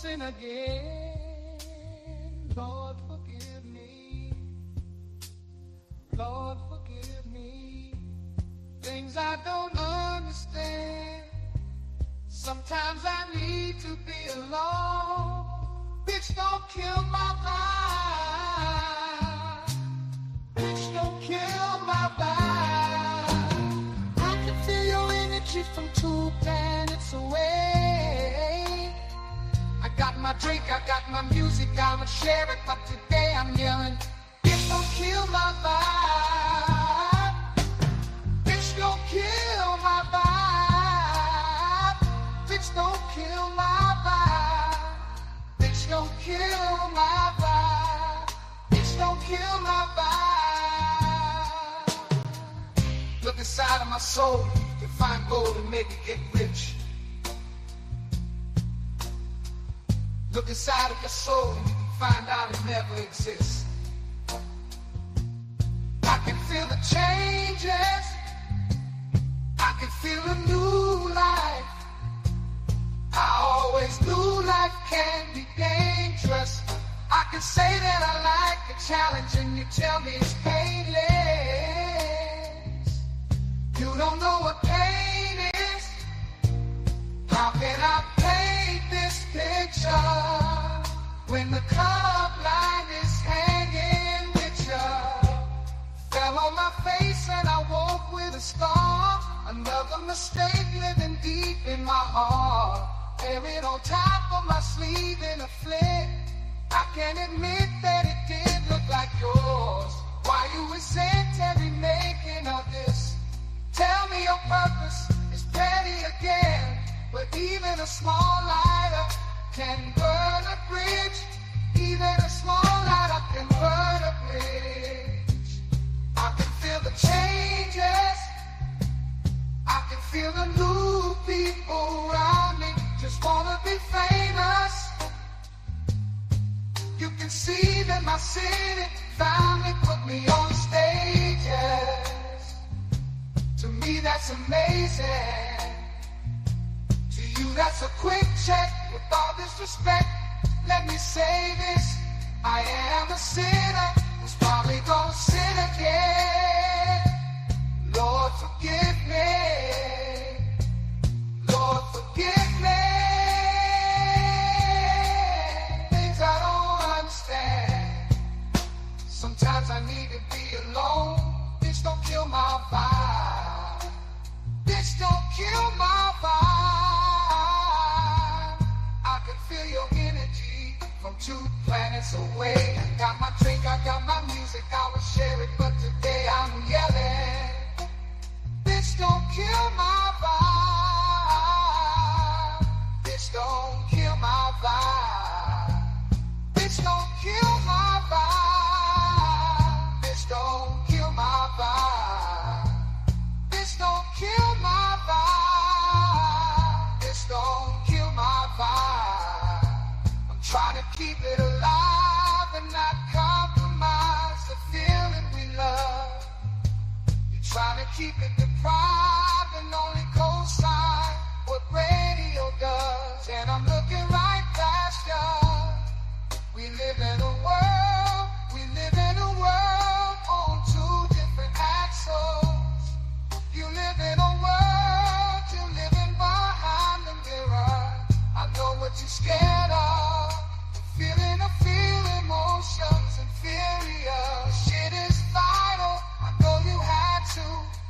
sin again. Lord, forgive me. Lord, forgive me. Things I don't understand. Sometimes I need to be alone. Bitch, don't kill my vibe. Bitch, don't kill my vibe. I can feel your energy from 2 planets away. I got my drink, I got my music, I'ma share it, but today I'm yelling, bitch, don't kill my vibe. Bitch, don't kill my vibe. Bitch, don't kill my vibe. Bitch, don't kill my vibe. Bitch, don't kill my vibe. Look inside of my soul to find gold and maybe get rich. Look inside of your soul and you can find out it never exists. I can feel the changes. I can feel a new life. I always knew life can be dangerous. I can say that I like the challenge and you tell me it's painless. You don't know what pain is. How can I paint this picture when the club line is hanging with you? Fell on my face and I woke with a scar. Another mistake living deep in my heart. Buried on top of my sleeve in a flick. I can admit that it did look like yours. Why you resent every making of this? Tell me your purpose is petty again. But even a small lighter can burn a bridge. Even a small lighter can burn a bridge. I can feel the changes. I can feel the new people around me. Just wanna be famous. You can see that my city finally put me on stages. To me that's amazing. That's a quick check. With all this respect, let me say this. I am a sinner who's probably gonna sin again. Lord, forgive me. Lord, forgive me. Things I don't understand. Sometimes I need to be alone. Bitch, don't kill my vibe. This don't kill my vibe. I can feel your energy from 2 planets away. I got my drink, I got my music, I will share it, but today I'm yelling. This don't kill my vibe. This don't kill my vibe. This don't kill my vibe. This don't kill my vibe. This don't kill my vibe. This don't kill my vibe. I'm trying to keep it alive and not compromise the feeling we love. You're trying to keep it deprived and only co-sign what radio does. And I'm looking right past you. We live in a world on 2 different axles. You live in a world, you're living behind the mirror. I know what you're scared of. Feeling to feel emotions inferior. Shit is vital, I know you had to.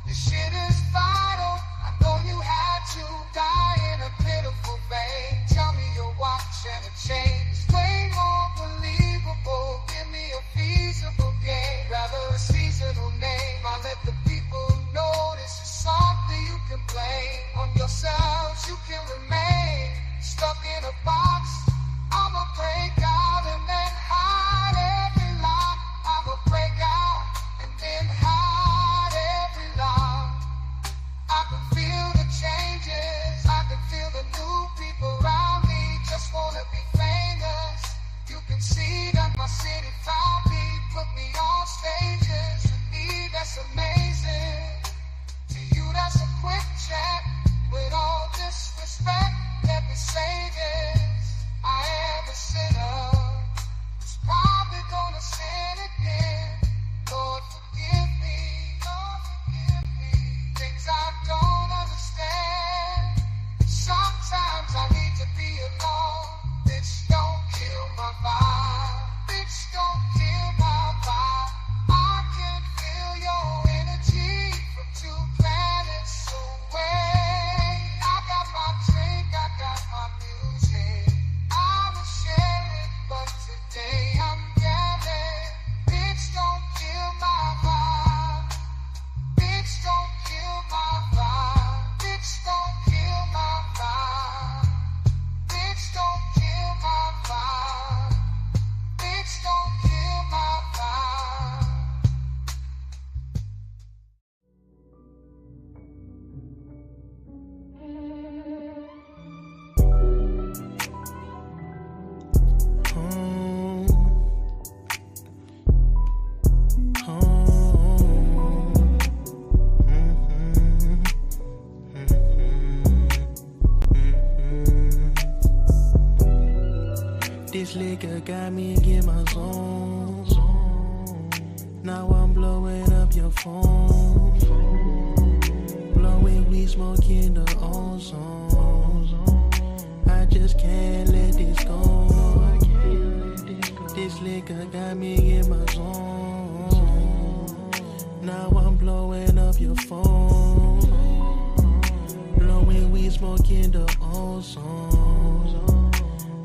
This shit is vital, I know you had to. Die in a pitiful vein. Tell me your watch and a chain. It's way more believable. Give me a feasible game. Rather a seasonal name. I let the people know this is something you can blame. On yourselves you can remain stuck in a box. I'ma break out and then hide every lie. I'ma break out and then hide every lie. I can feel the changes, I can feel the new people around me. Just wanna be famous. You can see that my city found me. Put me on stages. To me that's amazing. To you that's a quick check. With all disrespect, let me say this. I am a sinner. It's probably gonna sin again. Lord forgive me. Lord forgive me. Things I don't understand. Sometimes I need to be alone. Bitch, don't kill my vibe. Bitch, don't kill my vibe. I can feel your energy from 2 planets away. I got my drink, I got my music. I'ma share it, but today I'm yelling. Bitch, don't kill my vibe. Bitch, don't kill my vibe. Bitch, don't kill my vibe. Bitch, don't kill my vibe. Bitch, don't kill my vibe. This liquor got me in my zone. Now I'm blowing up your phone. Blowing weed, smoking the ozone. I just can't let this go. This liquor got me in my zone. Now I'm blowing up your phone. Blowing weed, smoking the ozone.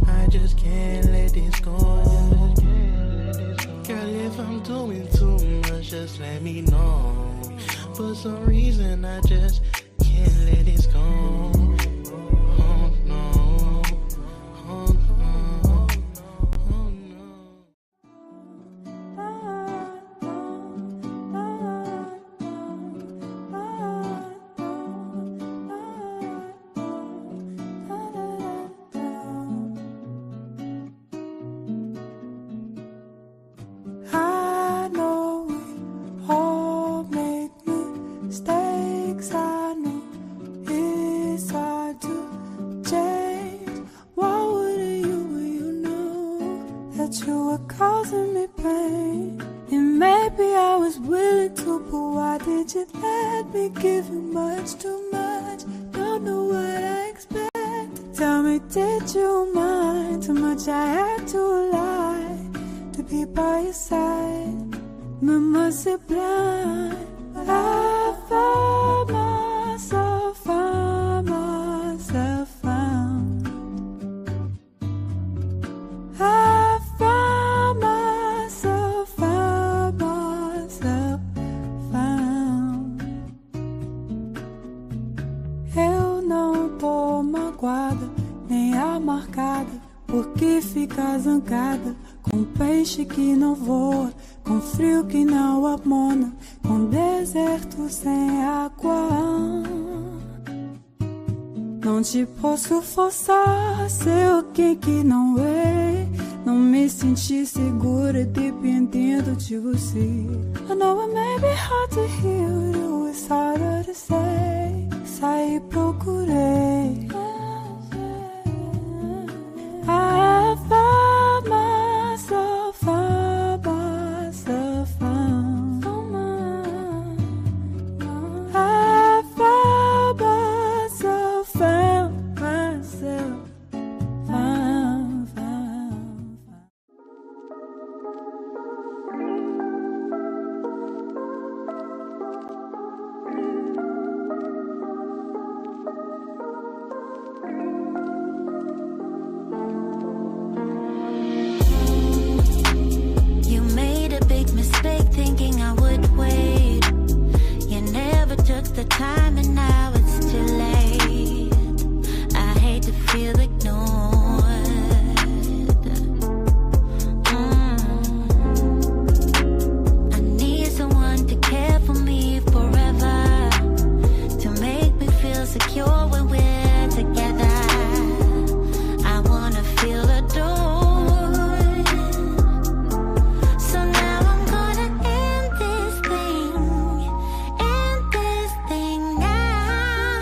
I just can't let this go. Girl, if I'm doing too much, just let me know. For some reason, I just can't let this go. Oh no, oh no, oh no. I know we all make mistakes. I know it's hard to change. Why wouldn't you when you knew that you were causing me pain? And maybe I was willing to, but why did you let me give you much too much? Don't know what I expect. Tell me, did you mind too much? I had to lie to be by your side. Mama, c'est blind, but I found myself zangada, com peixe que não voa, com frio que não amona, com deserto sem água. Não te posso forçar a ser alguém que não é. Não me senti segura dependendo de você. I know it may be hard to hear, it's harder to say. Saí, procurei. I found myself, found myself, found. I found myself, found myself, found, found. You made a big mistake thinking I would wait. You never took the time and now it's too late. I hate to feel ignored. I need someone to care for me forever, to make me feel secure when we're together. I wanna feel adored. So now I'm gonna end this thing now.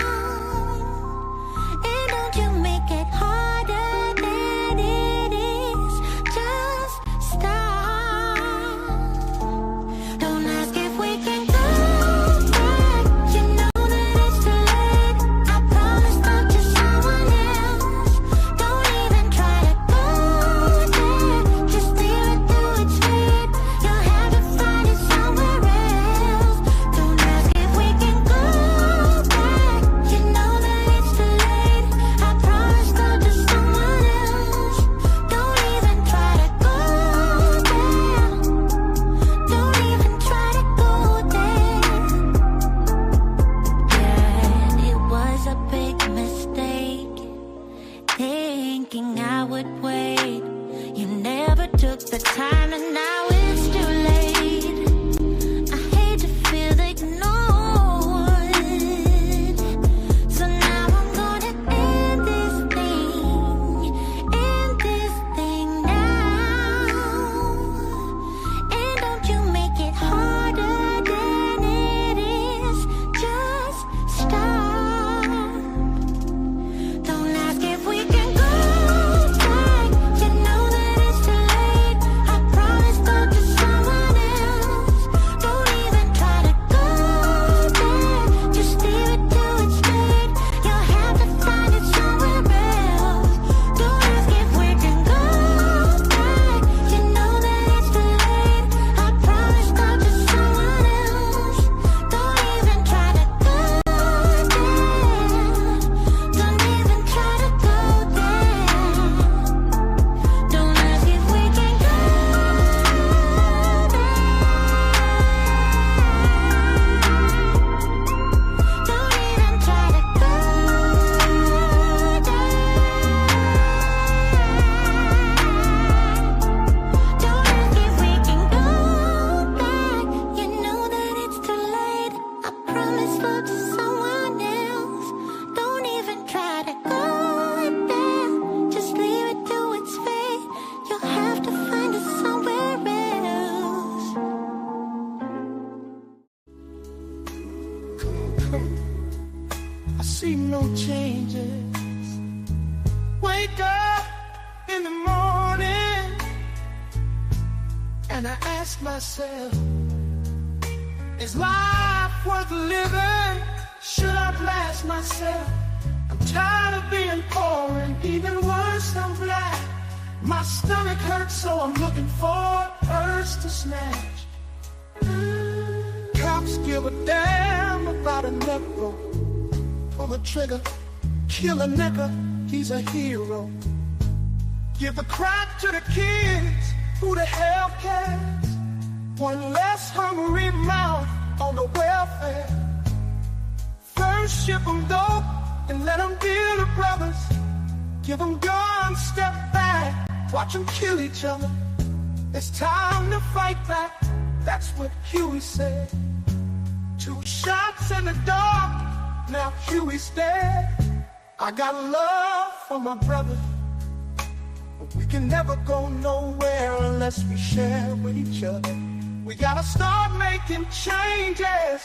And don't you make it harder than it is. Just stop. Don't ask if we can go back. You know that it's too late. I promise not to someone else. Don't even try to go there. Just leave it to its fate. You'll have to find it somewhere else. Don't ask if we can go back. You know that it's too late. I promise not to someone else. Don't even try to go there. Don't even try to go there. Yeah, it was a big mistake thinking I would wait. You never took the time and now it's too late. I hate to feel ignored. So now I'm gonna end this thing now. And don't you make it harder than it is. Just stop. Don't ask if we can go back. You know that it's too late. I promise not to someone else. Don't even try to go there. Just leave it to its fate. You'll have to find it somewhere else. Don't ask if we can go back. You know that it's too late. I promise not to someone else. Don't even try to go there. Don't even try to go there. Don't ask if we can go there. Don't even try to go there. Don't ask if we can go back. You know that it's too late. I promise not to someone else. Don't even try to go there. Just leave it to its fate. You'll have to find it somewhere else. I see no changes. Wake up in the morning and I ask myself, is life worth living? Should I blast myself? I'm tired of being poor and even worse, I'm black. My stomach hurts, so I'm looking for a purse to snatch. Cops give a damn about a nickel. Pull the trigger, kill a nigga, he's a hero. Give the crack to the kids, who the hell cares? One less hungry mouth on the welfare. First ship them dope and let them deal the brothers. Give them guns, step back watch them kill each other. It's time to fight back, that's what Huey said. 2 shots in the dark, now Huey's dead. I got love for my brother, but we can never go nowhere unless we share with each other. We gotta start making changes,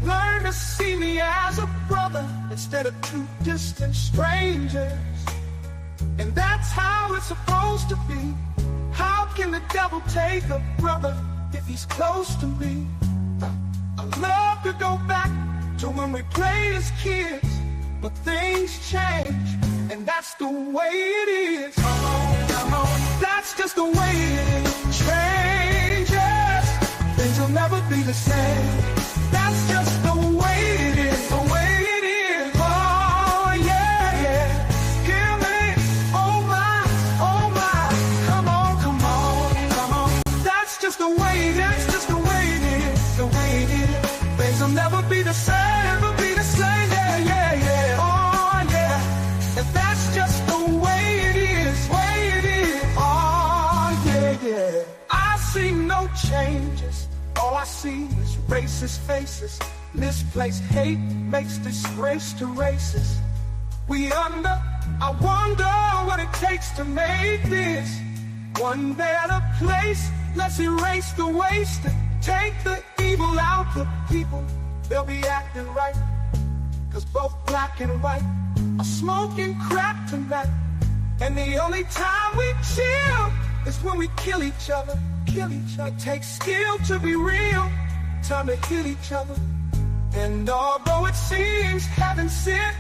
learn to see me as a brother instead of 2 distant strangers. And that's how it's supposed to be. How can the devil take a brother if he's close to me? I'd love to go back to when we played as kids, but things change, and that's the way it is. Come on, come on. That's just the way it is. Changes, things will never be the same. That's just the way it is, the way it is. Oh yeah, yeah. Hear me? Oh my, come on, come on, come on. That's just the way it is, just the way it is, the way it is. Things will never be the same, never be the same. Yeah, yeah, yeah. Oh yeah. And that's just the way it is, way it is. Oh yeah, yeah. I see no changes. All I see is racist faces. Misplaced hate makes disgrace to races. I wonder what it takes to make this one better place. Let's erase the waste, take the evil out the people. They'll be acting right, 'cause both black and white are smoking crack tonight. And the only time we chill is when we kill each other. Kill each other. It takes skill to be real, time to kill each other. And although it seems heaven sent,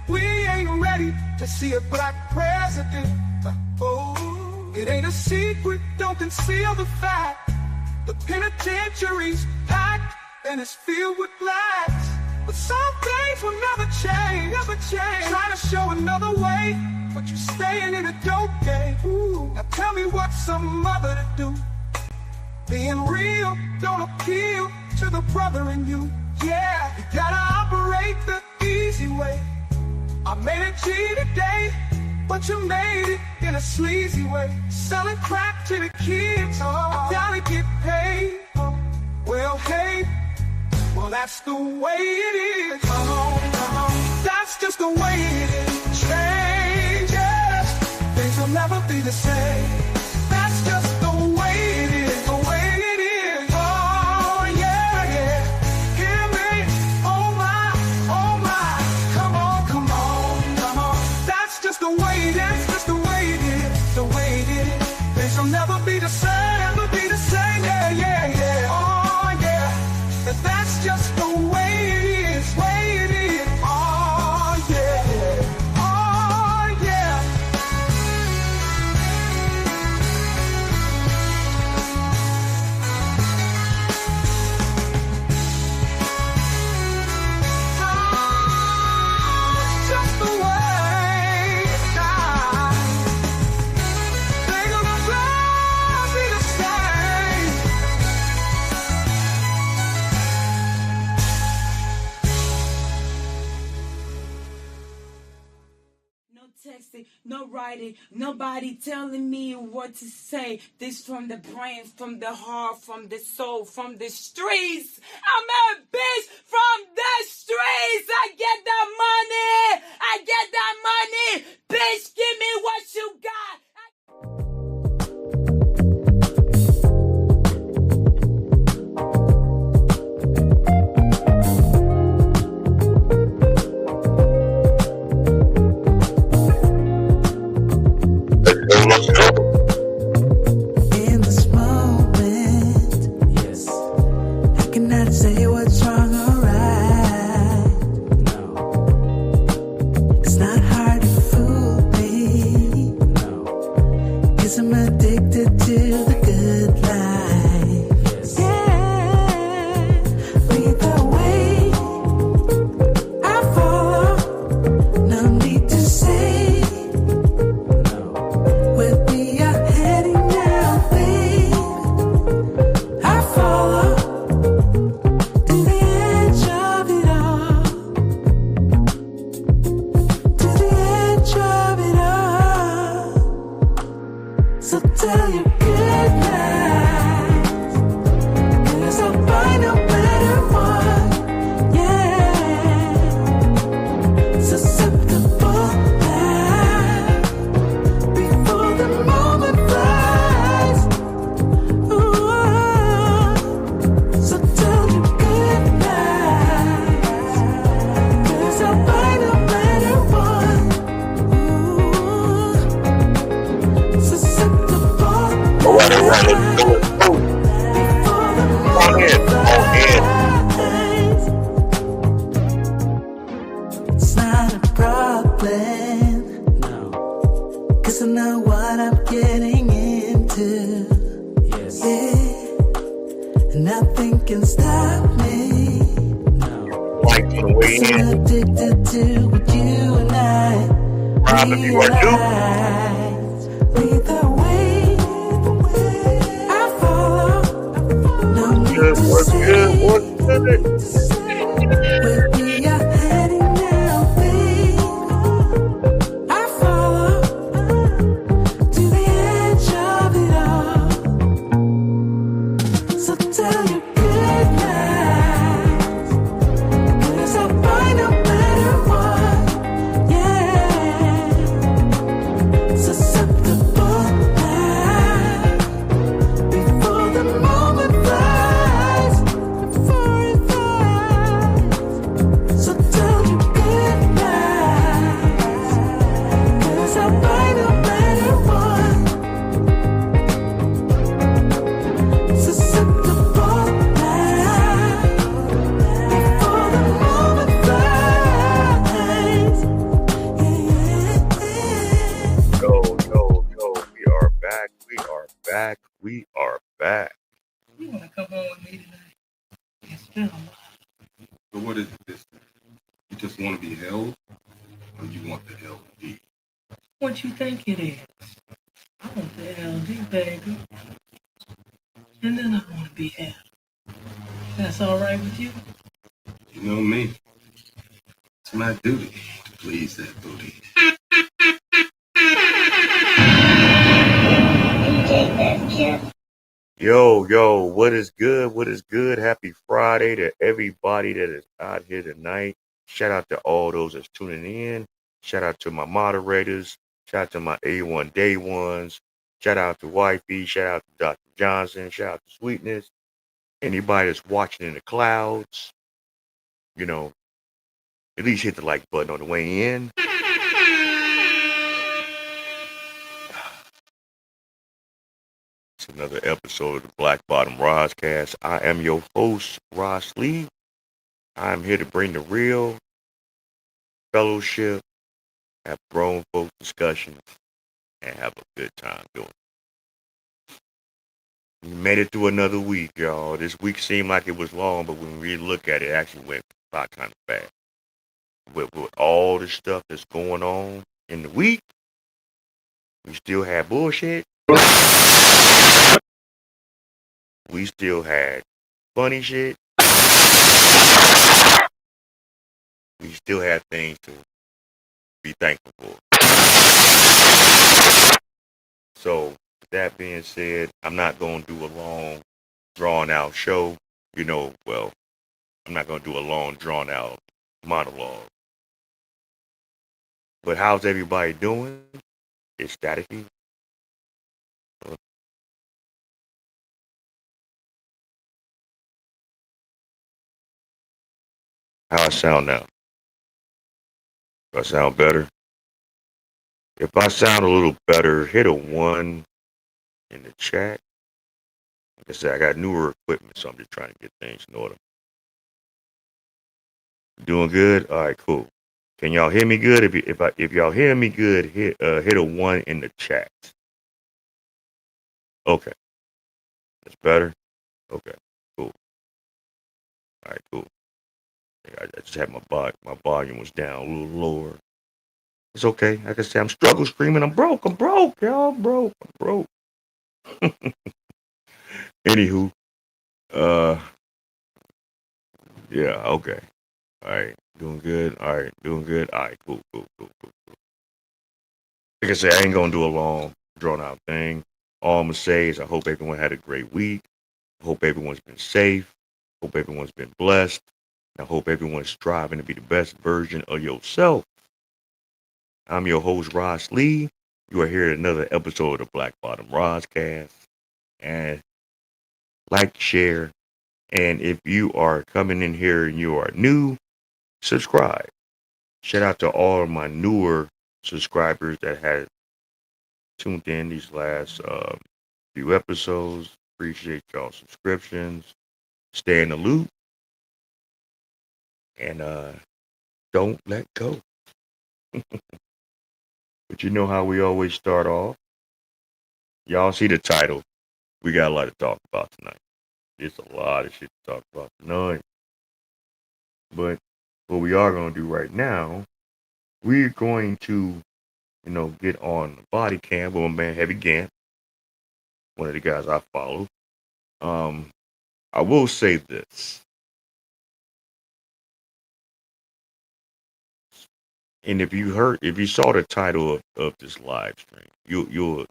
we ain't ready to see a black president. Oh, it ain't a secret, don't conceal the fact. The penitentiary's packed and it's filled with blacks. But some things will never change, never change. Trying to show another way, but you staying in a dope game. Ooh, now tell me what's some mother to do. Being real don't appeal to the brother in you. Yeah, you gotta operate the easy way. I made a G today, but you made it in a sleazy way. Selling crack to the kids, I gotta get paid. Well, hey, well that's the way it is. Come on, come on. That's just the way it is. Changes, things will never be the same. That's just the way it is, the way it is. Oh yeah, yeah. Hear me? Oh my, come on, come on, come on. That's just the way it is, just the way it is, the way it is. Things will never be the same, never be the same. Yeah, yeah, yeah. Oh yeah. And that's just the way it is, way it is. Oh yeah, oh yeah. Just the way it's done. Things will never be the same. No texting, no writing, nobody telling me what to say. This from the brain, from the heart, from the soul, from the streets. I'm a bitch from the streets. I get that money. I get that money. Bitch, give me what you got. In this moment, yes, I cannot say what's wrong or right. No, it's not hard to fool me. No, nothing can stop me. Like on the way So in, addicted to what you and I Rob, if you are new, realize. Lead the way, I follow. No need good, to what's good, say what's good? where we are heading now, babe. I follow to the edge of it all. So tell your good night, 'cause I'll find no matter what. Yeah, susceptible now before the moment flies, before it flies. So tell your good night, 'cause I'll find no matter what. Susceptible now before the moment flies. Yeah. Yo, we are back, we are back, we are back. You want to come on with me tonight? It's been a while. So what is this? You just want to be held, or you want the LD? What you think it is? I want the LD, baby. And then I want to be held. That's all right with you? You know me. It's my duty to please that booty. Yo, what is good? What is good? Happy Friday to everybody that is out here tonight. Shout out to all those that's tuning in. Shout out to my moderators. Shout out to my A1 Day Ones. Shout out to Wifey. Shout out to Dr. Johnson. Shout out to Sweetness. Anybody that's watching in the clouds, you know, at least hit the like button on the way in. It's another episode of the Black Bottom Roscast. I am your host, Ross Lee. I'm here to bring the real fellowship, have grown folk discussions, and have a good time doing it. We made it through another week, y'all. This week seemed like it was long, but when we look at it, it actually went by kind of fast. With all the stuff that's going on in the week, we still had bullshit. We still had funny shit. We still had things to be thankful for. So, with that being said, I'm not going to do a long, drawn-out show. I'm not going to do a long, drawn-out monologue. But how's everybody doing? It's staticky. How I sound now? Do I sound better? If I sound a little better, hit a 1 in the chat. Like I said, I got newer equipment, so I'm just trying to get things in order. Doing good? All right, cool. Can y'all hear me good? If y'all hear me good, hit a 1 in the chat. Okay, that's better. Okay, cool. All right, cool. I just had my volume was down a little lower. It's okay. Like I said, I'm struggle screaming. I'm broke, y'all. I'm broke. Anywho, yeah, okay. All right, doing good. All right, doing good. All right, cool. Like I said, I ain't gonna do a long, drawn out thing. All I'm gonna say is I hope everyone had a great week. I hope everyone's been safe. Hope everyone's been blessed. I hope everyone's striving to be the best version of yourself. I'm your host, Ross Lee. You are here at another episode of Black Bottom Roscast. And like, share, and if you are coming in here and you are new, subscribe. Shout out to all of my newer subscribers that have tuned in these last few episodes. Appreciate y'all subscriptions. Stay in the loop. And don't let go. But you know how we always start off. Y'all see the title. We got a lot to talk about tonight. It's a lot of shit to talk about tonight. But what we are going to do right now, we're going to, get on the body cam with my man Heavy Gant, one of the guys I follow. I will say this, and if you saw the title of this live stream, you'll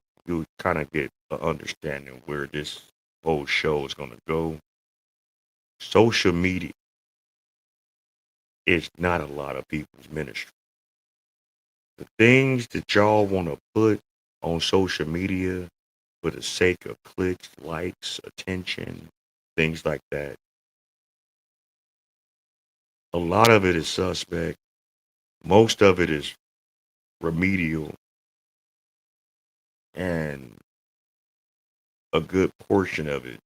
kind of get an understanding where this whole show is going to go. Social media is not a lot of people's ministry. The things that y'all want to put on social media for the sake of clicks, likes, attention, things like that, a lot of it is suspect. Most of it is remedial, and a good portion of it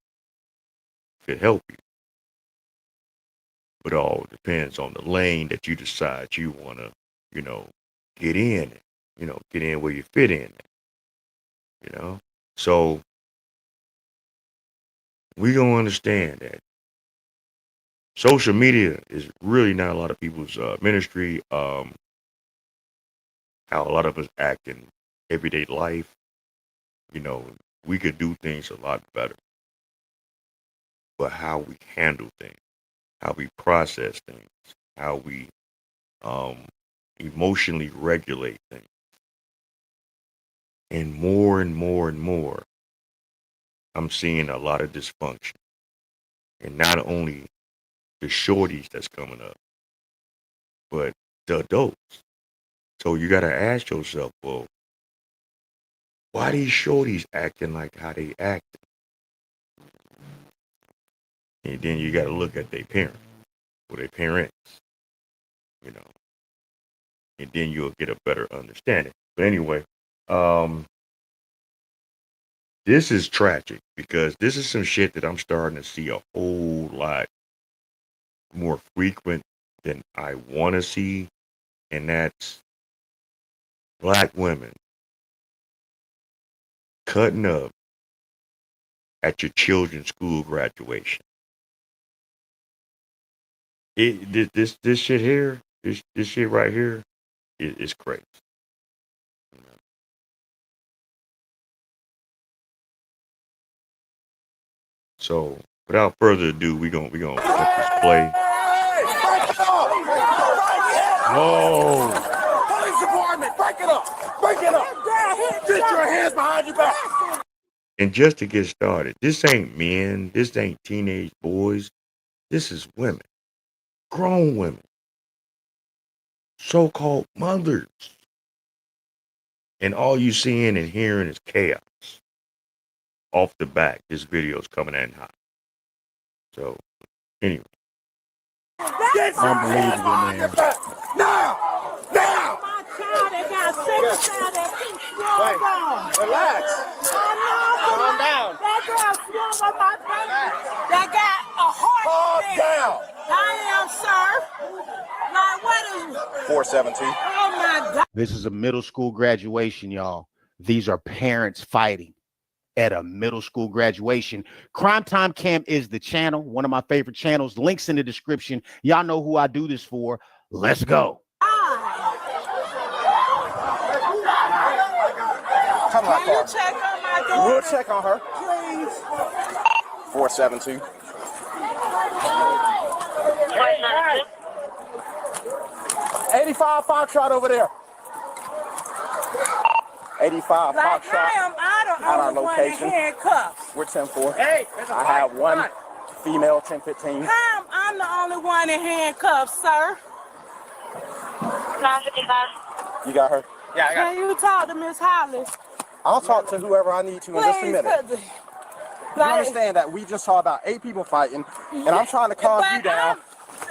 could help you. But all depends on the lane that you decide you want to, get in, get in where you fit in, So we gonna understand that social media is really not a lot of people's ministry. How a lot of us act in everyday life, we could do things a lot better. But how we handle things, how we process things, how we emotionally regulate things, and more, I'm seeing a lot of dysfunction. And not only the shorties that's coming up, but the adults. So you got to ask yourself, well, why these shorties acting like how they act? And then you got to look at their parents, or their parents, and then you'll get a better understanding. But anyway, this is tragic because this is some shit that I'm starting to see a whole lot more frequent than I want to see, and that's black women cutting up at your children's school graduation. This shit here, this shit right here, is crazy. So without further ado, we gonna let this play. Whoa! Police department, break it up! Break it up! Get your hands behind your back! And just to get started, this ain't men, this ain't teenage boys, this is women, grown women, so-called mothers. And all you seeing and hearing is chaos. Off the back, this video's coming in hot. So, anyway. Unbelievable, man. Now! Now! My child that got sick child that keeps strong on. Relax. Calm down. That girl swung on my baby. That got a heart. Calm down. I am, sir. Like, what is 417. Oh, my God. This is a middle school graduation, y'all. These are parents fighting at a middle school graduation. Crime Time Cam is the channel, one of my favorite channels. Links in the description. Y'all know who I do this for. Let's go. Come on, Can you check on my daughter? We'll check on her. Please. 472. 85 Foxtrot over there. 85 Like, Foxtrot. I am out of our one in location. handcuffs. We're 10-4. Hey, I have one female 10-15. How I'm the only one in handcuffs, sir? 955. You got her? Yeah, I got Can you talk to Miss Hollis? I'll talk to whoever I need to in just a Please, minute. 'cause, You understand that we just saw about 8 people fighting, and I'm trying to calm you down.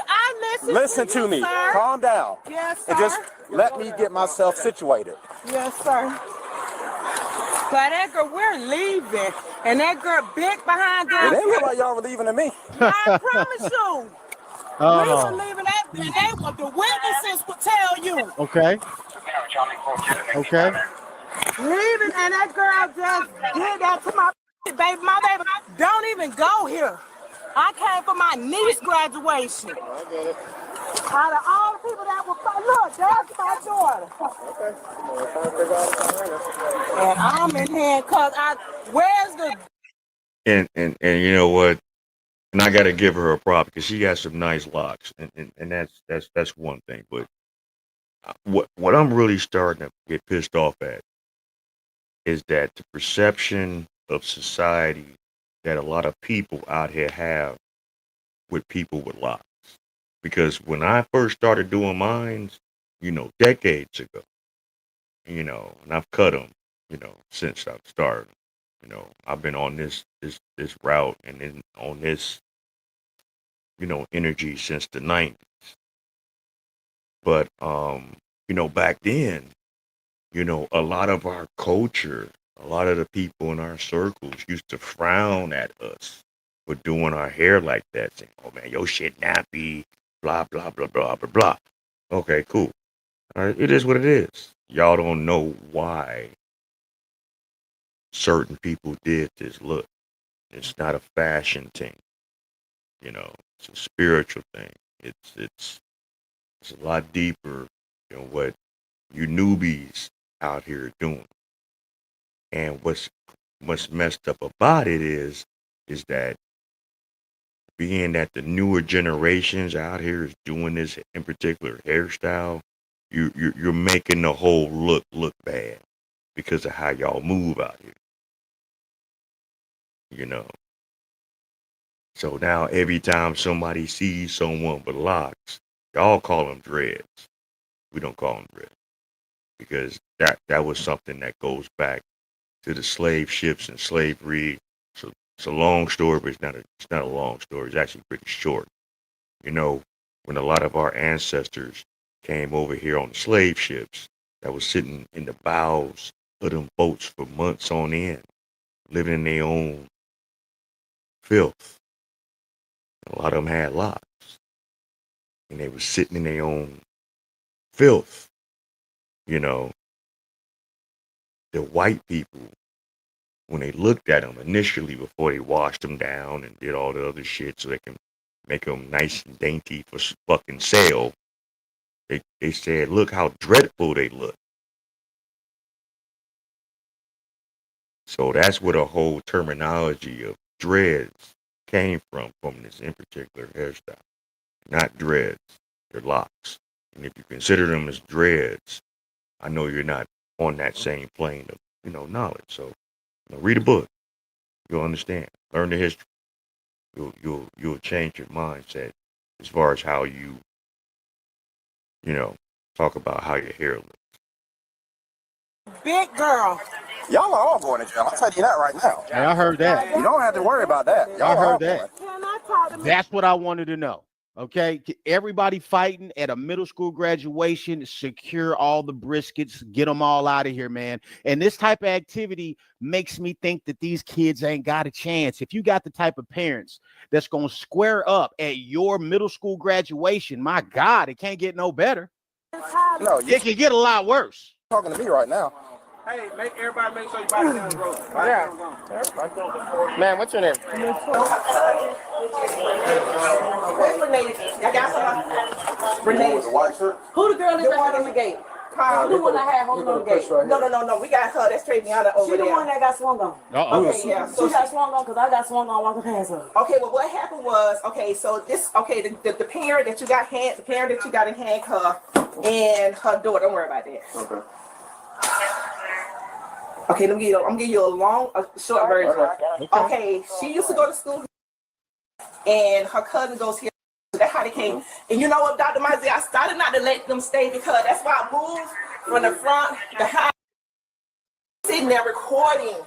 I Listen to me. sir. Calm down. Yes, sir. And just let me get myself situated. Yes, sir. But that girl, we're leaving, and that girl big behind It us. didn't look like y'all were leaving to me. I promise you. We were leaving that, and the witnesses will tell you. Okay. Okay. Leaving, and that girl just did that to my baby. My baby, don't even go here. I came for my niece's graduation. I get it. Out of all the people that were, look, that's my daughter. Okay. Well, trying to figure out And I'm in handcuffs. Where's the And you know what? And I gotta give her a prop because she has some nice locks, and that's one thing. But what I'm really starting to get pissed off at is that the perception of society that a lot of people out here have with people with locks. Because when I first started doing mines, decades ago, and I've cut them, since I've started. I've been on this route and then on this, energy since the 90s. But back then, a lot of our culture, a lot of the people in our circles used to frown at us for doing our hair like that, saying, "Oh man, your shit nappy, blah blah blah blah blah blah." Okay, cool. All right, it is what it is. Y'all don't know why certain people did this look. It's not a fashion thing, it's a spiritual thing. It's a lot deeper than what you newbies out here are doing. And what's messed up about it is that being that the newer generations out here is doing this in particular hairstyle, you're making the whole look bad because of how y'all move out here. So now every time somebody sees someone with locks, y'all call them dreads. We don't call them dreads because that was something that goes back to the slave ships and slavery. So it's a long story, but it's not a long story. It's actually pretty short. When a lot of our ancestors came over here on the slave ships that was sitting in the bows of them boats for months on end, living in their own filth. A lot of them had locks, and they were sitting in their own filth. The white people, when they looked at them initially before they washed them down and did all the other shit so they can make them nice and dainty for fucking sale, they said, "Look how dreadful they look." So that's where the whole terminology of dreads came from this in particular hairstyle. Not dreads, they're locks. And if you consider them as dreads, I know you're not on that same plane of, knowledge. So, read a book. You'll understand. Learn the history. You'll change your mindset as far as how you talk about how your hair looks. big girl? Y'all are all going to jail. I'll tell you that right now. Hey, I heard that. You don't have to worry about that. Y'all I are all heard that. Can I talk to That's what I wanted to know. Okay, everybody fighting at a middle school graduation, secure all the briskets, get them all out of here, man. And this type of activity makes me think that these kids ain't got a chance. If you got the type of parents that's going to square up at your middle school graduation, my God, it can't get no better. No, It can get a lot worse. talking to me right now. Hey, everybody make sure you buy the bro. Yeah. Man, what's your name? Where's Renee? Y'all got some? Renee. The white shirt? Who the girl is that on the gate? Who the one I had holding on the gate? No. We got her. That's Traviana over there. She the one that got swung on. Okay, yeah. So she got swung on because I got swung on walking past her. Okay, well, what happened was, so the parent that you got in handcuff and her daughter. Don't worry about that. Okay. Okay, I'm gonna give you a short version. Okay, she used to go to school, and her cousin goes here. So that's how they came. And you know what, Dr. Mizey, I started not to let them stay because that's why I moved from the front, the house, sitting there recording.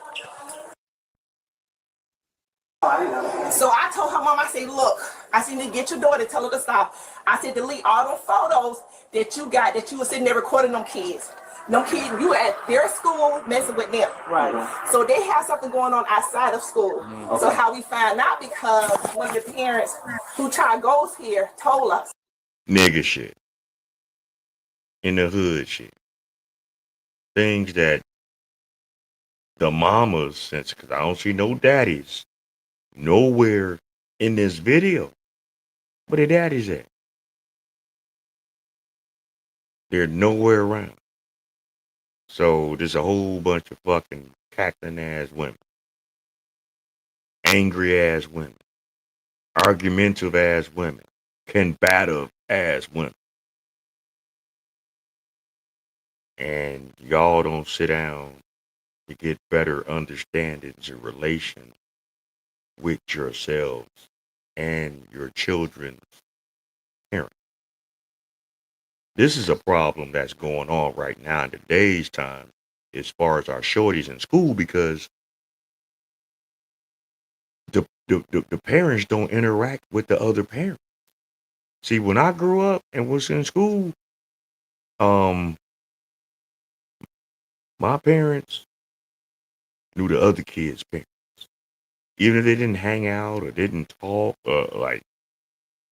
So I told her mom, I said, look, I said, you need to get your daughter, tell her to stop. I said, delete all those photos that you got, that you were sitting there recording them kids. No kids, you at their school messing with them. Right. So they have something going on outside of school. Okay. So how we find out, because one of the parents who child goes here told us. Nigga shit. In the hood shit. Things that the mamas, because I don't see no daddies nowhere in this video. Where their daddies at? They're nowhere around. So there's a whole bunch of fucking cackling ass women, angry ass women, argumentative ass women, combative ass women. And y'all don't sit down to get better understandings and relations with yourselves and your children's parents. This is a problem that's going on right now in today's time as far as our shorties in school, because the parents don't interact with the other parents. See, when I grew up and was in school, my parents knew the other kids' parents. Even if they didn't hang out or didn't talk or like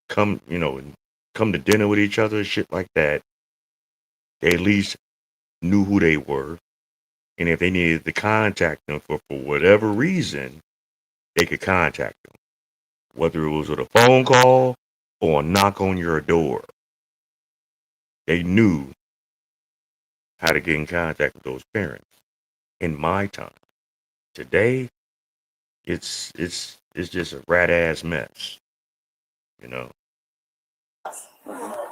come, and come to dinner with each other, shit like that, they at least knew who they were. And if they needed to contact them for whatever reason, they could contact them. Whether it was with a phone call or a knock on your door. They knew how to get in contact with those parents. In my time. Today, it's just a rat ass mess.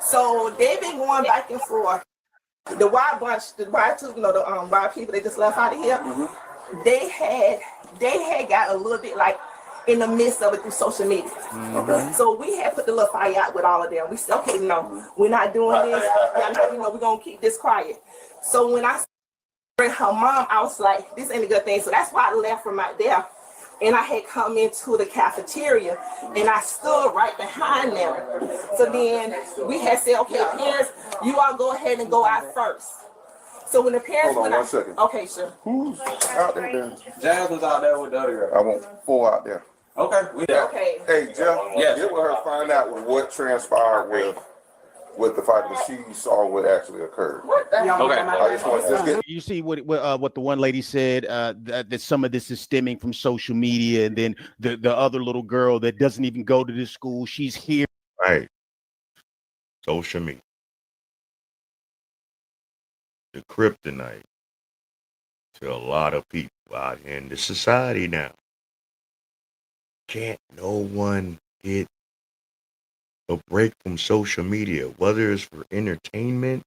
So they've been going back and forth. The wild bunch, the wild two, the wild people they just left out of here. Mm-hmm. They had got a little bit like in the midst of it through social media. Mm-hmm. So we had put the little fire out with all of them. We said, okay, no, we're not doing this. We're gonna keep this quiet. So when I saw her mom, I was like, this ain't a good thing. So that's why I left from out there. And I had come into the cafeteria and I stood right behind them. So then we had said, okay, parents, you all go ahead and go out first. So when the parents Hold on 1 second. Okay, sure. Who's out there then? Jasmine's out there with the other girl. I want 4 out there. Okay, we there. Okay. Hey, Jeff, Yes. get with her, find out what transpired with the fight that she saw what actually occurred. Okay. I just want to get. You see what the one lady said, that some of this is stemming from social media, and then the other little girl that doesn't even go to this school, she's here. Right. Social media. The kryptonite to a lot of people out here in the society now. Can't no one get a break from social media, whether it's for entertainment,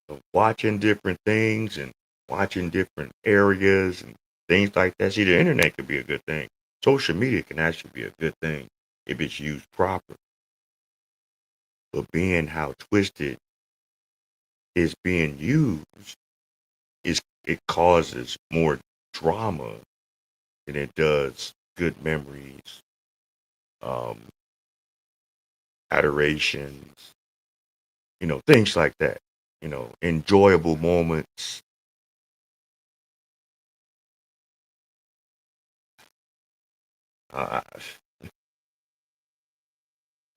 of watching different things and watching different areas and things like that. See, the internet could be a good thing. Social media can actually be a good thing if it's used proper. But being how twisted it's being used, it causes more drama than it does good memories, adorations, things like that. Enjoyable moments.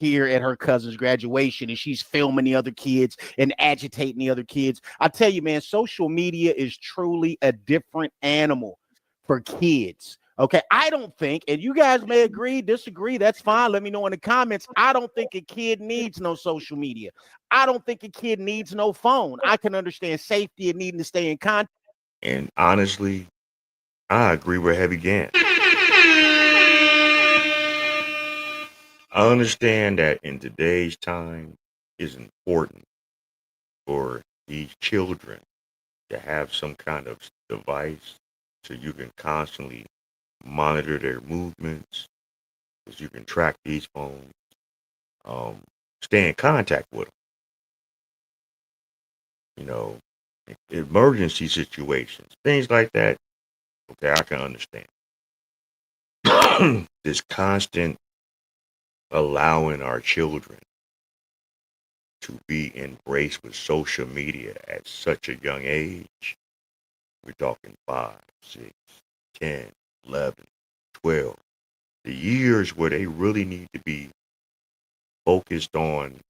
Here at her cousin's graduation, and she's filming the other kids and agitating the other kids. I tell you, man, social media is truly a different animal for kids. Okay, I don't think, and you guys may agree, disagree, that's fine. Let me know in the comments. I don't think a kid needs no social media. I don't think a kid needs no phone. I can understand safety and needing to stay in contact. And honestly, I agree with Heavy Gant. I understand that in today's time, it's important for these children to have some kind of device so you can constantly monitor their movements, because you can track these phones, stay in contact with them. Emergency situations, things like that. Okay, I can understand. This constant allowing our children to be embraced with social media at such a young age. We're talking 5, 6, 10, 11, 12. The years where they really need to be focused on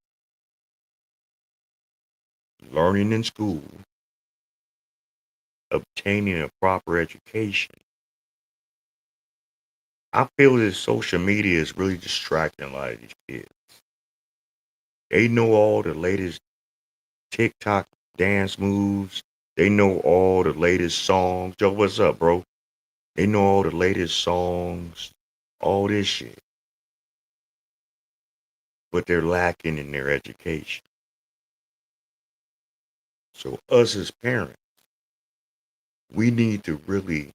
learning in school, obtaining a proper education, I feel that social media is really distracting a lot of these kids. They know all the latest TikTok dance moves. They know all the latest songs. Yo, what's up, bro? They know all the latest songs, all this shit. But they're lacking in their education. So us as parents, we need to really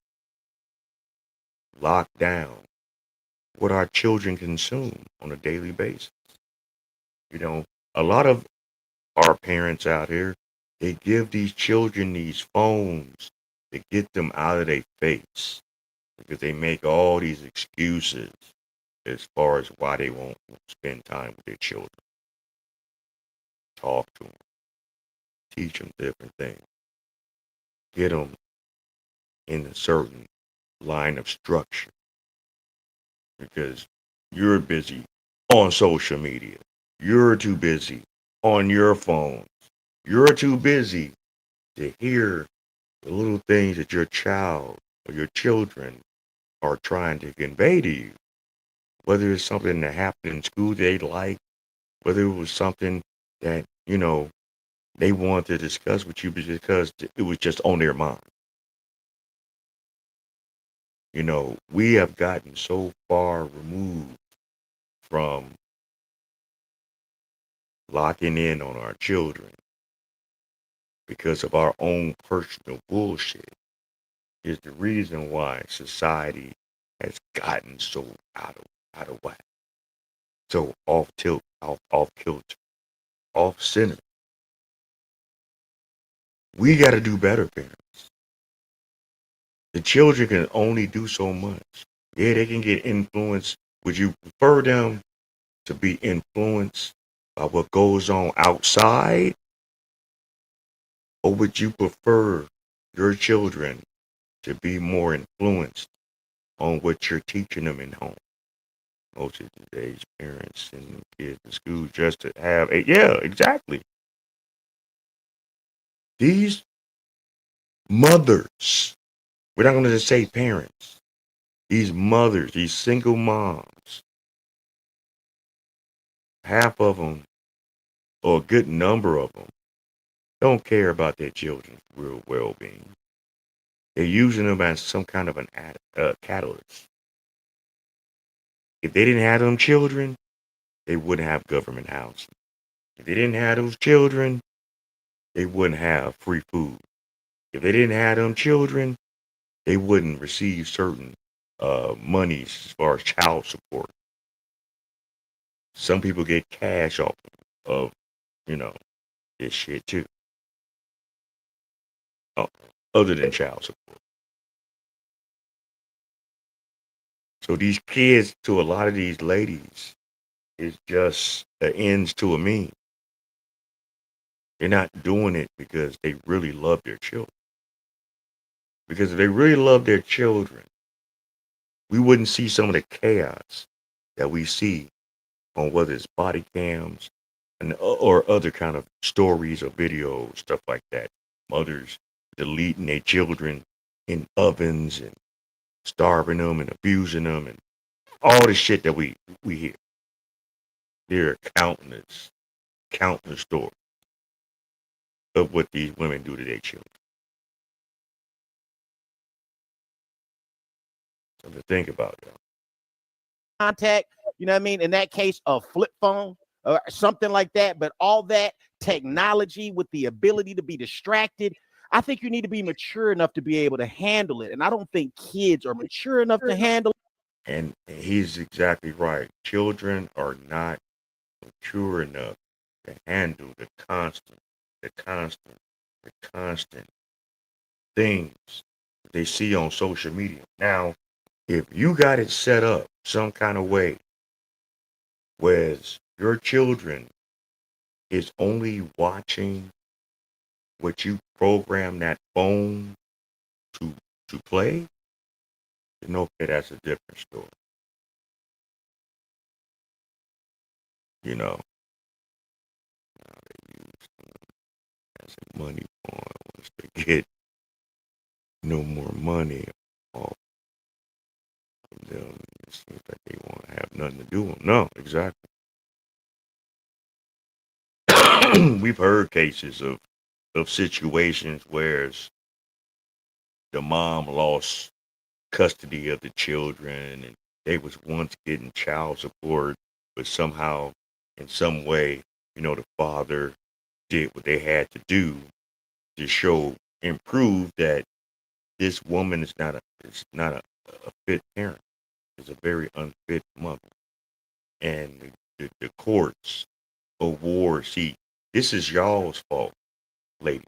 lock down what our children consume on a daily basis. You know, a lot of our parents out here, they give these children these phones to get them out of their face because they make all these excuses as far as why they won't spend time with their children. Talk to them, teach them different things, get them in a certain line of structure because you're busy on social media. You're too busy on your phone. You're too busy to hear the little things that your child or your children are trying to convey to you. Whether it's something that happened in school they like, whether it was something that, they wanted to discuss with you because it was just on their mind. We have gotten so far removed from locking in on our children because of our own personal bullshit is the reason why society has gotten so out of whack, so off tilt, off kilter, off center. We got to do better, parents. The children can only do so much. Yeah, they can get influenced. Would you prefer them to be influenced by what goes on outside, or would you prefer your children to be more influenced on what you're teaching them in home? Most of today's parents and kids in school just to have yeah, exactly. These mothers, we're not going to just say parents, these mothers, these single moms, half of them, or a good number of them, don't care about their children's real well-being. They're using them as some kind of an catalyst. If they didn't have them children, they wouldn't have government housing. If they didn't have those children, they wouldn't have free food. If they didn't have them children, they wouldn't receive certain monies as far as child support. Some people get cash off of, this shit too. Other than child support. So these kids, to a lot of these ladies, is just an ends to a means. They're not doing it because they really love their children. Because if they really love their children, we wouldn't see some of the chaos that we see on whether it's body cams or other kind of stories or videos, stuff like that. Mothers deleting their children in ovens and starving them and abusing them and all the shit that we hear. There are countless stories of what these women do to their children. Something to think about, y'all. Contact, you know what I mean? In that case, a flip phone or something like that. But all that technology with the ability to be distracted, I think you need to be mature enough to be able to handle it. And I don't think kids are mature enough to handle it. And he's exactly right. Children are not mature enough to handle the constant things they see on social media. Now, if you got it set up some kind of way where your children is only watching what you program that phone to play, then okay, that's a different story. They use as a money pawn once they get no more money off of them seems like they want to have nothing to do with them. No, exactly. We've heard cases of situations where the mom lost custody of the children and they was once getting child support, but somehow, in some way, the father did what they had to do to show and prove that this woman is not a fit parent. Is a very unfit mother. And the courts award, see, this is y'all's fault, ladies.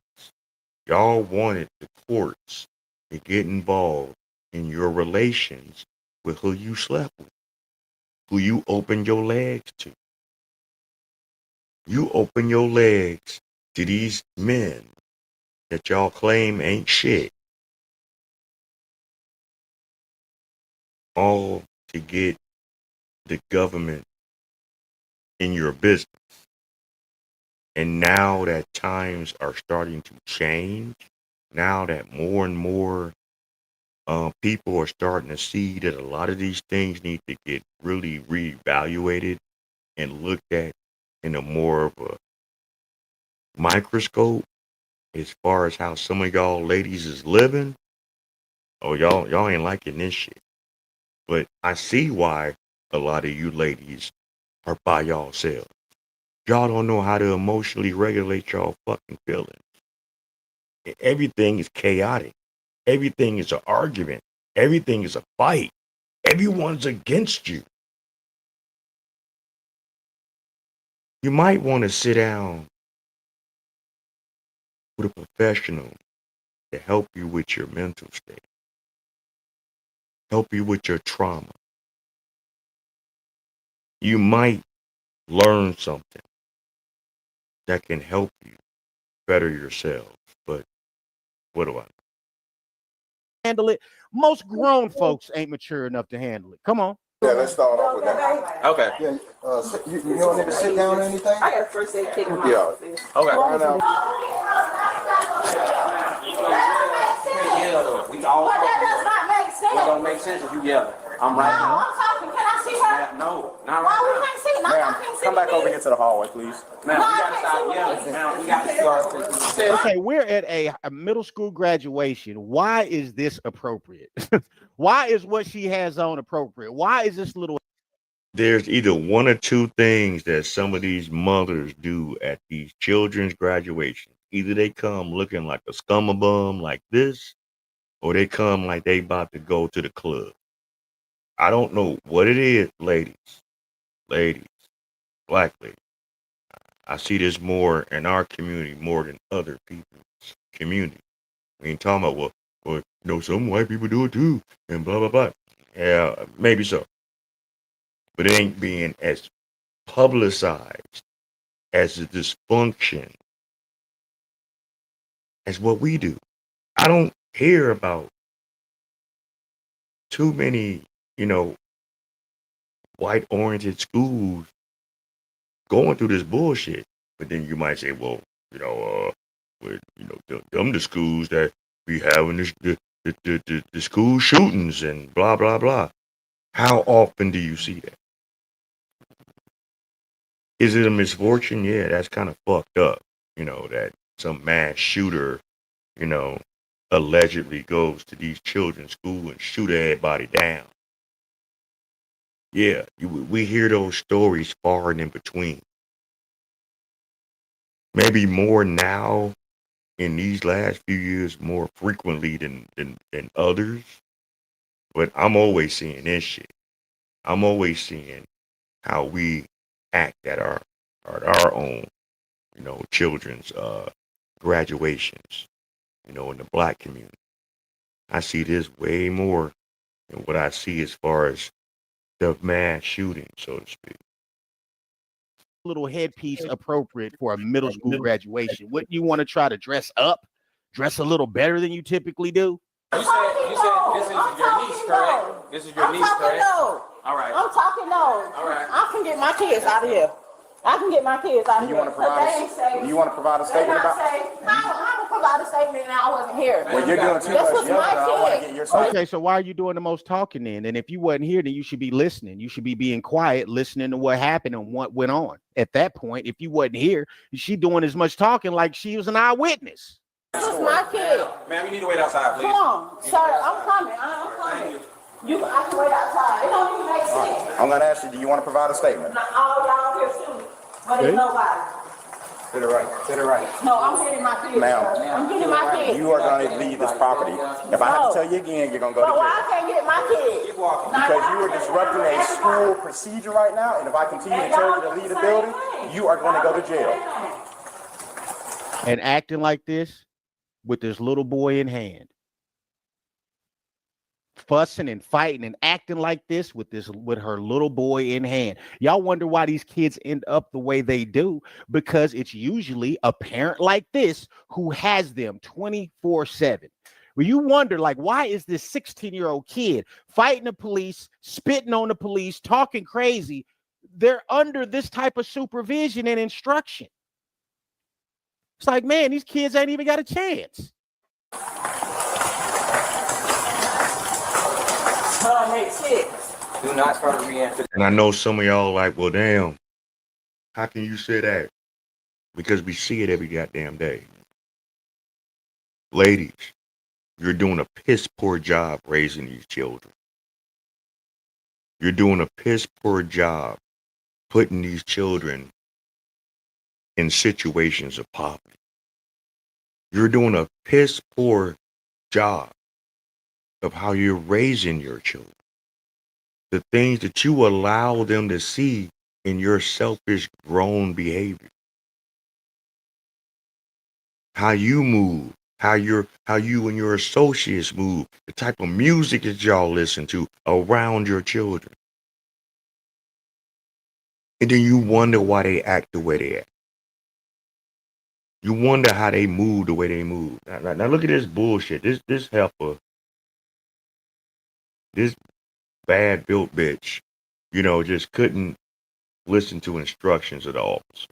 Y'all wanted the courts to get involved in your relations with who you slept with, who you opened your legs to. You open your legs to these men that y'all claim ain't shit, all to get the government in your business. And now that times are starting to change, now that more and more people are starting to see that a lot of these things need to get really reevaluated and looked at in a more of a microscope as far as how some of y'all ladies is living. Oh, y'all ain't liking this shit. But I see why a lot of you ladies are by y'allselves. Y'all don't know how to emotionally regulate y'all fucking feelings. Everything is chaotic. Everything is an argument. Everything is a fight. Everyone's against you. You might want to sit down with a professional to help you with your mental state, help you with your trauma. You might learn something that can help you better yourselves. But what do I know? Handle it. Most grown folks ain't mature enough to handle it. Come on. Yeah, let's start off with that. Okay. Yeah, you don't need to sit down or anything? I got a first aid kit in my Yeah. office. Okay. Right now. We all But that does not make it sense. don't make sense if you yell. I'm right No, now. I'm talking. Can I see her? No, not Why we right can't see? No, I Ma'am, can't see come back the over kids. here to the hallway, please. now. Man, we gotta stop yelling. Man, we gotta start. Okay, we're at a middle school graduation. Why is this appropriate? Why is what she has on appropriate? Why is this little? There's either one or two things that some of these mothers do at these children's graduations. Either they come looking like a scummabum like this, or they come like they about to go to the club. I don't know what it is, ladies, black ladies. I see this more in our community more than other people's community. We ain't talking about, well, some white people do it too, and blah, blah, blah. Yeah, maybe so. But it ain't being as publicized as a dysfunction as what we do. I don't hear about too many, white-oriented schools going through this bullshit. But then you might say, well, them the schools that be having the school shootings and blah, blah, blah. How often do you see that? Is it a misfortune? Yeah, that's kind of fucked up. That some mass shooter, allegedly goes to these children's school and shoot everybody down. Yeah, we hear those stories far and in between. Maybe more now in these last few years, more frequently than others. But I'm always seeing this shit. I'm always seeing how we act at our own, children's graduations, in the black community. I see this way more than what I see as far as the mass shooting, so to speak. Little headpiece appropriate for a middle school graduation? Wouldn't you want to try to dress up, dress a little better than you typically do? You said this is your niece, correct? This is your niece, correct? No. All right. I'm talking no. All right. I can get my kids out of here. I can get my kids out of You here. want to provide a statement about? How the provide a statement and I wasn't here. Well, you're doing too This much was yelling. my I want to kid. get your side. Okay, so why are you doing the most talking then? And if you wasn't here, then you should be listening. You should be being quiet, listening to what happened and what went on. At that point, if you wasn't here, she doing as much talking like she was an eyewitness. This was my kid. Ma'am, you need to wait outside, please. Come on, sir. I'm coming. I'm coming. I can wait outside. It don't even make sense. I'm going to ask you, do you want to provide a statement? Not all y'all here too, but there's nobody. To the right. To the right. No, I'm getting my kid. Ma'am. I'm getting my kid. You are going to leave this property. If I have to tell you again, you're going to go to But why jail. I can't get my kid? Because you are disrupting a school procedure right now, and if I continue to tell you to leave the building, you are going to go to jail. And acting like this with this little boy in hand. Fussing and fighting and acting like this with her little boy in hand. Y'all wonder why these kids end up the way they do, because it's usually a parent like this who has them 24/7. Well, you wonder, like, why is this 16-year-old kid fighting the police, spitting on the police, talking crazy? They're under this type of supervision and instruction. It's like, man, these kids ain't even got a chance. Do not try to re-enter. And I know some of y'all like, well, damn, how can you say that? Because we see it every goddamn day. Ladies, you're doing a piss poor job raising these children. You're doing a piss poor job putting these children in situations of poverty. You're doing a piss poor job of how you're raising your children. The things that you allow them to see in your selfish grown behavior. How you move, how you and your associates move, the type of music that y'all listen to around your children. And then you wonder why they act the way they act. You wonder how they move the way they move. Now look at this bullshit. This heifer, this bad built bitch, just couldn't listen to instructions of the officer.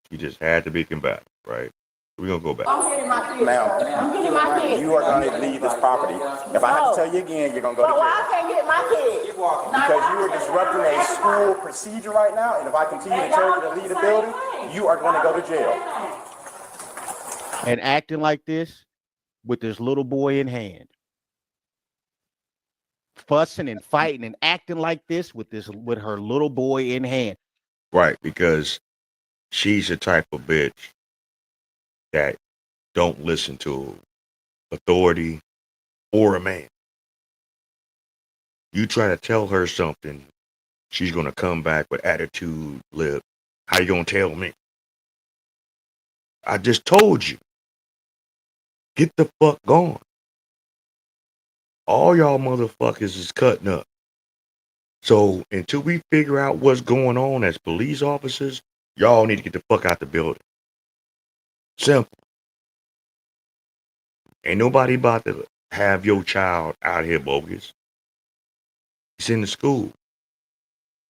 He just had to be combative, right? We're going to go back. I'm getting my kid. I'm getting my kid. You are going to leave this property. If I have to tell you again, you're going to go to But jail. why I can't get my kid? Because you are disrupting a school procedure right now, and if I continue to tell you to leave the building, you are going to go to jail. And acting like this with this little boy in hand. Fussing and fighting and acting like this with her little boy in hand. Right, because she's the type of bitch that don't listen to authority or a man. You try to tell her something, she's going to come back with attitude, lip. How you going to tell me? I just told you. Get the fuck gone. All y'all motherfuckers is cutting up. So until we figure out what's going on as police officers, y'all need to get the fuck out the building. Simple. Ain't nobody about to have your child out here bogus. It's in the school.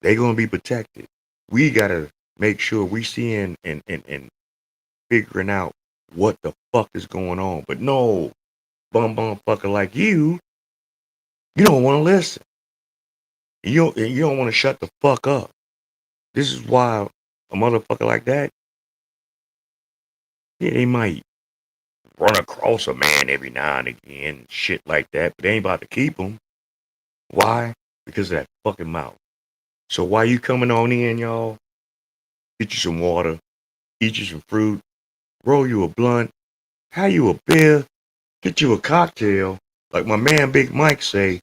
They gonna be protected. We gotta make sure we seeing and figuring out what the fuck is going on. But no, bum fucker like you don't want to listen. You don't want to shut the fuck up. This is why a motherfucker like that, yeah, they might run across a man every now and again, shit like that, but they ain't about to keep him. Why? Because of that fucking mouth. So why you coming on in, y'all? Get you some water, eat you some fruit, roll you a blunt, have you a beer, get you a cocktail, like my man Big Mike say,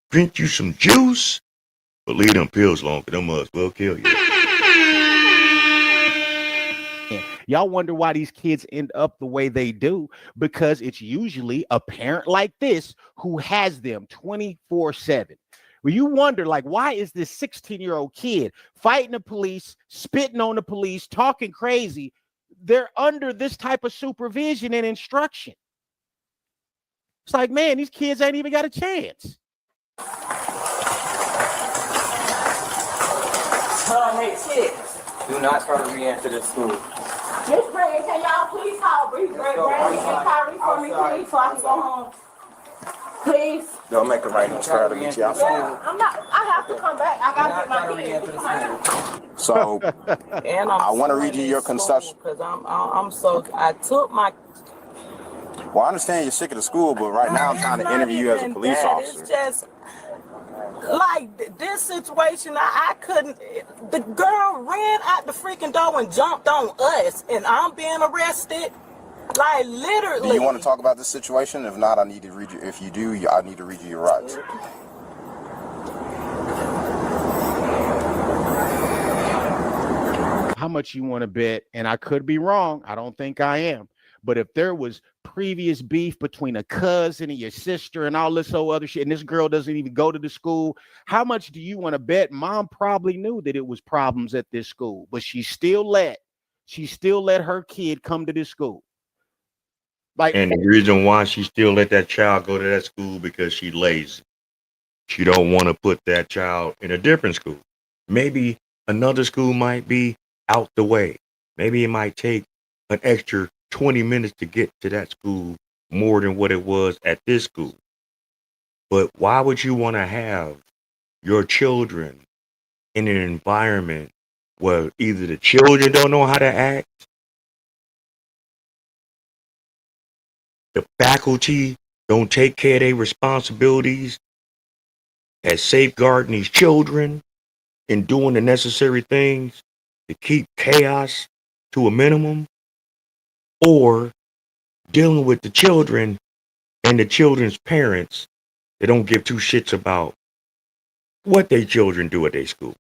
drink you some juice, but leave them pills alone, because them mugs will kill you. Y'all wonder why these kids end up the way they do, because it's usually a parent like this who has them 24/7. Well, you wonder, like, why is this 16-year-old kid fighting the police, spitting on the police, talking crazy? They're under this type of supervision and instruction. It's like, man, these kids ain't even got a chance. Do not try to re-enter the school. Miss Greg, can y'all please call Bree Greg and Kyrie for me, please, so I can go home? Please. They'll make a right and try to meet you outside. Yeah, I have to come back. I gotta get my kids. So And I want to read you your concession. Because I took my. Well, I understand you're sick of the school, but right now I'm trying to interview you as a police officer. It's just like this situation. I couldn't. The girl ran out the freaking door and jumped on us, and I'm being arrested. Like literally. Do you want to talk about this situation? If not, I need to read you. If you do, I need to read you your rights. How much you want to bet? And I could be wrong. I don't think I am. But if there was previous beef between a cousin and your sister and all this whole other shit, and this girl doesn't even go to the school, how much do you want to bet? Mom probably knew that it was problems at this school, but she still let her kid come to this school. Like, and the reason why she still let that child go to that school because she's lazy. She don't want to put that child in a different school. Maybe another school might be out the way. Maybe it might take an extra 20 minutes to get to that school more than what it was at this school. But why would you want to have your children in an environment where either the children don't know how to act, the faculty don't take care of their responsibilities as safeguarding these children and doing the necessary things to keep chaos to a minimum, or dealing with the children and the children's parents that don't give two shits about what their children do at their school.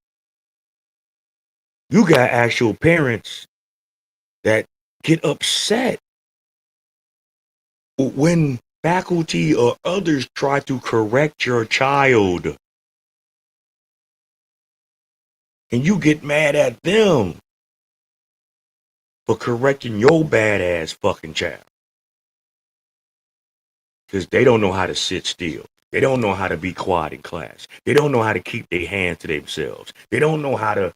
You got actual parents that get upset when faculty or others try to correct your child. And you get mad at them for correcting your badass fucking child. Because they don't know how to sit still. They don't know how to be quiet in class. They don't know how to keep their hands to themselves. They don't know how to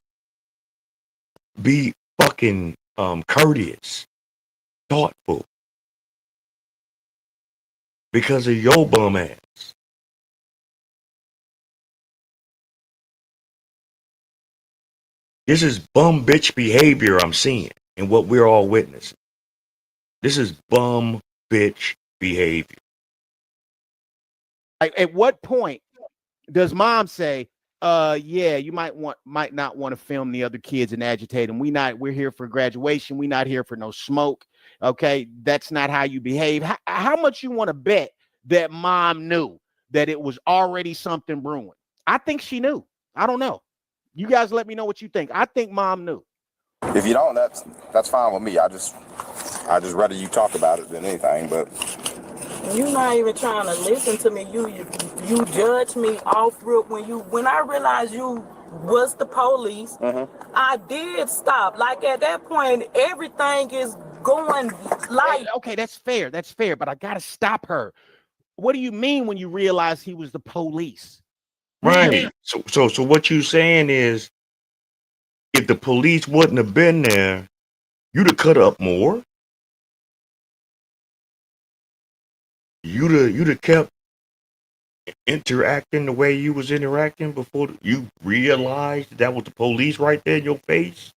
be fucking courteous, thoughtful. Because of your bum ass. This is bum bitch behavior I'm seeing and what we're all witnessing. This is bum bitch behavior. at what point does mom say, yeah, you might not want to film the other kids and agitate them. We're here for graduation. We're not here for no smoke. Okay, that's not how you behave. How much you want to bet that mom knew that it was already something brewing? I think she knew. I don't know. You guys let me know what you think. I think mom knew. If you don't, that's fine with me. I just rather you talk about it than anything. But You're not even trying to listen to me. You judge me off rip when I realized you was the police. Mm-hmm. I did stop. Like at that point, everything is going like. Okay, that's fair. That's fair. But I gotta stop her. What do you mean when you realize he was the police? Right. So what you saying is, if the police wouldn't have been there, you'd have cut up more. You'd have kept interacting the way you was interacting before you realized that was the police right there in your face.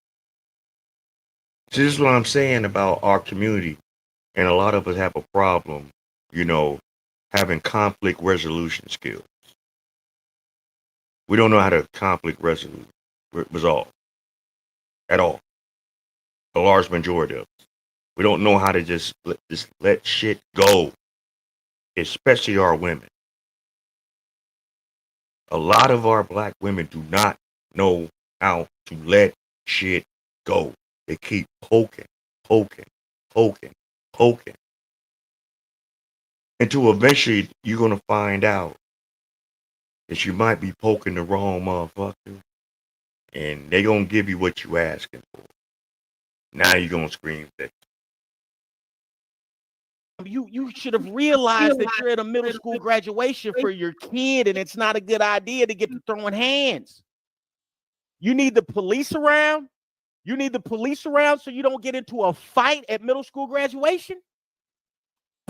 So this is what I'm saying about our community, and a lot of us have a problem, having conflict resolution skills. We don't know how to conflict resolve at all. A large majority of us. We don't know how to just let shit go, especially our women. A lot of our black women do not know how to let shit go. They keep poking. Until eventually you're going to find out that you might be poking the wrong motherfucker, and they're going to give you what you asking for. Now you're going to scream that. You should have realized that you're at a middle school graduation for your kid, and it's not a good idea to get to throwing hands. You need the police around. You need the police around so you don't get into a fight at middle school graduation?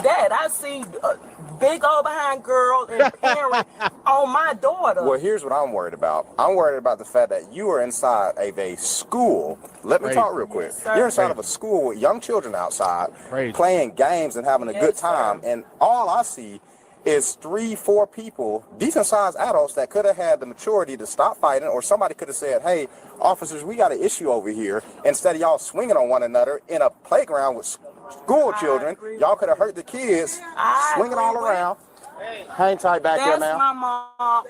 Dad, I see a big old behind girl and parent on my daughter. Well, here's what I'm worried about. I'm worried about the fact that you are inside of a school. Let me talk real quick. You're inside of a school with young children outside playing games and having a good time. And all I see is 3-4 people, decent-sized adults that could have had the maturity to stop fighting, or somebody could have said, hey, officers, we got an issue over here. Instead of y'all swinging on one another in a playground with school children, y'all could have hurt the kids swinging all around. Hang tight back there, ma'am. My mom.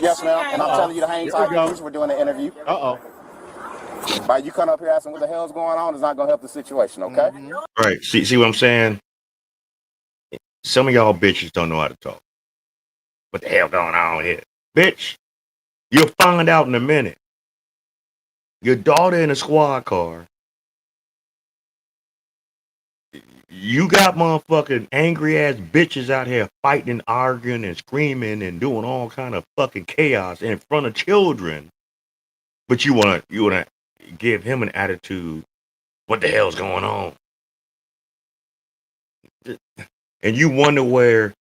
Yes, ma'am. And I'm telling you to hang tight because we're doing an interview. By you coming up here asking what the hell's going on is not going to help the situation, okay? Right. See what I'm saying? Some of y'all bitches don't know how to talk. What the hell going on here? Bitch, you'll find out in a minute. Your daughter in a squad car. You got motherfucking angry ass bitches out here fighting and arguing and screaming and doing all kind of fucking chaos in front of children. But you wanna give him an attitude. What the hell's going on? And you wonder where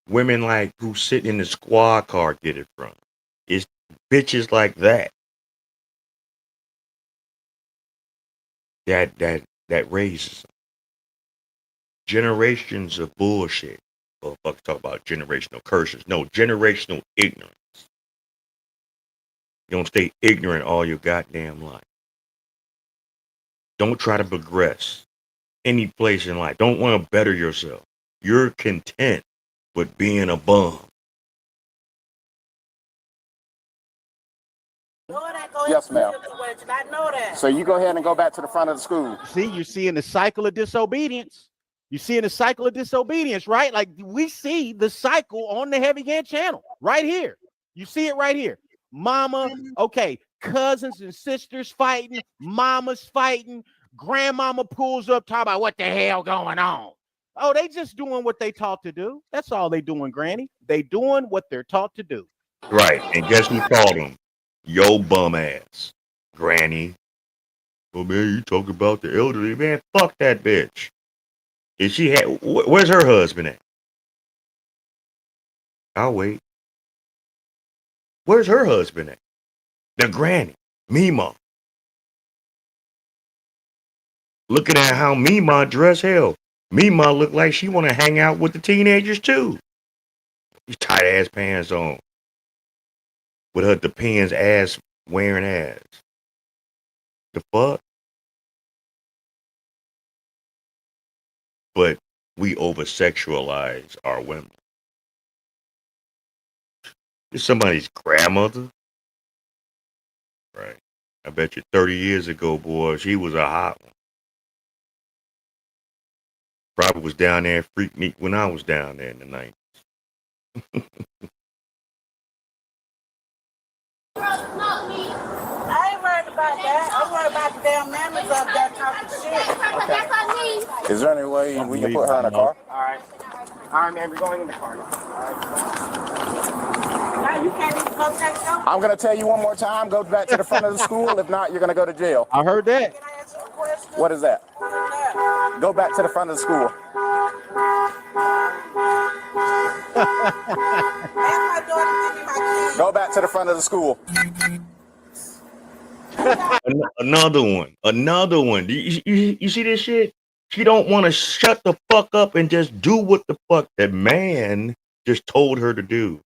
women like who sit in the squad car get it from. It's bitches like that. That raises them. Generations of bullshit. Motherfuckers talk about generational curses. No, generational ignorance. You don't stay ignorant all your goddamn life. Don't try to progress any place in life. Don't want to better yourself. You're content with being a bum. Yes, ma'am. I know that. So you go ahead and go back to the front of the school. See, you're seeing the cycle of disobedience. You're seeing the cycle of disobedience, right? Like we see the cycle on the Heavy Hand channel right here. You see it right here. Mama, okay, cousins and sisters fighting, mamas fighting, grandmama pulls up talking about what the hell going on. Oh, they just doing what they taught to do. That's all they doing, Granny. They doing what they're taught to do. Right. And guess who called them? Yo bum ass. Granny. Oh man, you talking about the elderly. Man, fuck that bitch. If she had, where's her husband at? I'll wait. Where's her husband at? The granny. Mima. Looking at how Mima dress, hell. Mima look like she want to hang out with the teenagers too. These tight ass pants on. With her Depends ass wearing ass. The fuck? But we over sexualize our women. It's somebody's grandmother. Right. I bet you 30 years ago, boy, she was a hot one. Probably was down there freak me when I was down there in the 90s. I ain't worried about that. I'm worried about the damn mammoths up there talking shit. Okay. Is there any way we can put her in a car? All right. All right, man, we're going in the car. All right. Now you can't even go take them. I'm going to tell you one more time. Go back to the front of the school. If not, you're going to go to jail. I heard that. Can I ask you a question? What is that? Go back to the front of the school. Ask my daughter to give me my keys. Go back to the front of the school. Another one. You see this shit? She don't want to shut the fuck up and just do what the fuck that man just told her to do.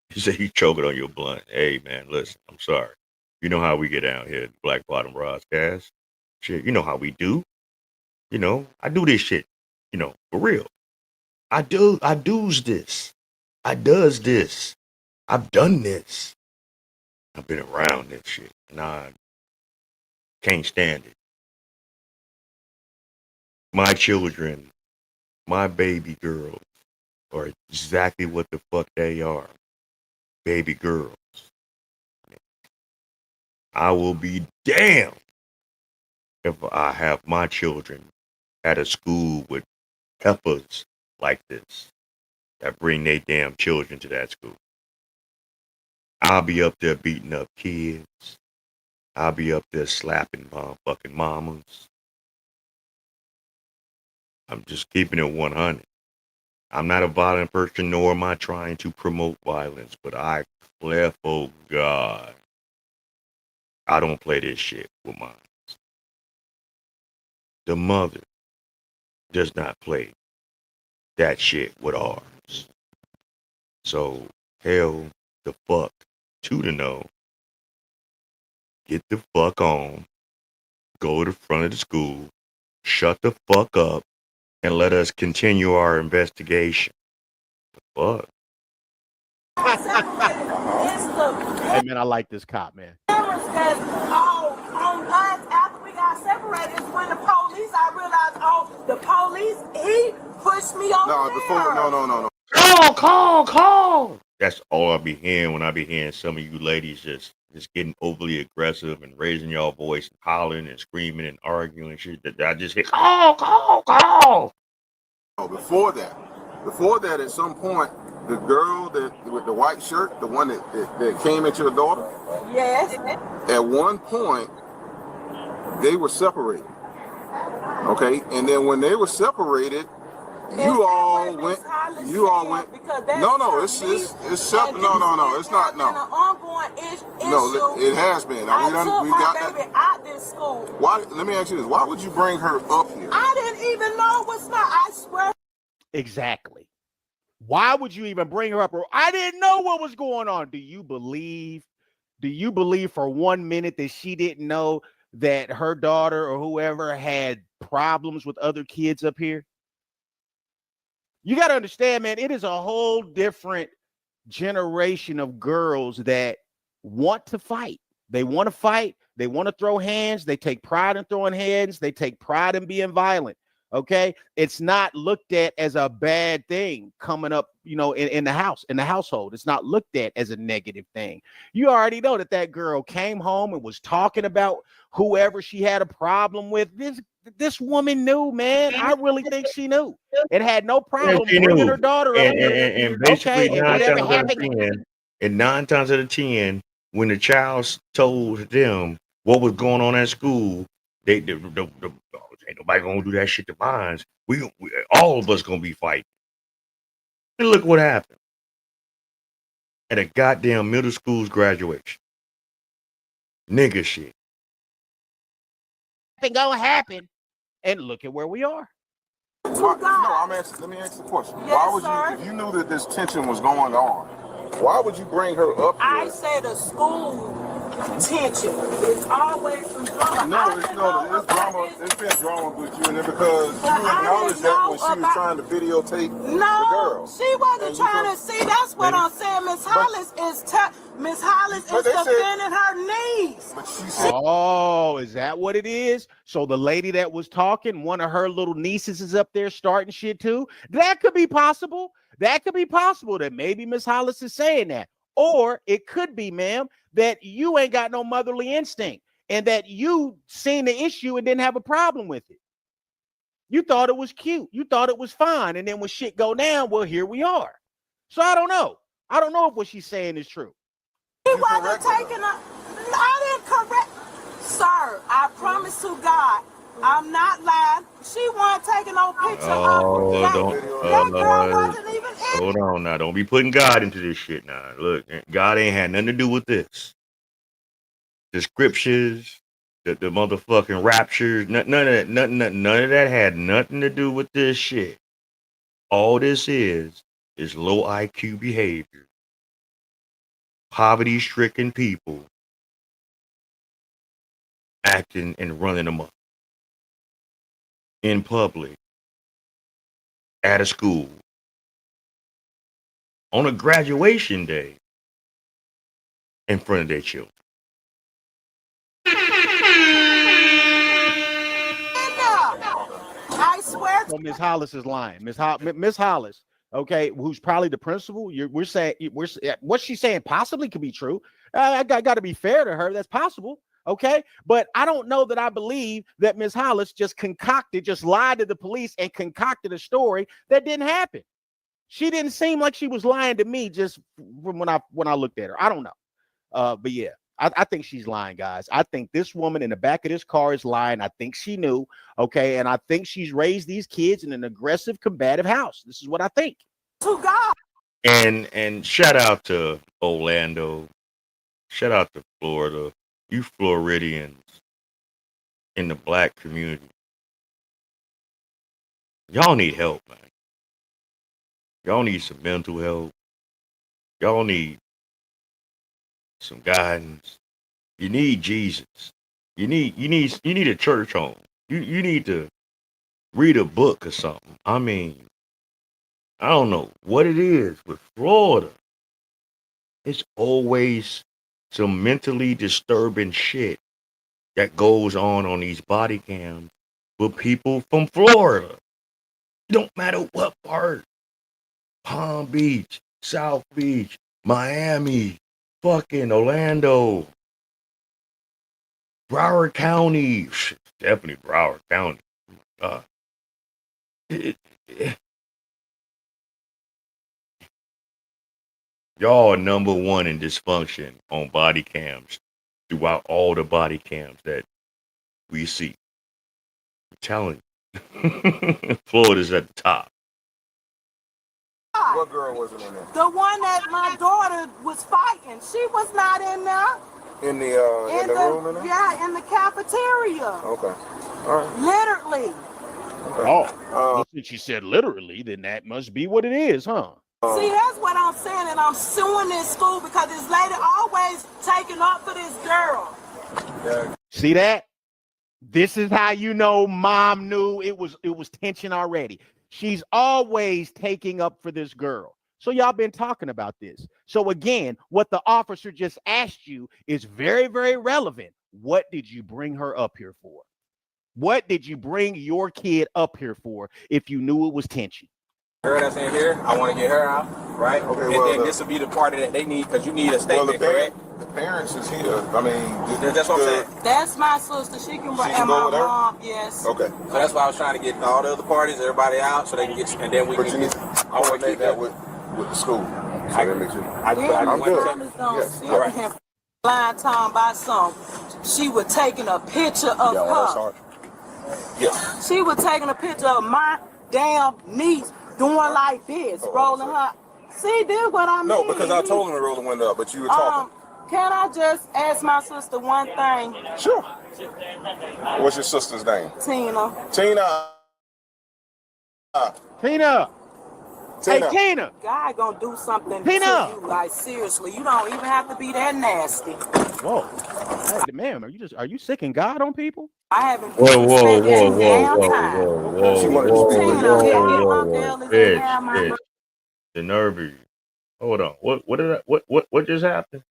He said he choking on your blunt. Hey man, listen, I'm sorry. You know how we get down here at Black Bottom Broadcast. Shit, you know how we do. You know, I do this shit. You know, for real. I does this. I does this. I've done this. I've been around this shit. Nah, can't stand it. My children, my baby girls, are exactly what the fuck they are. Baby girls. I will be damned if I have my children at a school with heifers like this that bring their damn children to that school. I'll be up there beating up kids. I'll be up there slapping motherfucking mamas. I'm just keeping it 100. I'm not a violent person, nor am I trying to promote violence, but I clear for God, I don't play this shit with mine. The mother does not play that shit with ours. So, hell the fuck to the no. Get the fuck on. Go to the front of the school. Shut the fuck up. And let us continue our investigation. The fuck? Hey, man, I like this cop, man. Cameras that's on us after we got separated is when the police, I realized, the police, he pushed me over No. Call. That's all I'll be hearing when I be hearing some of you ladies just getting overly aggressive and raising y'all voice and hollering and screaming and arguing and shit. That I just hit call. No, before that, at some point, the girl with the white shirt, the one that came at your daughter. Yes. At one point, they were separated. Okay, and then when they were separated, you all went. No, it's separate. No, it's not. No. An ongoing issue. No, it has been. We got baby out this school. Why? Let me ask you this: why would you bring her up here? I didn't even know what's not. I swear. Exactly. Why would you even bring her up? I didn't know what was going on. Do you believe for 1 minute that she didn't know that her daughter or whoever had problems with other kids up here? You got to understand, man, it is a whole different generation of girls that want to fight. They want to fight. They want to throw hands. They take pride in throwing hands. They take pride in being violent. Okay. It's not looked at as a bad thing coming up, in the household. It's not looked at as a negative thing. You already know that girl came home and was talking about whoever she had a problem with. This woman knew, man. I really think she knew. It had no problem bringing her daughter up. And basically, and 9 times out of 10, when the child told them what was going on at school, ain't nobody gonna do that shit to mine. We all of us gonna be fighting. And look what happened at a goddamn middle school's graduation. Nigga shit. Ain't gonna happen. And look at where we are. Let me ask the question. Yes, why would sir. you, if you knew that this tension was going on, why would you bring her up here? I said a school tension. It's always some drama. It's drama. It's been drama with you, and then because you acknowledged that when she was trying to videotape the girl. She wasn't trying to see. That's what I'm saying. Miss Hollis is defending her niece. But she said, oh, is that what it is? So the lady that was talking, one of her little nieces is up there starting shit too. That could be possible. That could be possible that maybe Miss Hollis is saying that. Or it could be, ma'am, that you ain't got no motherly instinct and that you seen the issue and didn't have a problem with it. You thought it was cute. You thought it was fine. And then when shit go down, well, here we are. So I don't know. I don't know if what she's saying is true. He wasn't taking I didn't correct. Sir, I promise to God, I'm not lying. She wasn't taking no picture of that girl wasn't even in. Hold on now. Don't be putting God into this shit now. Look, God ain't had nothing to do with this. The scriptures, the motherfucking raptures, none of that had nothing to do with this shit. All this is low IQ behavior. Poverty-stricken people acting and running them up in public, at a school, on a graduation day, in front of their children. I swear. Well, Miss Hollis is lying. Miss Hollis, okay, who's probably the principal. We're saying what she's saying possibly could be true. I got to be fair to her. That's possible. Okay, but I don't know that I believe that Miss Hollis just lied to the police and concocted a story that didn't happen. She didn't seem like she was lying to me just from when I looked at her. I don't know. But yeah, I think she's lying, guys. I think this woman in the back of this car is lying. I think she knew. Okay. And I think she's raised these kids in an aggressive, combative house. This is what I think. To God. And shout out to Orlando. Shout out to Florida. You Floridians in the black community. Y'all need help, man. Y'all need some mental help. Y'all need some guidance. You need Jesus. You need a church home. You need to read a book or something. I mean, I don't know what it is with Florida. It's always some mentally disturbing shit that goes on these body cams with people from Florida. It don't matter what part. Palm Beach, South Beach, Miami, fucking Orlando, Broward County. Definitely Broward County. Y'all are number one in dysfunction on body cams throughout all the body cams that we see. I'm telling you. Florida's at the top. What girl wasn't in there? The one that my daughter was fighting. She was not in there. In the room in there? Yeah, in the cafeteria. Okay. All right. Literally. Oh, well, since you said literally, then that must be what it is, huh? See, that's what I'm saying, and I'm suing this school because this lady always taking up for this girl. Yeah. See that? This is how you know mom knew it was tension already. She's always taking up for this girl. So y'all been talking about this. So again, what the officer just asked you is very, very relevant. What did you bring her up here for? What did you bring your kid up here for if you knew it was tension? Girl that's in here, I want to get her out, right? Okay, and well, then this will be the party that they need because you need a statement, correct? The parents is here. I mean, That's what I'm saying. That's my sister. She can bring can my go with her? mom. Yes. Okay. So that's why I was trying to get all the other parties, everybody out, so they can get, and then we But can you need get. to I want to coordinate keep that with the school. So that makes it. I'm good. Yes. All right. Blind time by some. She was taking a picture of her. Yeah. She was taking a picture of my damn niece doing like this, rolling her. See, this what I mean. No, because I told him to roll the window up, but you were talking. Can I just ask my sister one thing? Sure. What's your sister's name? Tina. Tina. Hey, Tina. God gonna do something Tina. to you. Like, seriously, you don't even have to be that nasty. Whoa. Hey, ma'am, are you sick and God on people? I haven't. Whoa. Bitch. The nerve of you. Hold on. What just happened?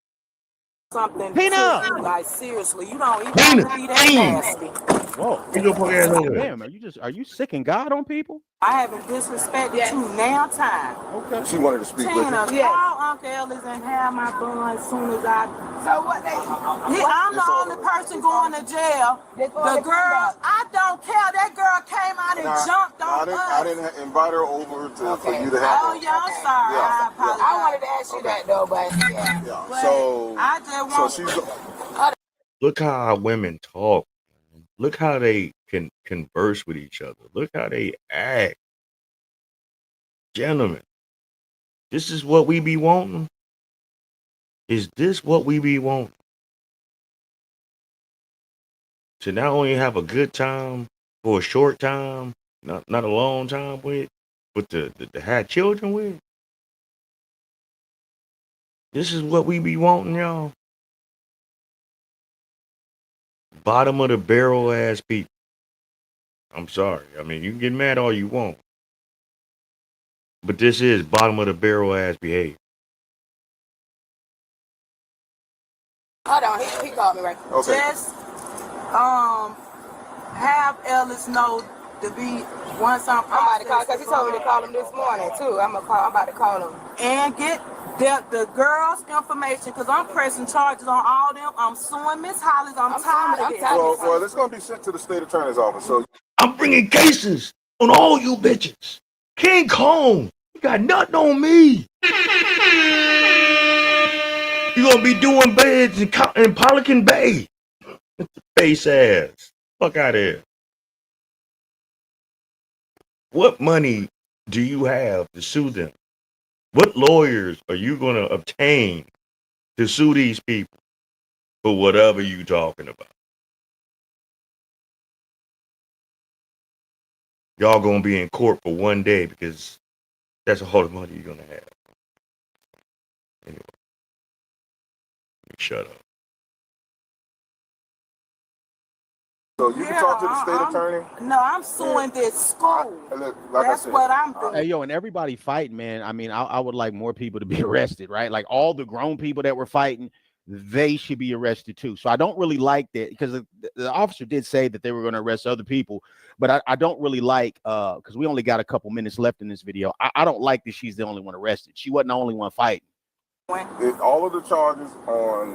Something Tina. to you. Like, seriously, you don't even have to be that nasty. Whoa. Get your fucking ass over there. Ma'am, are you sick and God on people? I haven't disrespected you now time. Okay. She wanted to speak with Tina, you. call Uncle Ellis and have my bun as soon as I. So what they? I'm the only person going to jail. The girl, I don't care. That girl came out and jumped on us. I didn't invite her over for you to have. Oh, yeah, I'm sorry. I apologize. I wanted to ask you that though, but yeah. But So I just want. she's. Look how our women talk. Look how they can converse with each other. Look how they act. Gentlemen, this is what we be wanting. Is this what we be wanting? To not only have a good time for a short time, not a long time with, but to have children with. This is what we be wanting, y'all. Bottom of the barrel ass people. I'm sorry. I mean, you can get mad all you want. But this is bottom of the barrel ass behavior. Hold on, he called me right. Okay. Just have Ellis know to be once I'm about to call because he told me to call him this morning too. I'm about to call him and get the girl's information because I'm pressing charges on all them. I'm suing Miss Hollis. I'm tired of it. Well, it's gonna be sent to the state attorney's office. So I'm bringing cases on all you bitches. King Kong, you got nothing on me. You're gonna be doing beds in Pelican Bay. Face ass. Fuck out of here. What money do you have to sue them? What lawyers are you gonna obtain to sue these people for whatever you talking about? Y'all gonna be in court for one day because that's all the money you're gonna have. Anyway, shut up. So you can talk to the state attorney? No, I'm suing this school. That's what I'm doing. Hey, yo, and everybody fighting, man. I mean, I would like more people to be arrested, right? Like all the grown people that were fighting, they should be arrested too. So I don't really like that because the officer did say that they were going to arrest other people, but I don't really like, because we only got a couple minutes left in this video. I don't like that she's the only one arrested. She wasn't the only one fighting. All of the charges on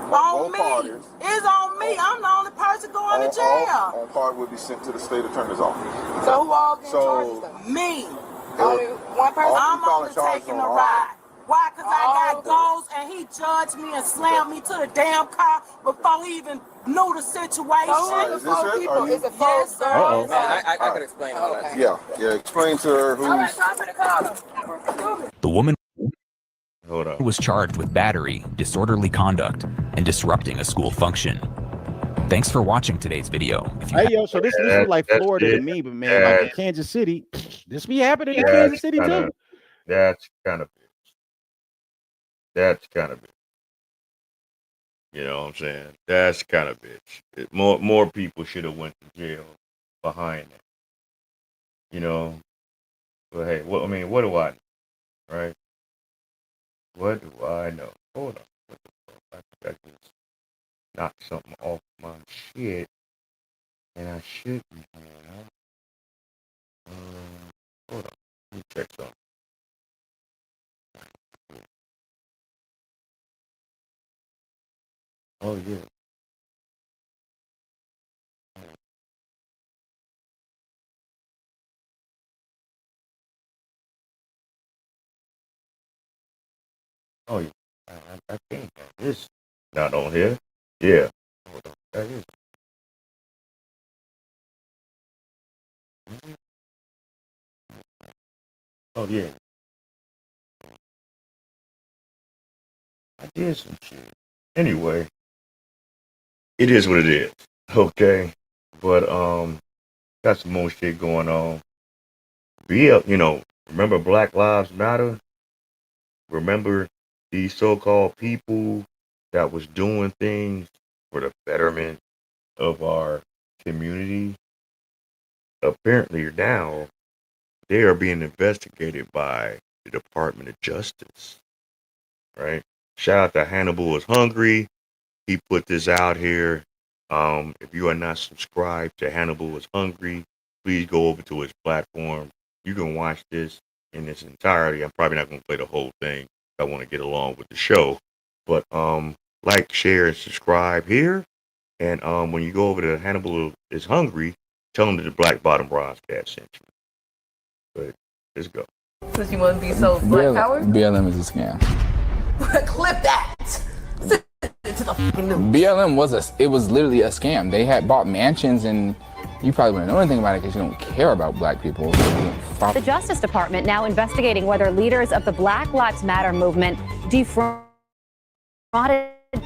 both parties. It's on me. I'm the only person going to jail. All part will be sent to the state attorney's office. So who all getting charges? Me. Only one person? I'm only taking a ride. Why? Because I got goals and he judged me and slammed me to the damn car before he even knew the situation. Is this it? Are you- Yes, sir. Man, I could explain all that. Yeah, explain to her who. The woman Hold on. was charged with battery, disorderly conduct, and disrupting a school function. Thanks for watching today's video. If you Hey, yo, so this is like Florida to me, but man, like in Kansas City, this be happening in Kansas City too. That's kind of bitch. That's kind of bitch. You know what I'm saying? That's kind of bitch. More people should have went to jail behind it. You know? But hey, what do I know? Right? What do I know? Hold on. What the fuck? I just knocked something off my shit. And I shouldn't have. Hold on. Let me check something. Oh, yeah. Oh, yeah. I think that is not on here. Yeah. Hold on. That is. Oh, yeah. I did some shit. Anyway, it is what it is. Okay. But, got some more shit going on. Remember Black Lives Matter? Remember these so-called people that was doing things for the betterment of our community? Apparently now they are being investigated by the Department of Justice. Right? Shout out to Hannibal is Hungry. He put this out here. If you are not subscribed to Hannibal is Hungry, please go over to his platform. You can watch this in its entirety. I'm probably not going to play the whole thing. I want to get along with the show. But like, share, and subscribe here. And when you go over to Hannibal is Hungry, tell them that the Black Bottom Broadcast sent you. But let's go. Since you want to be so black power? BLM is a scam. Clip that. To the fucking news. BLM was literally a scam. They had bought mansions, and you probably wouldn't know anything about it because you don't care about black people. The Justice Department now investigating whether leaders of the Black Lives Matter movement defrauded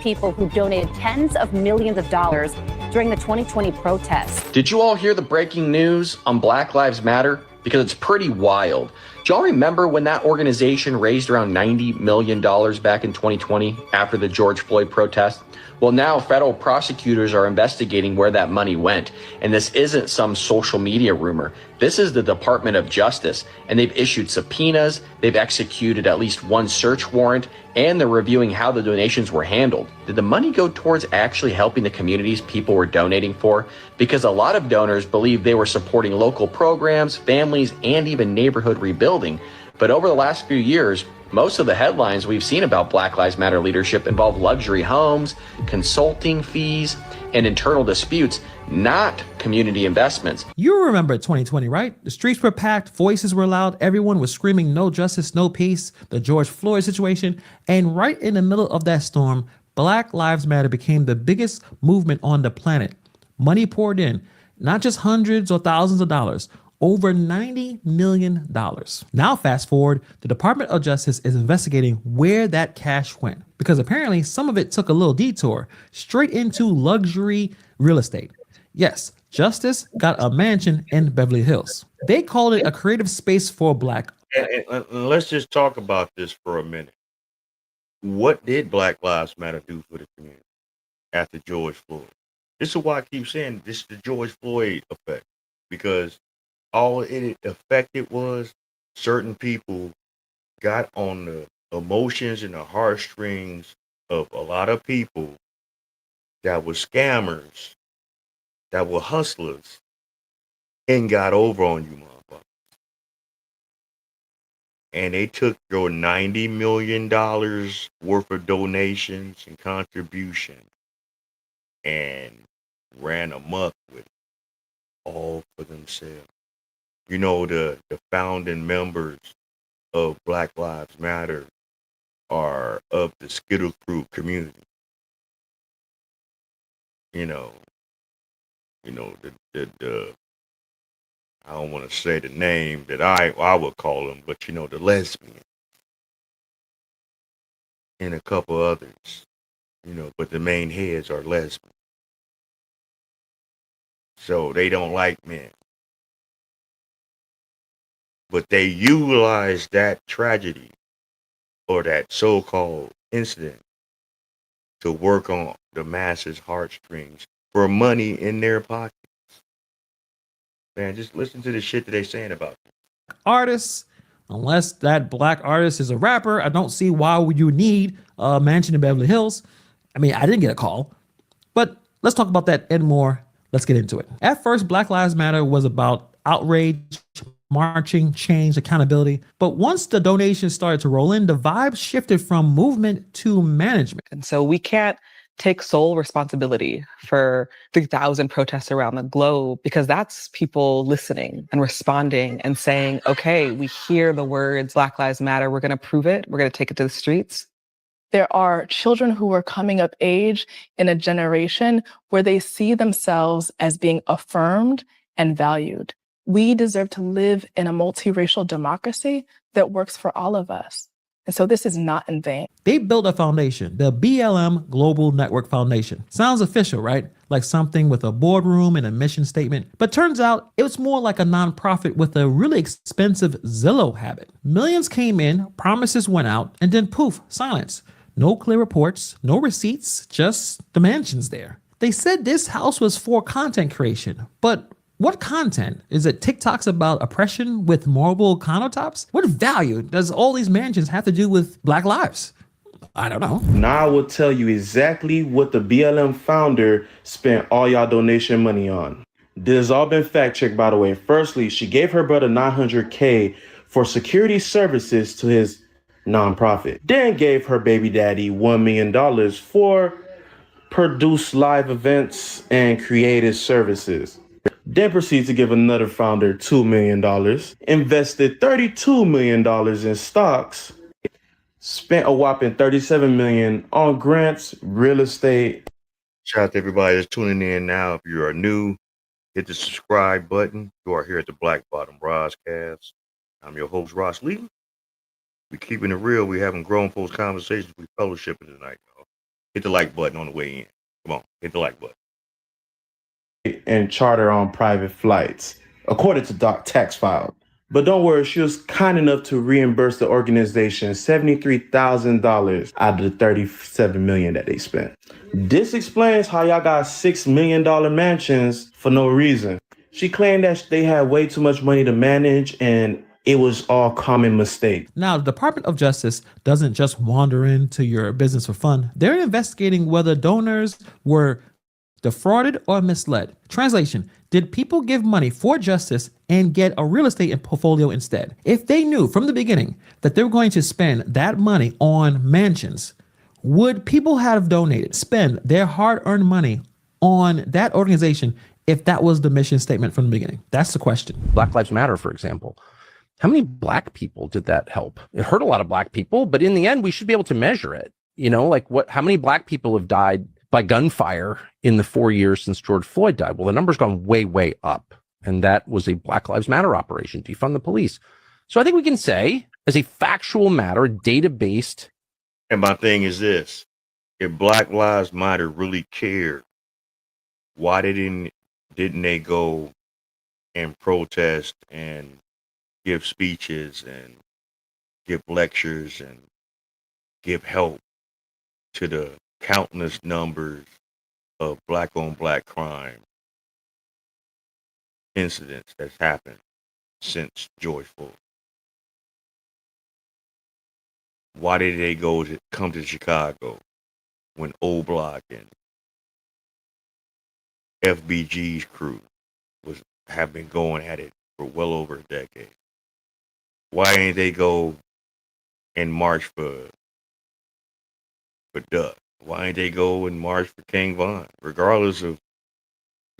people who donated tens of millions of dollars during the 2020 protests. Did you all hear the breaking news on Black Lives Matter? Because it's pretty wild. Do y'all remember when that organization raised around $90 million back in 2020 after the George Floyd protest? Well, now federal prosecutors are investigating where that money went. And this isn't some social media rumor. This is the Department of Justice, and they've issued subpoenas, they've executed at least one search warrant, and they're reviewing how the donations were handled. Did the money go towards actually helping the communities people were donating for? Because a lot of donors believe they were supporting local programs, families, and even neighborhood rebuilding. But over the last few years, most of the headlines we've seen about Black Lives Matter leadership involve luxury homes, consulting fees, and internal disputes, not community investments. You remember 2020, right? The streets were packed, voices were loud, everyone was screaming no justice, no peace, the George Floyd situation, and right in the middle of that storm, Black Lives Matter became the biggest movement on the planet. Money poured in, not just hundreds or thousands of dollars, over $90 million. Now fast forward, the Department of Justice is investigating where that cash went, because apparently some of it took a little detour straight into luxury real estate. Yes, Justice got a mansion in Beverly Hills. They called it a creative space for Black. And let's just talk about this for a minute. What did Black Lives Matter do for the community after George Floyd? This is why I keep saying this is the George Floyd effect, because all it affected was certain people got on the emotions and the heartstrings of a lot of people that were scammers, that were hustlers, and got over on you, motherfucker. And they took your $90 million worth of donations and contributions and ran amok with it, all for themselves. You know, the founding members of Black Lives Matter are of the Skittle Crew community. You know, the I don't want to say the name that I would call them, but you know, the lesbian and a couple others, you know, but the main heads are lesbian. So they don't like men. But they utilize that tragedy or that so-called incident to work on the masses' heartstrings for money in their pockets. Man, just listen to the shit that they're saying about them. Artists, unless that Black artist is a rapper, I don't see why would you need a mansion in Beverly Hills. I mean, I didn't get a call, but let's talk about that and more. Let's get into it. At first, Black Lives Matter was about outrage, marching, change, accountability. But once the donations started to roll in, the vibe shifted from movement to management. And so we can't take sole responsibility for 3,000 protests around the globe, because that's people listening and responding and saying, okay, we hear the words Black Lives Matter. We're going to prove it. We're going to take it to the streets. There are children who are coming of age in a generation where they see themselves as being affirmed and valued. We deserve to live in a multiracial democracy that works for all of us. And so this is not in vain. They built a foundation, the BLM Global Network Foundation. Sounds official, right? Like something with a boardroom and a mission statement. But turns out it was more like a nonprofit with a really expensive Zillow habit. Millions came in, promises went out, and then poof, silence. No clear reports, no receipts, just the mansions there. They said this house was for content creation, but what content? Is it TikToks about oppression with marble countertops? What value does all these mansions have to do with Black lives? I don't know. Now I will tell you exactly what the BLM founder spent all y'all donation money on. This has all been fact checked, by the way. Firstly, she gave her brother $900K for security services to his nonprofit. Then gave her baby daddy $1 million for produce live events and creative services. Then proceeds to give another founder $2 million, invested $32 million in stocks, spent a whopping $37 million on grants, real estate. Shout out to everybody that's tuning in now. If you are new, hit the subscribe button. You are here at the Black Bottom Broadcast. I'm your host, Ross Lee. We're keeping it real. We're having grown folks conversations. We're fellowshipping tonight, y'all. Hit the like button on the way in. Come on, hit the like button. And charter on private flights, according to Doc Tax File. But don't worry, she was kind enough to reimburse the organization $73,000 out of the $37 million that they spent. This explains how y'all got $6 million mansions for no reason. She claimed that they had way too much money to manage and it was all common mistake. Now, the Department of Justice doesn't just wander into your business for fun. They're investigating whether donors were defrauded or misled. Translation: did people give money for justice and get a real estate portfolio instead? If they knew from the beginning that they were going to spend that money on mansions, would people have donated, spend their hard-earned money on that organization if that was the mission statement from the beginning? That's the question. Black Lives Matter, for example. How many black people did that help? It hurt a lot of black people, but in the end, we should be able to measure it. You know, like how many black people have died by gunfire in the 4 years since George Floyd died? Well, the number's gone way, way up. And that was a Black Lives Matter operation, defund the police. So I think we can say, as a factual matter, data-based. And my thing is this: if Black Lives Matter really cared, why didn't they go and protest and give speeches and give lectures and give help to the countless numbers of black on black crime incidents that's happened since George Floyd? Why did they come to Chicago when O Block and FBG's crew have been going at it for well over a decade? Why ain't they go and march for Duck? Why ain't they go and march for King Von? Regardless of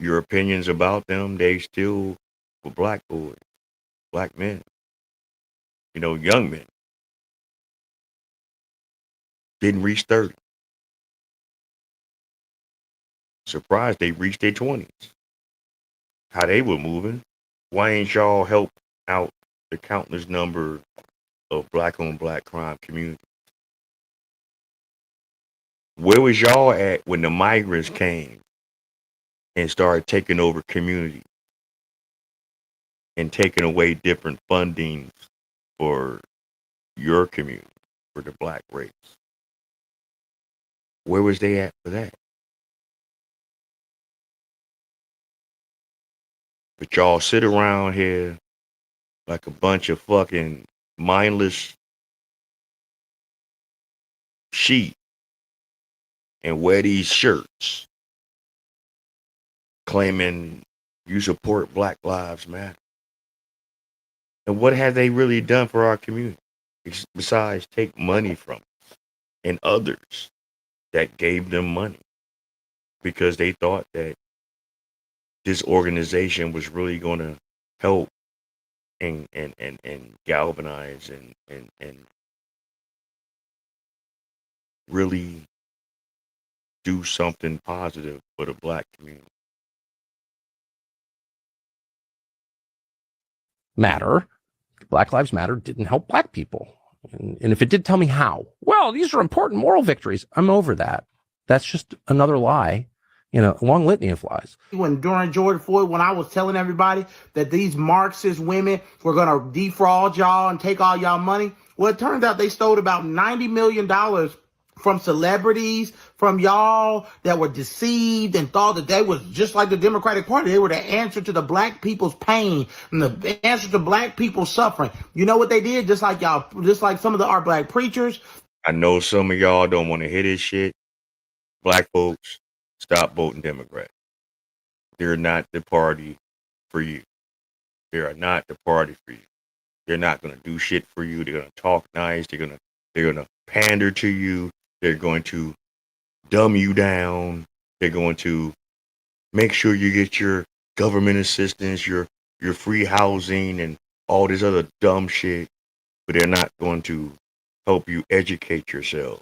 your opinions about them, they still were black boys, black men, young men. Didn't reach 30. Surprised they reached their 20s. How they were moving. Why ain't y'all help out the countless number of black on black crime communities? Where was y'all at when the migrants came and started taking over communities and taking away different funding for your community, for the black race? Where was they at for that? But y'all sit around here like a bunch of fucking mindless sheep and wear these shirts claiming you support Black Lives Matter. And what have they really done for our community besides take money from us and others that gave them money because they thought that this organization was really going to help and galvanize and really do something positive for the black community? Matter. Black Lives Matter didn't help black people. And if it did, tell me how. Well, these are important moral victories. I'm over that. That's just another lie, a long litany of lies. When during George Floyd, when I was telling everybody that these Marxist women were going to defraud y'all and take all y'all money, well, it turns out they stole about $90 million from celebrities, from y'all that were deceived and thought that they was just like the Democratic Party. They were the answer to the black people's pain and the answer to black people's suffering. You know what they did? Just like some of our black preachers. I know some of y'all don't want to hear this shit. Black folks, stop voting Democrat. They're not the party for you. They are not the party for you. They're not going to do shit for you. They're going to talk nice. They're going to pander to you. They're going to dumb you down. They're going to make sure you get your government assistance, your free housing, and all this other dumb shit. But they're not going to help you educate yourself.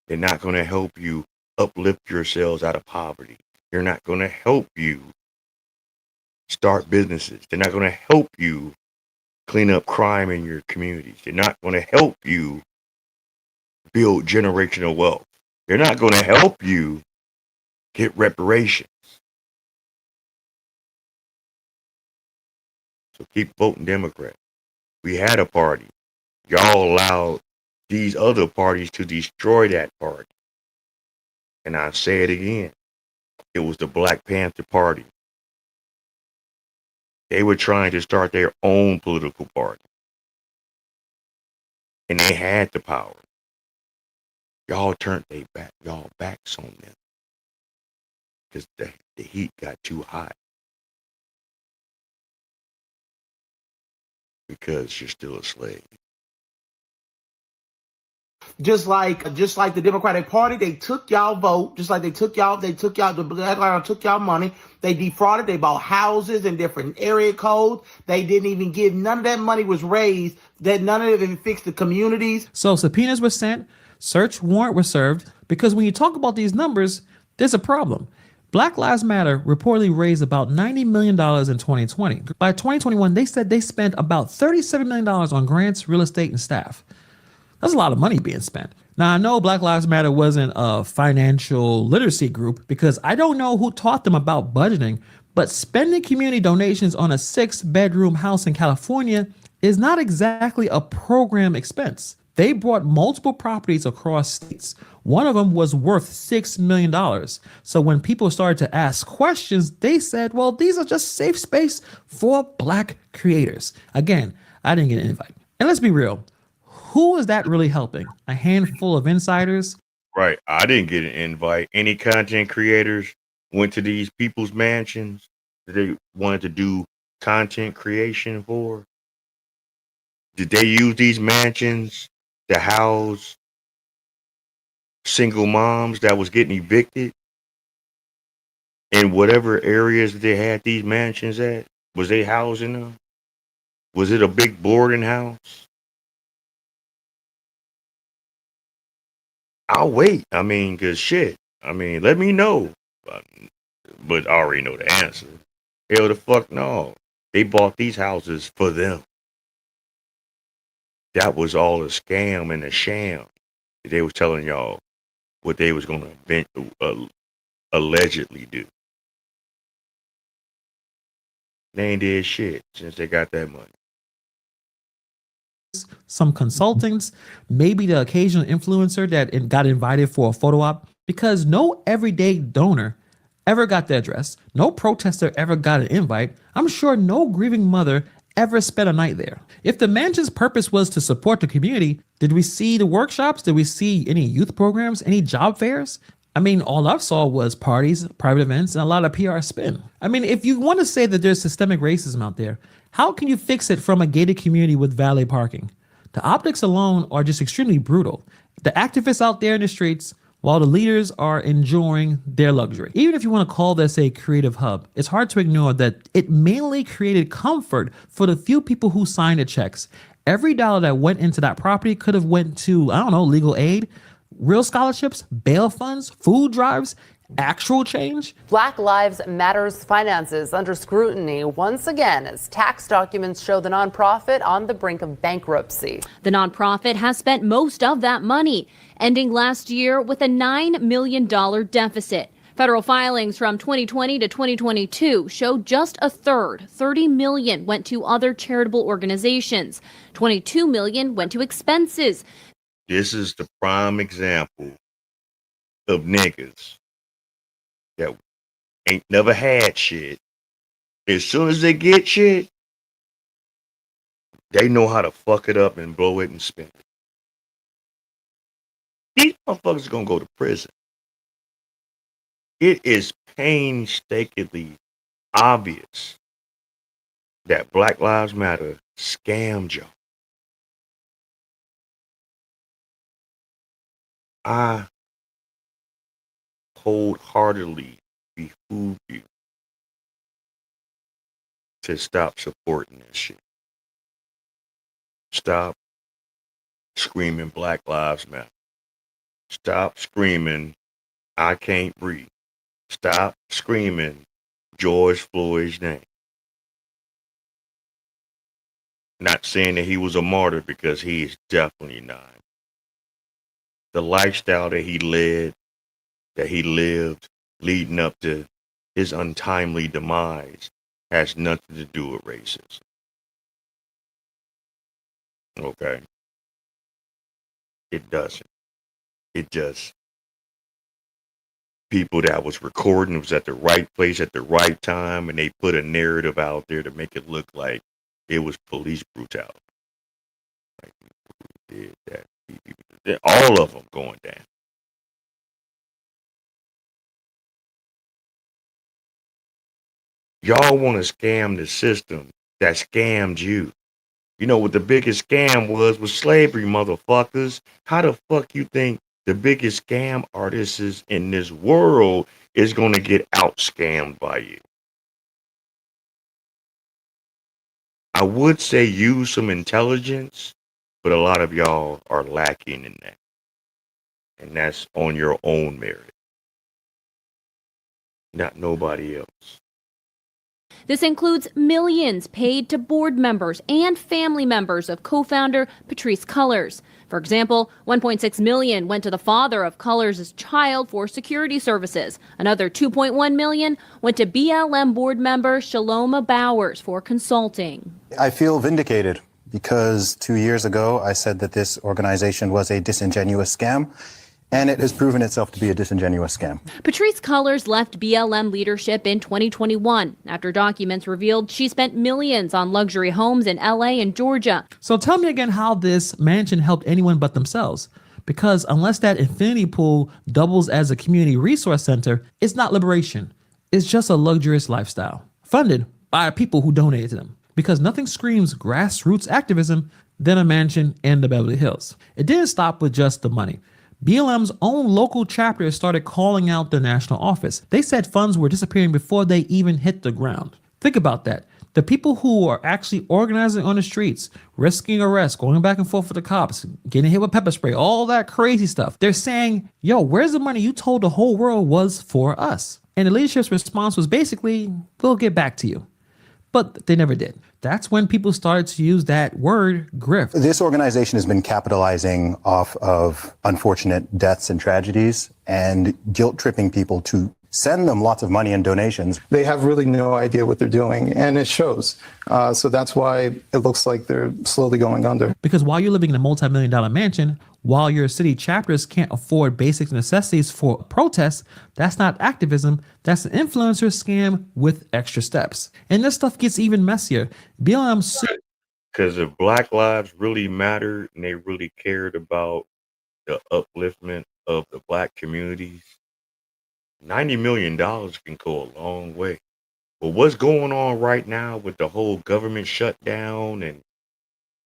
They're not going to help you uplift yourselves out of poverty. They're not going to help you start businesses. They're not going to help you clean up crime in your communities. They're not going to help you build generational wealth. They're not going to help you get reparations. So keep voting Democrat. We had a party. Y'all allowed these other parties to destroy that party. And I say it again. It was the Black Panther Party. They were trying to start their own political party. And they had the power. Y'all turned y'all backs on them. Because the heat got too hot. Because you're still a slave. just like the Democratic Party, they took y'all vote, just like they took y'all, the Black Lives took y'all money. They defrauded, they bought houses in different area codes. They didn't even give, none of that money was raised, that none of it even fixed the communities. So subpoenas were sent, search warrant was served, because when you talk about these numbers, there's a problem. Black Lives Matter reportedly raised about $90 million in 2020. By 2021, they said they spent about $37 million on grants, real estate, and staff. That's a lot of money being spent. Now, I know Black Lives Matter wasn't a financial literacy group because I don't know who taught them about budgeting, but spending community donations on a 6-bedroom house in California is not exactly a program expense. They bought multiple properties across states. One of them was worth $6 million. So when people started to ask questions, they said, well, these are just safe space for Black creators. Again, I didn't get an invite. And let's be real. Who is that really helping? A handful of insiders? Right. I didn't get an invite. Any content creators went to these people's mansions that they wanted to do content creation for? Did they use these mansions to house single moms that was getting evicted in whatever areas that they had these mansions at? Was they housing them? Was it a big boarding house? I'll wait. I mean, cause shit. I mean, let me know. But I already know the answer. Hell the fuck no. They bought these houses for them. That was all a scam and a sham. They was telling y'all what they was gonna allegedly do. They ain't did shit since they got that money. Some consultants, maybe the occasional influencer that got invited for a photo op, because no everyday donor ever got the address. No protester ever got an invite. I'm sure no grieving mother ever spent a night there. If the mansion's purpose was to support the community, did we see the workshops? Did we see any youth programs, any job fairs? I mean, all I saw was parties, private events, and a lot of PR spin. I mean, if you want to say that there's systemic racism out there, how can you fix it from a gated community with valet parking? The optics alone are just extremely brutal. The activists out there in the streets, while the leaders are enjoying their luxury. Even if you want to call this a creative hub, it's hard to ignore that it mainly created comfort for the few people who signed the checks. Every dollar that went into that property could have went to, I don't know, legal aid, real scholarships, bail funds, food drives, actual change. Black Lives Matter's finances under scrutiny once again as tax documents show the nonprofit on the brink of bankruptcy. The nonprofit has spent most of that money, ending last year with a $9 million deficit. Federal filings from 2020 to 2022 show just a third, $30 million, went to other charitable organizations. $22 million went to expenses. This is the prime example of niggas that ain't never had shit. As soon as they get shit, they know how to fuck it up and blow it and spend it. These motherfuckers are gonna go to prison. It is painstakingly obvious that Black Lives Matter scammed y'all. I wholeheartedly behoove you to stop supporting this shit. Stop screaming Black Lives Matter. Stop screaming I can't breathe. Stop screaming George Floyd's name. Not saying that he was a martyr, because he is definitely not. The lifestyle that he led, that he lived leading up to his untimely demise, has nothing to do with racism. Okay? It doesn't. It just, people that was recording was at the right place at the right time, and they put a narrative out there to make it look like it was police brutality. Like, did that. All of them going down. Y'all want to scam the system that scammed you. You know what the biggest scam was slavery, motherfuckers. How the fuck you think the biggest scam artists in this world is going to get out scammed by you? I would say use some intelligence, but a lot of y'all are lacking in that. And that's on your own merit, not nobody else. This includes millions paid to board members and family members of co-founder Patrisse Cullors. For example, $1.6 million went to the father of Cullors' child for security services. Another $2.1 million went to BLM board member Shaloma Bowers for consulting. I feel vindicated because 2 years ago I said that this organization was a disingenuous scam, and it has proven itself to be a disingenuous scam. Patrisse Cullors left BLM leadership in 2021 after documents revealed she spent millions on luxury homes in LA and Georgia. So tell me again how this mansion helped anyone but themselves. Because unless that infinity pool doubles as a community resource center, it's not liberation. It's just a luxurious lifestyle, funded by people who donated to them. Because nothing screams grassroots activism than a mansion in the Beverly Hills. It didn't stop with just the money. BLM's own local chapter started calling out the national office. They said funds were disappearing before they even hit the ground. Think about that. The people who are actually organizing on the streets, risking arrest, going back and forth with the cops, getting hit with pepper spray, all that crazy stuff. They're saying, yo, where's the money you told the whole world was for us? And the leadership's response was basically, we'll get back to you. But they never did. That's when people started to use that word, grift. This organization has been capitalizing off of unfortunate deaths and tragedies and guilt-tripping people to send them lots of money and donations. They have really no idea what they're doing, and it shows. So that's why it looks like they're slowly going under. Because while you're living in a multi-million-dollar mansion, while your city chapters can't afford basic necessities for protests, that's not activism, that's an influencer scam with extra steps. And this stuff gets even messier. BLM sued. Because if Black Lives really mattered and they really cared about the upliftment of the Black communities, $90 million can go a long way. But what's going on right now with the whole government shutdown and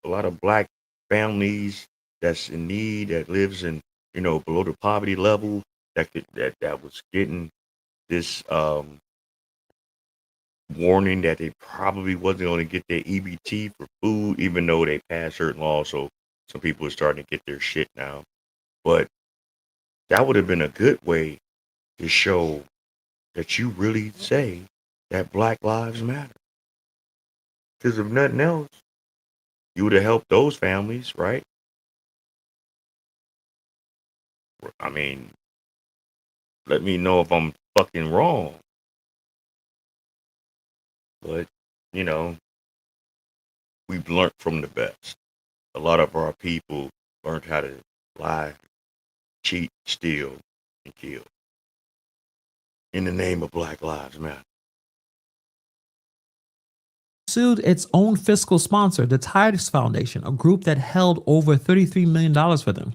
a lot of Black families that's in need, that lives in, below the poverty level, that was getting this warning that they probably wasn't going to get their EBT for food, even though they passed certain laws. So some people are starting to get their shit now. But that would have been a good way to show that you really say that Black Lives Matter. Because if nothing else, you would have helped those families, right? I mean, let me know if I'm fucking wrong. But, we've learned from the best. A lot of our people learned how to lie, cheat, steal, and kill in the name of Black Lives Matter. Sued its own fiscal sponsor, the Tides Foundation, a group that held over $33 million for them.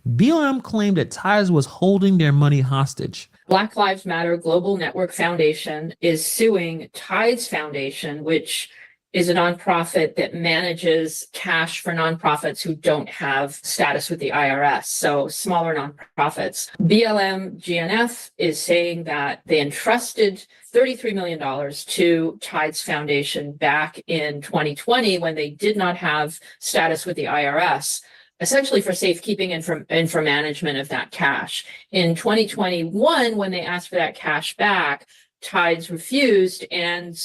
BLM claimed that Tides was holding their money hostage. Black Lives Matter Global Network Foundation is suing Tides Foundation, which is a nonprofit that manages cash for nonprofits who don't have status with the IRS, so smaller nonprofits. BLM GNF is saying that they entrusted $33 million to Tides Foundation back in 2020 when they did not have status with the IRS, essentially for safekeeping and for management of that cash. In 2021, when they asked for that cash back, Tides refused and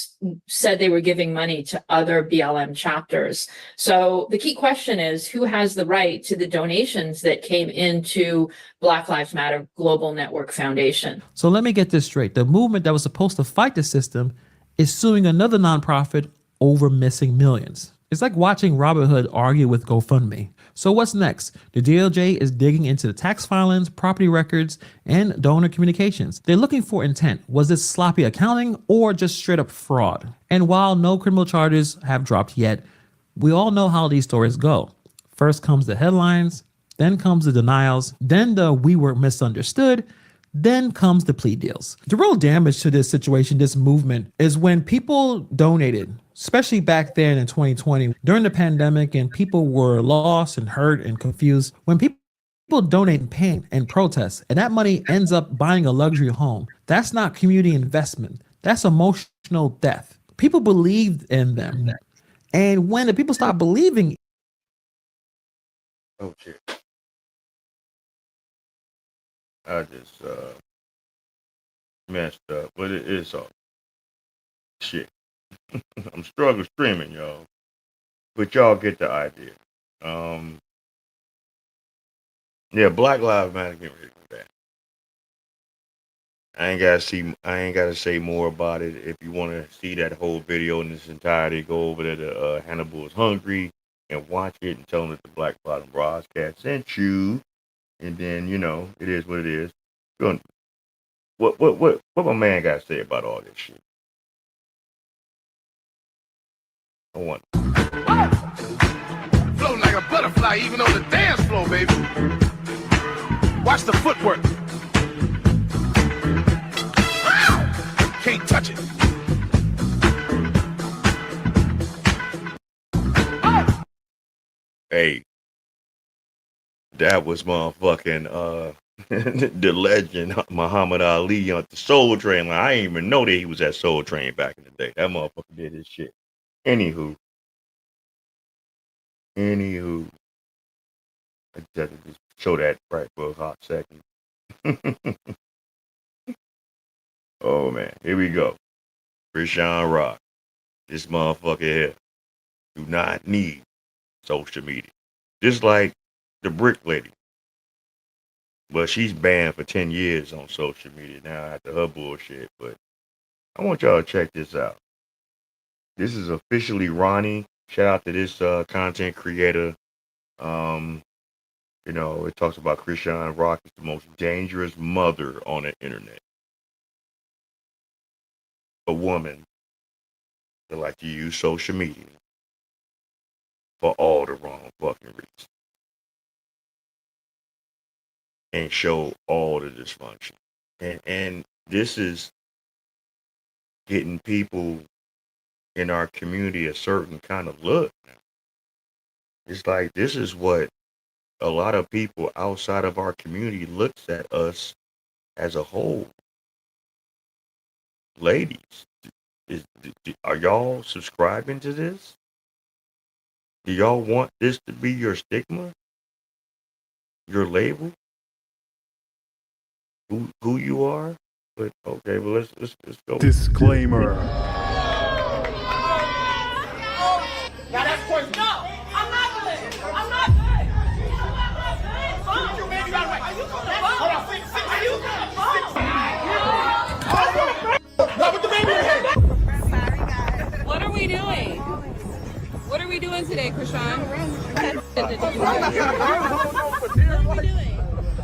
said they were giving money to other BLM chapters. So the key question is, who has the right to the donations that came into Black Lives Matter Global Network Foundation? So let me get this straight. The movement that was supposed to fight the system is suing another nonprofit over missing millions. It's like watching Robinhood argue with GoFundMe. So what's next? The DOJ is digging into the tax filings, property records, and donor communications. They're looking for intent. Was this sloppy accounting or just straight up fraud? And while no criminal charges have dropped yet, we all know how these stories go. First comes the headlines, then comes the denials, then the "we were misunderstood," Then comes the plea deals. The real damage to this situation, this movement, is when people donated, especially back then in 2020, during the pandemic, and people were lost and hurt and confused. When people donate in pain and protest, and that money ends up buying a luxury home, that's not community investment. That's emotional death. People believed in them. And when the people stop believing, Oh shit. I just messed up, but it is all shit. I'm struggling streaming, y'all, but y'all get the idea. Yeah, Black Lives Matter. Get rid of that. I ain't gotta say more about it. If you want to see that whole video in its entirety, go over there to Hannibal is Hungry and watch it and tell them that the Black Bottom Broadcast sent you. And then, you know, it is what it is. What my man got to say about all this shit? I want. Floating like a butterfly, even on the dance floor, baby. Watch the footwork. Can't touch it. Hey, that was motherfucking the legend Muhammad Ali on the Soul Train. Like, I didn't even know that he was at Soul Train back in the day. That motherfucker did his shit. Anywho, I just had to just show that right for a hot second. Oh man, here we go. Krishan Rock, this motherfucker here, do not need social media. Just like the Brick Lady. Well, she's banned for 10 years on social media now after her bullshit. But I want y'all to check this out. This is officially Ronnie. Shout out to this content creator. You know, it talks about Krishan Rock is the most dangerous mother on the internet. A woman that like to use social media for all the wrong fucking reasons. And show all the dysfunction. And this is getting people in our community a certain kind of look. It's like this is what a lot of people outside of our community looks at us as a whole. Ladies, are y'all subscribing to this? Do y'all want this to be your stigma? Your label? Who you are? But okay, well let's go. Disclaimer. Now that's poison. No, I'm not good. I'm not good. Fuck you, baby. Are you good? Hold on. Are you good? Not with the baby in here. What are we doing? What are we doing today, Krishan?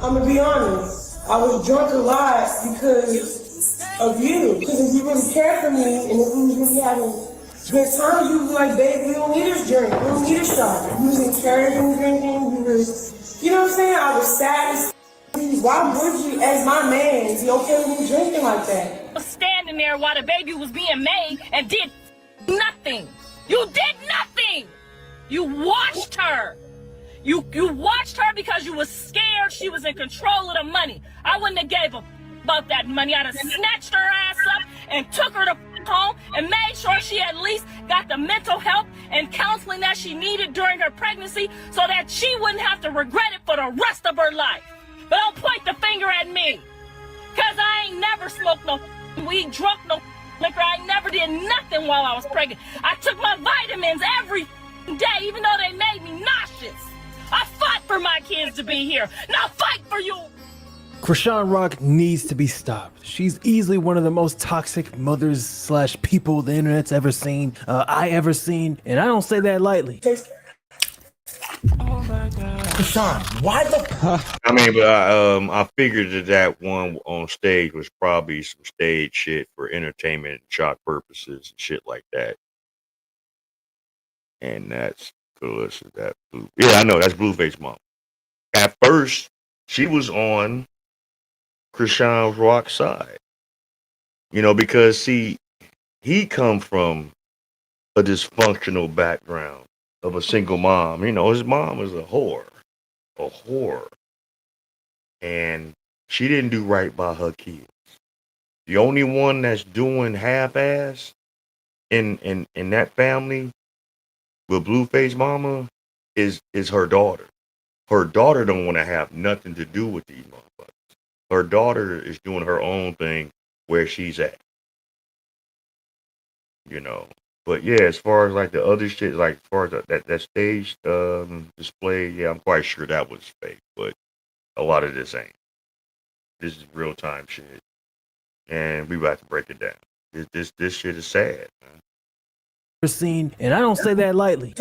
I'm gonna be honest. I was drunk a lot because of you. Because if you really cared for me and if we was really having good time, you was like, babe, we don't need a drink. We don't need a shot. You was encouraging drinking. You was, you know what I'm saying? I was sad as why would you, as my man, be okay with me drinking like that? Was standing there while the baby was being made and did nothing. You did nothing. You watched her. You watched her because you was scared she was in control of the money. I wouldn't have gave a about that money. I'd have snatched her ass up and took her to home and made sure she at least got the mental help and counseling that she needed during her pregnancy so that she wouldn't have to regret it for the rest of her life. But don't point the finger at me. Cause I ain't never smoked no weed, drunk no liquor. I never did nothing while I was pregnant. I took my vitamins every day, even though they made me nauseous. I fought for my kids to be here. Now fight for you. Krishan Rock needs to be stopped. She's easily one of the most toxic mothers / people the internet's ever seen, I ever seen, and I don't say that lightly. Oh my God. Krishan, why the... I mean, but I figured that one on stage was probably some stage shit for entertainment and shock purposes and shit like that. And that's Calissa, that blue. Yeah, I know, that's Blueface mom. At first, she was on Krishan Rock's side. You know, because see, he come from a dysfunctional background of a single mom. You know, his mom was a whore. And she didn't do right by her kids. The only one that's doing half-ass in that family with Blueface mama is her daughter. Her daughter don't want to have nothing to do with these motherfuckers. Her daughter is doing her own thing where she's at. You know. But yeah, as far as like the other shit, like as far as that stage display, yeah, I'm quite sure that was fake. But a lot of this ain't. This is real time shit. And we about to break it down. This shit is sad, man. Seen, and I don't say that lightly.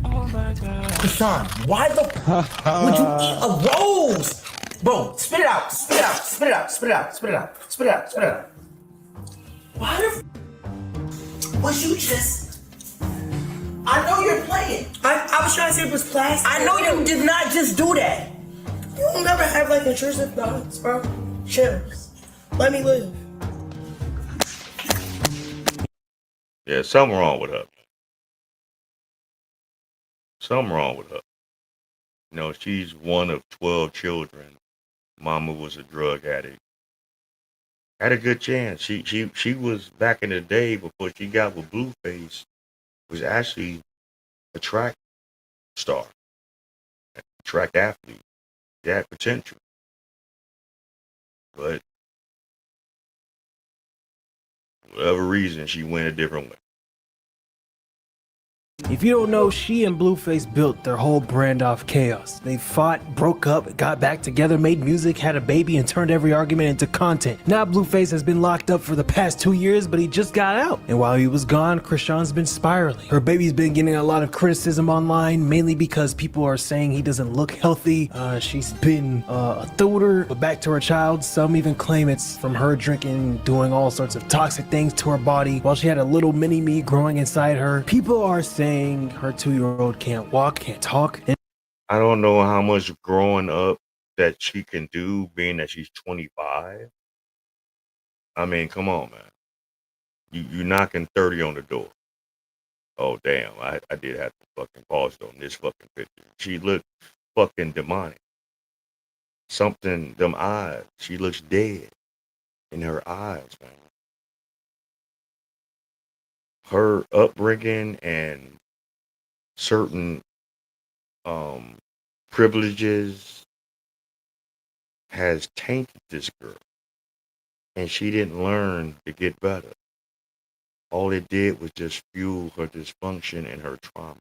Oh my God. Krishan, why the would you eat a rose? Bro, spit it out, spit it out, spit it out, spit it out, spit it out, spit it out, spit it out. Why the was you just I know you're playing. I was trying to say it was plastic. I know you did not just do that. You'll never have like intrusive thoughts, bro. Chills. Let me live. Yeah, something wrong with her. Something wrong with her. You know, she's one of 12 children. Mama was a drug addict. Had a good chance. She was back in the day before she got with Blueface, was actually a track star, a track athlete. She had potential. But for whatever reason, she went a different way. If you don't know, she and Blueface built their whole brand off chaos. They fought, broke up, got back together, made music, had a baby, and turned every argument into content. Now Blueface has been locked up for the past 2 years, but he just got out. And while he was gone, Krishan's been spiraling. Her baby's been getting a lot of criticism online, mainly because people are saying he doesn't look healthy. She's been a tutor, but back to her child. Some even claim it's from her drinking, doing all sorts of toxic things to her body, while she had a little mini-me growing inside her. People are saying her 2-year-old can't walk, can't talk. I don't know how much growing up that she can do, being that she's 25. I mean, come on, man. You knocking 30 on the door. Oh, damn. I did have to fucking pause on this fucking picture. She looked fucking demonic. Something, them eyes. She looks dead in her eyes, man. Her upbringing and certain privileges has tainted this girl, and she didn't learn to get better. All it did was just fuel her dysfunction and her trauma.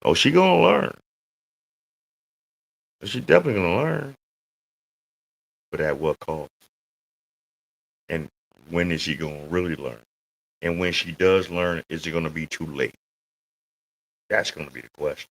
Oh, she gonna learn. She definitely gonna learn. But at what cost? And when is she going to really learn? And when she does learn, is it going to be too late? That's going to be the question.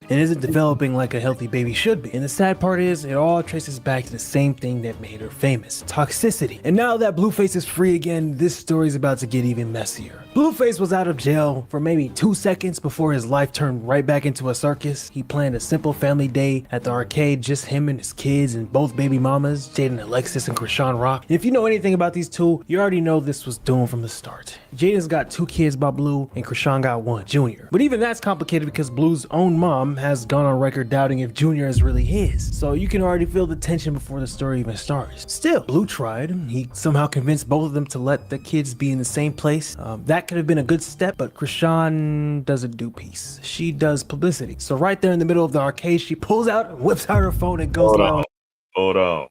And isn't developing like a healthy baby should be. And the sad part is, it all traces back to the same thing that made her famous: toxicity. And now that Blueface is free again, this story's about to get even messier. Blueface was out of jail for maybe 2 seconds before his life turned right back into a circus. He planned a simple family day at the arcade, just him and his kids and both baby mamas, Jaden Alexis and Krishan Rock. And if you know anything about these two, you already know this was doomed from the start. Jaden's got 2 kids by Blue, and Krishan got 1, Junior. But even that's complicated because Blue's own mom has gone on record doubting if Junior is really his. So you can already feel the tension before the story even starts. Still, Blue tried. He somehow convinced both of them to let the kids be in the same place. That could have been a good step, but Krishan doesn't do peace. She does publicity. So right there in the middle of the arcade, she pulls out, whips out her phone, and goes Hold on.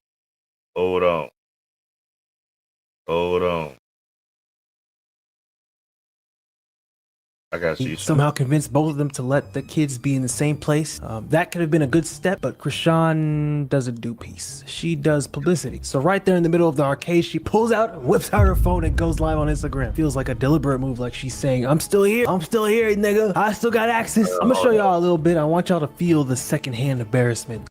I gotta see. He somehow convinced both of them to let the kids be in the same place. That could have been a good step, but Krishan doesn't do peace. She does publicity. So right there in the middle of the arcade, she pulls out, whips out her phone, and goes live on Instagram. Feels like a deliberate move, like she's saying, I'm still here, nigga. I still got access. I'm gonna show y'all a little bit. I want y'all to feel the secondhand embarrassment.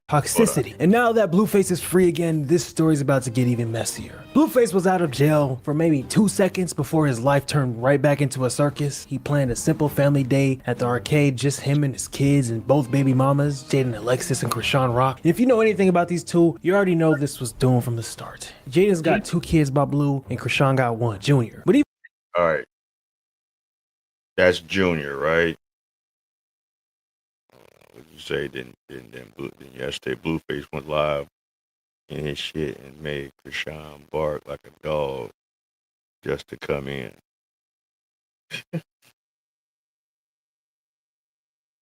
toxicity. And now that Blueface is free again, this story's about to get even messier. Blueface was out of jail for maybe 2 seconds before his life turned right back into a circus. He planned a simple family day at the arcade, just him and his kids and both baby mamas, Jaden Alexis and Krishan Rock. And if you know anything about these two, you already know this was doomed from the start. Jaden's got 2 kids by Blue and Krishan got 1, Junior. But even All right. That's Junior, right? What you say? Then yesterday, Blueface went live in his shit and made Krishan bark like a dog just to come in.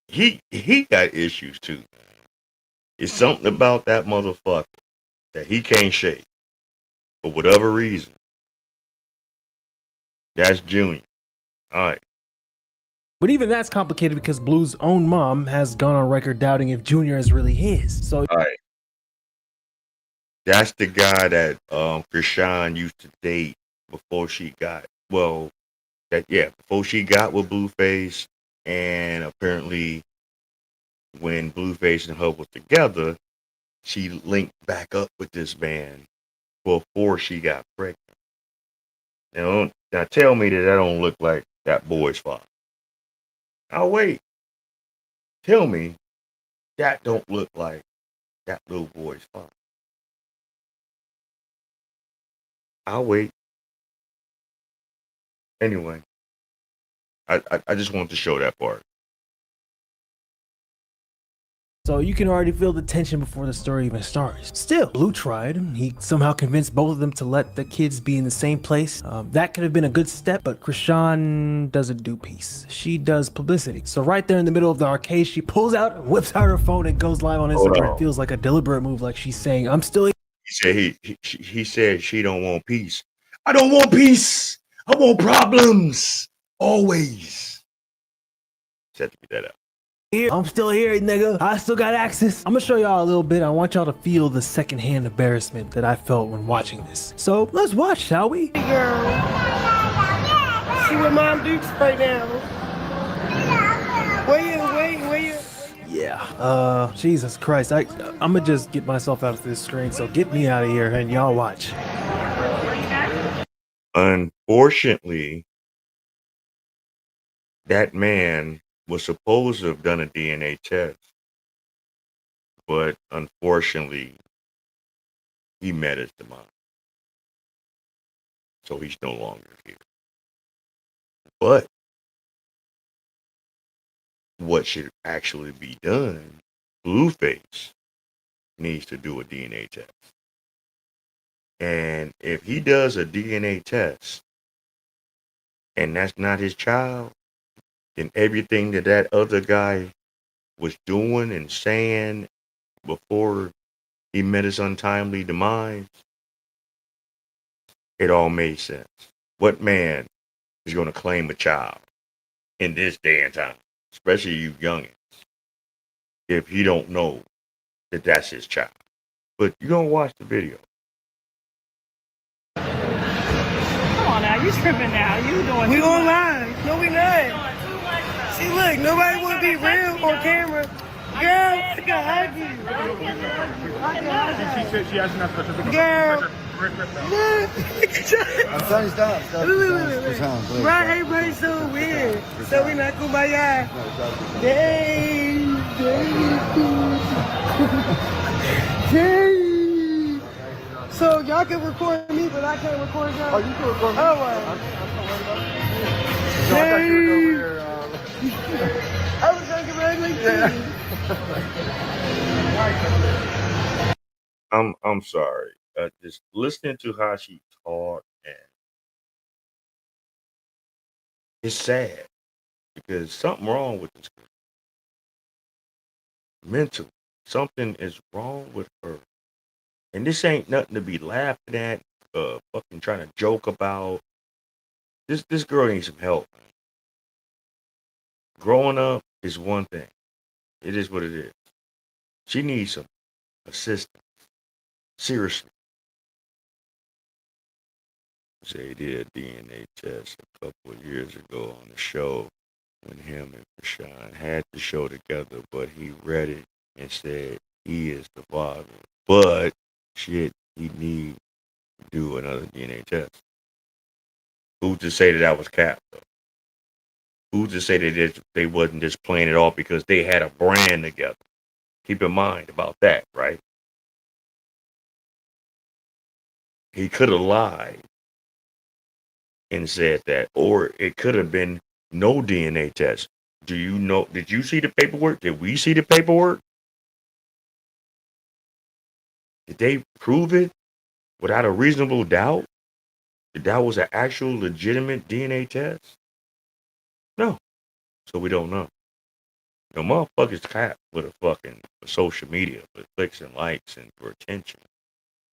He got issues too. It's something about that motherfucker that he can't shake for whatever reason. That's Junior. All right. But even that's complicated because Blue's own mom has gone on record doubting if Junior is really his. So, all right. That's the guy that Krishan used to date before she got before she got with Blueface, and apparently when Blueface and her was together, she linked back up with this man before she got pregnant. Now tell me that don't look like that boy's father. I'll wait. Tell me that don't look like that little boy's father. I'll wait. Anyway, I just wanted to show that part. So you can already feel the tension before the story even starts. Still, Blue tried. He somehow convinced both of them to let the kids be in the same place. That could have been a good step, but Krishan doesn't do peace. She does publicity. So right there in the middle of the arcade, she pulls out, whips out her phone, and goes live on Instagram. It feels like a deliberate move, like she's saying, "I'm still." He said she don't want peace. I don't want peace. I want problems. Always. Said to get that out. I'm still here, nigga. I still got access. I'm gonna show y'all a little bit. I want y'all to feel the secondhand embarrassment that I felt when watching this. So let's watch, shall we? Hey, girl. See what mom do right now. Where you? Yeah. Jesus Christ. I'ma just get myself out of this screen. So get me out of here and y'all watch. Unfortunately, that man was supposed to have done a DNA test, but unfortunately, he met his demise. So he's no longer here. But what should actually be done, Blueface needs to do a DNA test. And if he does a DNA test and that's not his child, then everything that other guy was doing and saying before he met his untimely demise, it all made sense. What man is going to claim a child in this day and time, especially you youngins, if he don't know that that's his child? But you're going to watch the video. Come on now, you tripping now. You doing we online. No, we not. See, look, nobody want to be real on camera. Girl, I can hug you. She said she asked enough for Girl. I'm sorry, stop. Right, everybody's so weird. So we not kumbaya. Dang. So y'all can record me, but I can't record y'all. Oh, you can record me. Oh, wow. I was trying to get regularly. I'm sorry. Just listening to how she talked, and it's sad because something wrong with this girl. Mentally, something is wrong with her, and this ain't nothing to be laughing at. Fucking trying to joke about. This girl needs some help. Growing up is one thing. It is what it is. She needs some assistance. Seriously. They did a DNA test a couple of years ago on the show when him and Krishan had the show together, but he read it and said he is the father. But shit, he need to do another DNA test. Who's to say that was cap, though? Who's to say that they wasn't just playing it off because they had a brand together? Keep in mind about that, right? He could have lied and said that, or it could have been no DNA test. Do you know? Did you see the paperwork? Did we see the paperwork? Did they prove it without a reasonable doubt that that was an actual legitimate DNA test? No. So we don't know. The motherfuckers cap for the fucking social media, for clicks and likes and for attention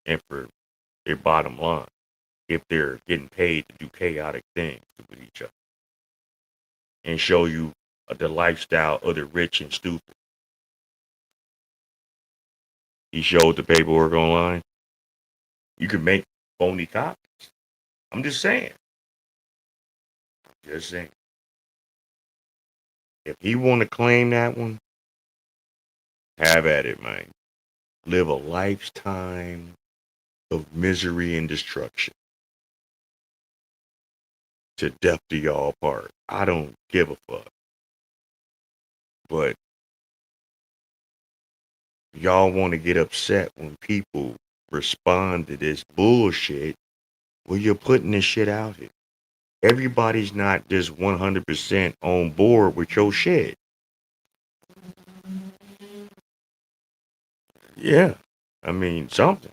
and for their bottom line if they're getting paid to do chaotic things with each other and show you the lifestyle of the rich and stupid. He showed the paperwork online. You can make phony copies. I'm just saying. Just saying. If he want to claim that one, have at it, man. Live a lifetime of misery and destruction. To death do y'all part. I don't give a fuck. But y'all want to get upset when people respond to this bullshit. Well, you're putting this shit out here. Everybody's not just 100% on board with your shit. Yeah, I mean, something.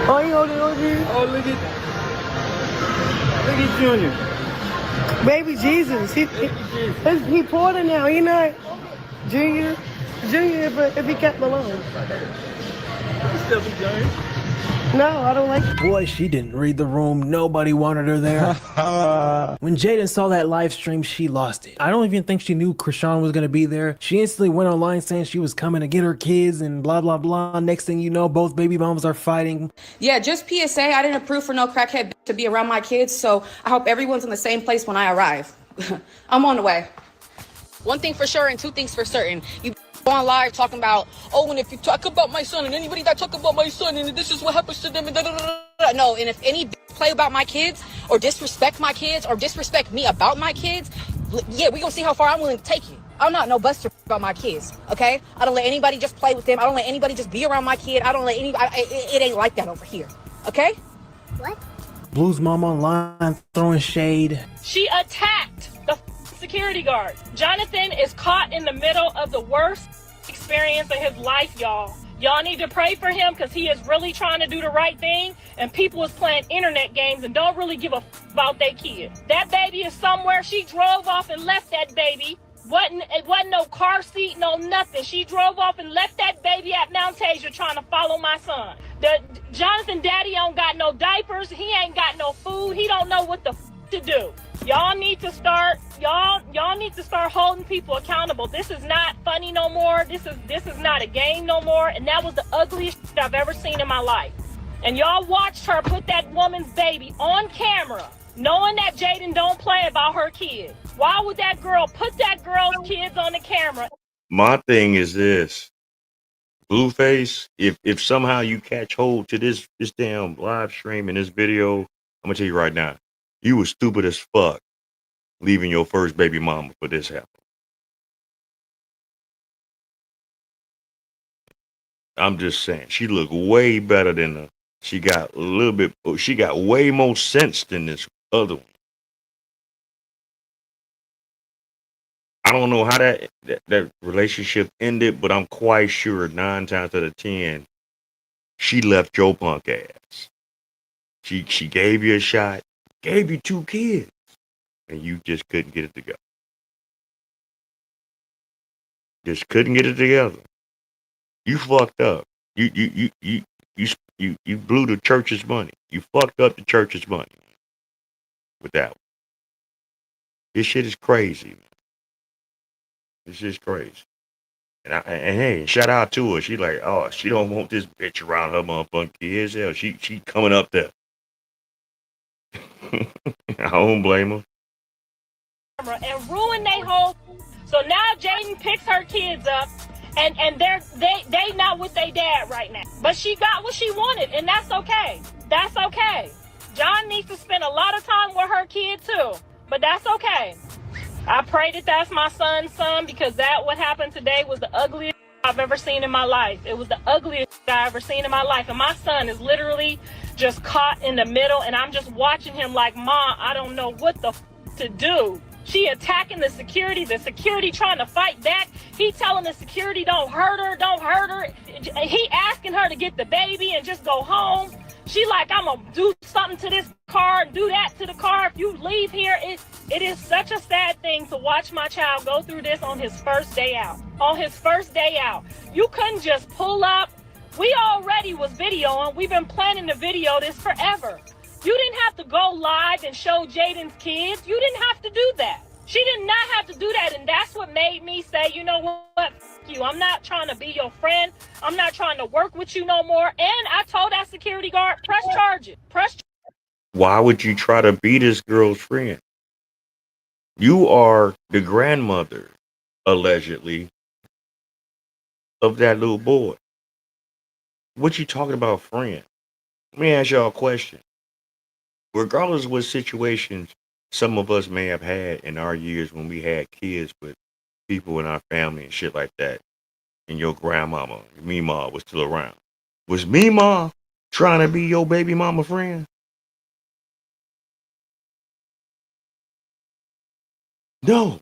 Oh, you holding on to? Oh, look at Junior. Baby Jesus. He poured it now. He not Junior if he kept alone. No, I don't like it. Boy, she didn't read the room. Nobody wanted her there. When Jaden saw that live stream, she lost it. I don't even think she knew Krishan was going to be there. She instantly went online saying she was coming to get her kids and blah, blah, blah. Next thing you know, both baby moms are fighting. Yeah, just PSA, I didn't approve for no crackhead to be around my kids, so I hope everyone's in the same place when I arrive. I'm on the way. One thing for sure and two things for certain. You on live talking about, oh, and if you talk about my son and anybody that talk about my son and this is what happens to them and no, and if any play about my kids or disrespect my kids or disrespect me about my kids, yeah, we gonna see how far I'm willing to take you. I'm not no buster about my kids, okay? I don't let anybody just play with them. I don't let anybody just be around my kid. I don't let anybody, it ain't like that over here, okay? What? Blue's mom online throwing shade. She attacked the security guard. Jonathan is caught in the middle of the worst experience of his life, y'all. Y'all need to pray for him because he is really trying to do the right thing, and people is playing internet games and don't really give a about their kid. That baby is somewhere. She drove off and left that baby. It wasn't no car seat, no nothing. She drove off and left that baby at Mount Tasia trying to follow my son. Jonathan daddy don't got no diapers. He ain't got no food. He don't know what the to do. Y'all need to start holding people accountable. This is not funny no more. This is not a game no more. And that was the ugliest shit I've ever seen in my life. And y'all watched her put that woman's baby on camera, knowing that Jaden don't play about her kids. Why would that girl put that girl's kids on the camera? My thing is this. Blueface, if somehow you catch hold to this damn live stream and this video, I'm gonna tell you right now, you was stupid as fuck leaving your first baby mama for this happen. I'm just saying, she looked way better than she got way more sense than this other one. I don't know how that relationship ended, but I'm quite sure 9 times out of 10, she left your punk ass. She gave you a shot, gave you 2 kids, and you just couldn't get it together. Just couldn't get it together. You fucked up. You blew the church's money. You fucked up the church's money with that one. This shit is crazy, man. This shit's crazy. And hey, shout out to her. She like, oh, she don't want this bitch around her motherfucking kids. Hell, she coming up there. I don't blame her. And ruin their whole. So now Jaden picks her kids up, and they not with their dad right now. But she got what she wanted, and that's okay. That's okay. John needs to spend a lot of time with her kid too, but that's okay. I pray that that's my son's son, because that what happened today was the ugliest I've ever seen in my life. It was the ugliest I've ever seen in my life, and my son is literally just caught in the middle, and I'm just watching him like, Mom, I don't know what the to do. She attacking the security trying to fight back. He telling the security don't hurt her. He asking her to get the baby and just go home. She like, I'm gonna do something to this car, do that to the car. If you leave here, it is such a sad thing to watch my child go through this on his first day out. On his first day out. You couldn't just pull up. We already was videoing. We've been planning to video this forever. You didn't have to go live and show Jaden's kids. You didn't have to do that. She did not have to do that, and that's what made me say, you know what, F you. I'm not trying to be your friend. I'm not trying to work with you no more. And I told that security guard, press charges. Why would you try to be this girl's friend? You are the grandmother, allegedly, of that little boy. What you talking about, friend? Let me ask y'all a question. Regardless of what situations some of us may have had in our years when we had kids with people in our family and shit like that, and your grandmama, Mima, was still around. Was Mima trying to be your baby mama friend? No.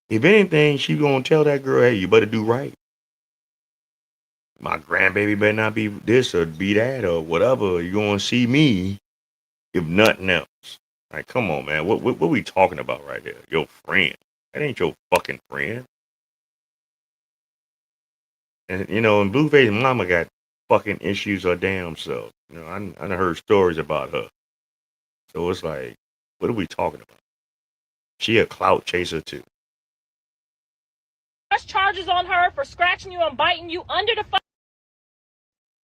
If anything, she gonna tell that girl, hey, you better do right. My grandbaby better not be this or be that or whatever. You're gonna see me, if nothing else. Like, come on, man. What we talking about right there? Your friend. That ain't your fucking friend. And, you know, and Blueface mama got fucking issues her damn self. You know, I heard stories about her. So it's like, what are we talking about? She a clout chaser too. Press charges on her for scratching you and biting you under the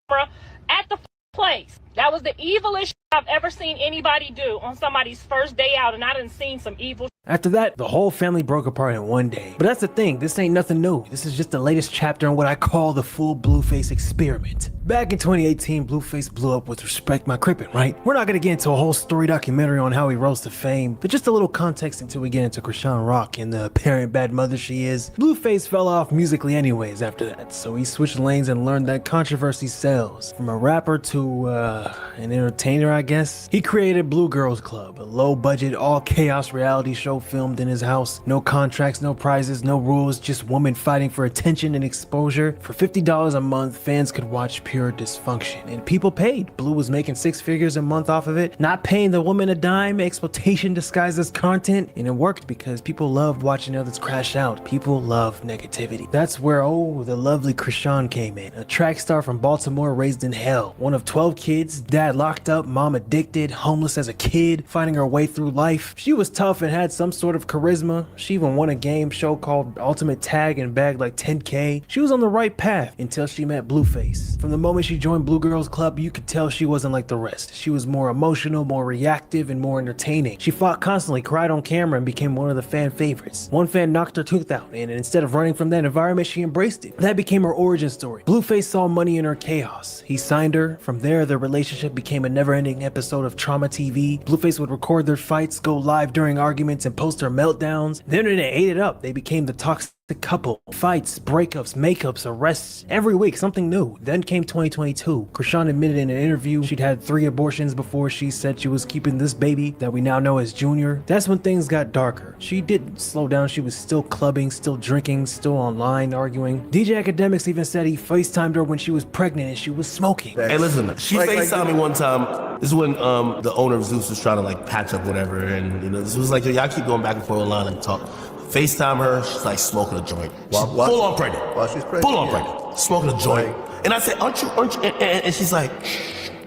camera at the place. That was the evilest I've ever seen anybody do on somebody's first day out, and I done seen some evil. After that, the whole family broke apart in one day. But that's the thing, this ain't nothing new. This is just the latest chapter in what I call the full Blueface experiment. Back in 2018, Blueface blew up with Respect My Crippin', right? We're not gonna get into a whole story documentary on how he rose to fame, but just a little context until we get into Chrisean Rock and the apparent bad mother she is. Blueface fell off musically anyways after that, so he switched lanes and learned that controversy sells. From a rapper to an entertainer, I guess. He created Blue Girls Club, a low-budget, all-chaos reality show filmed in his house. No contracts, no prizes, no rules, just women fighting for attention and exposure. For $50 a month, fans could watch pure dysfunction, and people paid. Blue was making 6 figures a month off of it, not paying the woman a dime, exploitation disguised as content, and it worked because people loved watching others crash out. People love negativity. That's where, the lovely Chrisean came in, a track star from Baltimore raised in hell. One of 12 kids, dad locked up, mom addicted, homeless as a kid, fighting her way through life. She was tough and had some sort of charisma. She even won a game show called Ultimate Tag and bagged like $10K. She was on the right path until she met Blueface. From the moment she joined Blue Girls Club, you could tell she wasn't like the rest. She was more emotional, more reactive, and more entertaining. She fought constantly, cried on camera, and became one of the fan favorites. One fan knocked her tooth out, and instead of running from that environment, she embraced it. That became her origin story. Blueface saw money in her chaos. He signed her. From there, their relationship became a never-ending episode of Trauma TV. Blueface would record their fights, go live during arguments, and post their meltdowns. The internet ate it up. They became the toxic couple. Fights, breakups, makeups, arrests. Every week, something new. Then came 2022. Chrisean admitted in an interview she'd had 3 abortions before she said she was keeping this baby that we now know as Junior. That's when things got darker. She didn't slow down. She was still clubbing, still drinking, still online arguing. DJ Academics even said he FaceTimed her when she was pregnant and she was smoking. Hey, listen, she FaceTimed me one time. This is when the owner of Zeus was trying to like patch up whatever, and you know, this was like, y'all keep going back and forth online and talk. FaceTime her, she's like smoking a joint. Full on pregnant. While she's pregnant. Full on pregnant. Smoking a joint. And I said, aren't you? And she's like,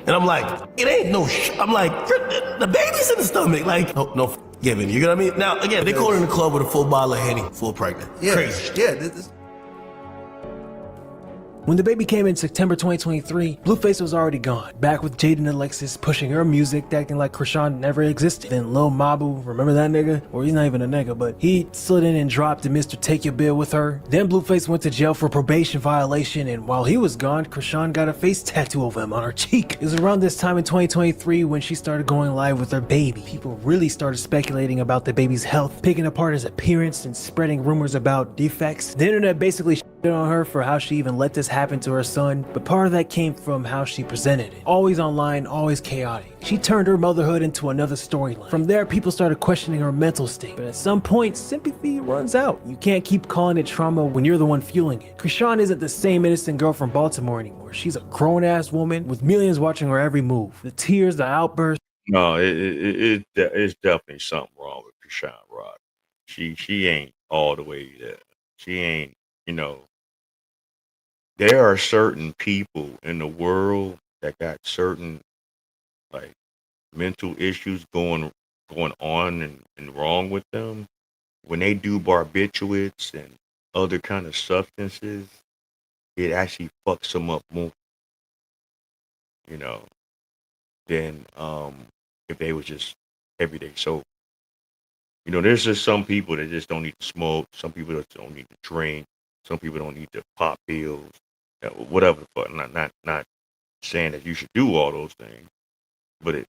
and I'm like, it ain't no I'm like, the baby's in the stomach. Like, no giving. You know what I mean? Now, again, they caught her in the club with a full bottle of Henny, full pregnant. Yeah. Crazy. Yeah. When the baby came in September 2023, Blueface was already gone, back with Jaden Alexis pushing her music, acting like Krishan never existed. Then Lil Mabu, remember that nigga? Or he's not even a nigga, but he slid in and dropped the Mr. Take Your Bill with her. Then Blueface went to jail for probation violation, and while he was gone, Krishan got a face tattoo of him on her cheek. It was around this time in 2023 when she started going live with her baby. People really started speculating about the baby's health, picking apart his appearance and spreading rumors about defects. The internet basically shit on her for how she even let this happen to her son, but part of that came from how she presented it. Always online, always chaotic. She turned her motherhood into another storyline. From there, people started questioning her mental state, but at some point, sympathy runs out. You can't keep calling it trauma when you're the one fueling it. Krishan isn't the same innocent girl from Baltimore anymore. She's a grown-ass woman with millions watching her every move. The tears, the outbursts. No, it's definitely something wrong with Krishan Rock. She ain't all the way there. She ain't, there are certain people in the world that got certain like mental issues going on and wrong with them. When they do barbiturates and other kind of substances, it actually fucks them up more. Than if they was just everyday sober. There's just some people that just don't need to smoke. Some people that don't need to drink. Some people don't need to pop pills. Whatever the fuck. Not saying that you should do all those things, but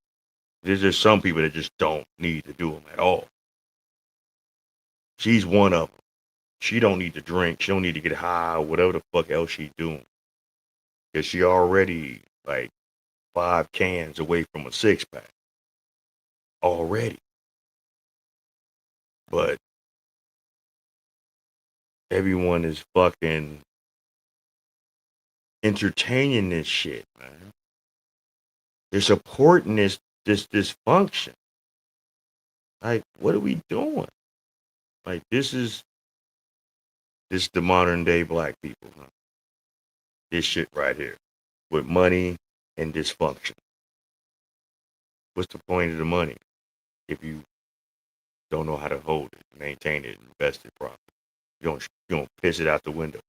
there's just some people that just don't need to do them at all. She's one of them. She don't need to drink. She don't need to get high or whatever the fuck else she's doing. Because she already like 5 cans away from a 6-pack. Already. But everyone is fucking entertaining this shit, man. They're supporting this dysfunction. Like, what are we doing? Like, this is the modern day black people, huh? This shit right here. With money and dysfunction. What's the point of the money if you don't know how to hold it, maintain it, invest it properly? You don't piss it out the window.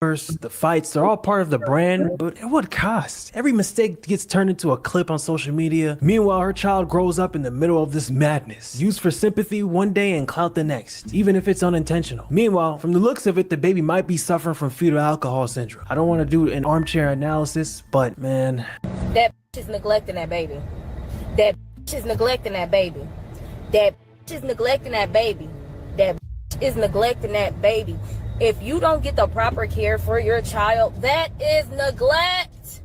The fights, they're all part of the brand, but at what cost? Every mistake gets turned into a clip on social media. Meanwhile, her child grows up in the middle of this madness, used for sympathy one day and clout the next, even if it's unintentional. Meanwhile, from the looks of it, the baby might be suffering from fetal alcohol syndrome. I don't want to do an armchair analysis, but man, that is neglecting that baby. That is neglecting that baby. That is neglecting that baby. That is neglecting that baby. If you don't get the proper care for your child, that is neglect.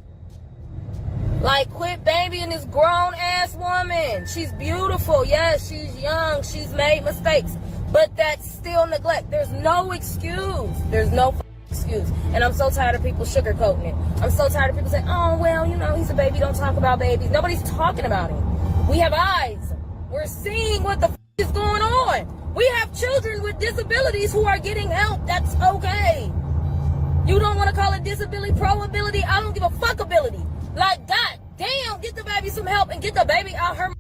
Like, quit babying this grown-ass woman. She's beautiful. Yes, she's young. She's made mistakes. But that's still neglect. There's no excuse. There's no excuse. And I'm so tired of people sugarcoating it. I'm so tired of people saying, oh, well, he's a baby. Don't talk about babies. Nobody's talking about him. We have eyes. We're seeing what the is going on. We have children with disabilities who are getting help. That's okay. You don't want to call it disability, pro-ability. I don't give a fuck ability. Like, god damn, get the baby some help and get the baby out her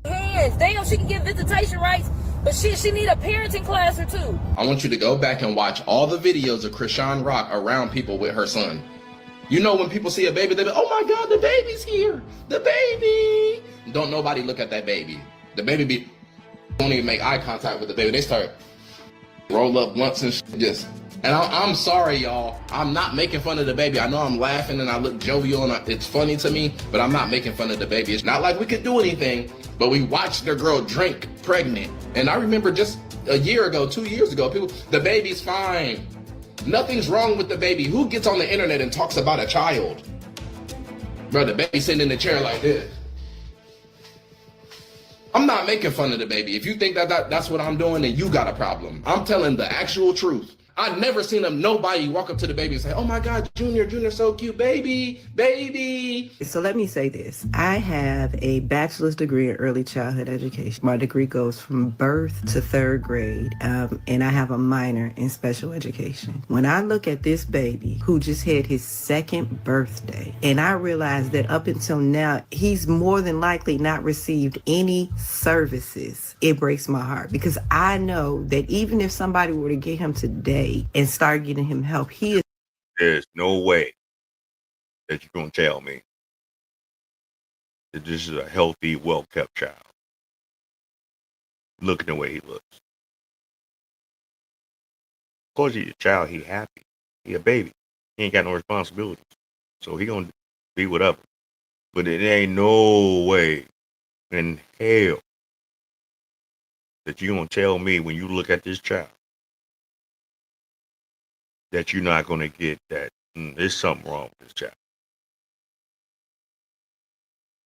hands. Damn, she can get visitation rights, but she need a parenting class or two. I want you to go back and watch all the videos of Krishan Rock around people with her son. When people see a baby, they be, oh my God, the baby's here. The baby. Don't nobody look at that baby. The baby don't even make eye contact with the baby. They start roll up blunts and shit, just. And I'm sorry, y'all. I'm not making fun of the baby. I know I'm laughing and I look jovial and it's funny to me, but I'm not making fun of the baby. It's not like we could do anything, but we watched their girl drink pregnant. And I remember just a year ago, 2 years ago, the baby's fine. Nothing's wrong with the baby. Who gets on the internet and talks about a child? Bro, the baby sitting in the chair like this. I'm not making fun of the baby. If you think that's what I'm doing, then you got a problem. I'm telling the actual truth. I've never seen nobody walk up to the baby and say, oh my God, Junior's so cute, baby. So let me say this. I have a bachelor's degree in early childhood education. My degree goes from birth to 3rd grade, and I have a minor in special education. When I look at this baby who just had his 2nd birthday, and I realize that up until now, he's more than likely not received any services, it breaks my heart because I know that even if somebody were to get him today, today and start getting him help. He is There's no way that you're gonna tell me that this is a healthy, well-kept child. Look at the way he looks. Of course, he's a child. He happy. He a baby. He ain't got no responsibilities, so he gonna be whatever. But it ain't no way in hell that you gonna tell me when you look at this child that you're not gonna get that there's something wrong with this child.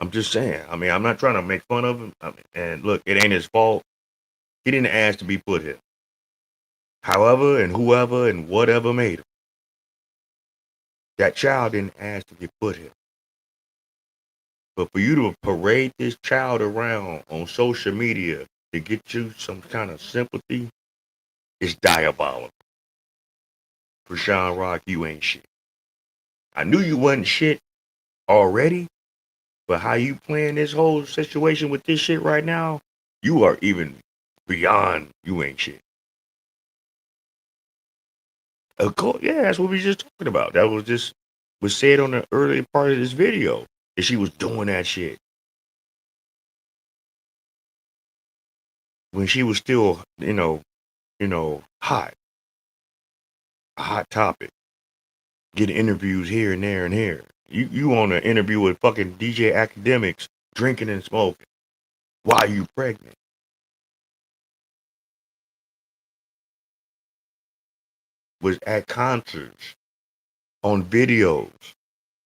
I'm just saying. I mean, I'm not trying to make fun of him. I mean, and look, it ain't his fault. He didn't ask to be put here. However, and whoever and whatever made him, that child didn't ask to get put here. But for you to parade this child around on social media to get you some kind of sympathy is diabolical. Krishan Rock, you ain't shit. I knew you wasn't shit already, but how you playing this whole situation with this shit right now, you are even beyond you ain't shit. Of course, yeah, that's what we just talking about. That was said on the early part of this video that she was doing that shit when she was still, hot, a hot topic, getting interviews here and there and here. You on an interview with fucking DJ Academics, drinking and smoking. Why are you pregnant? Was at concerts, on videos,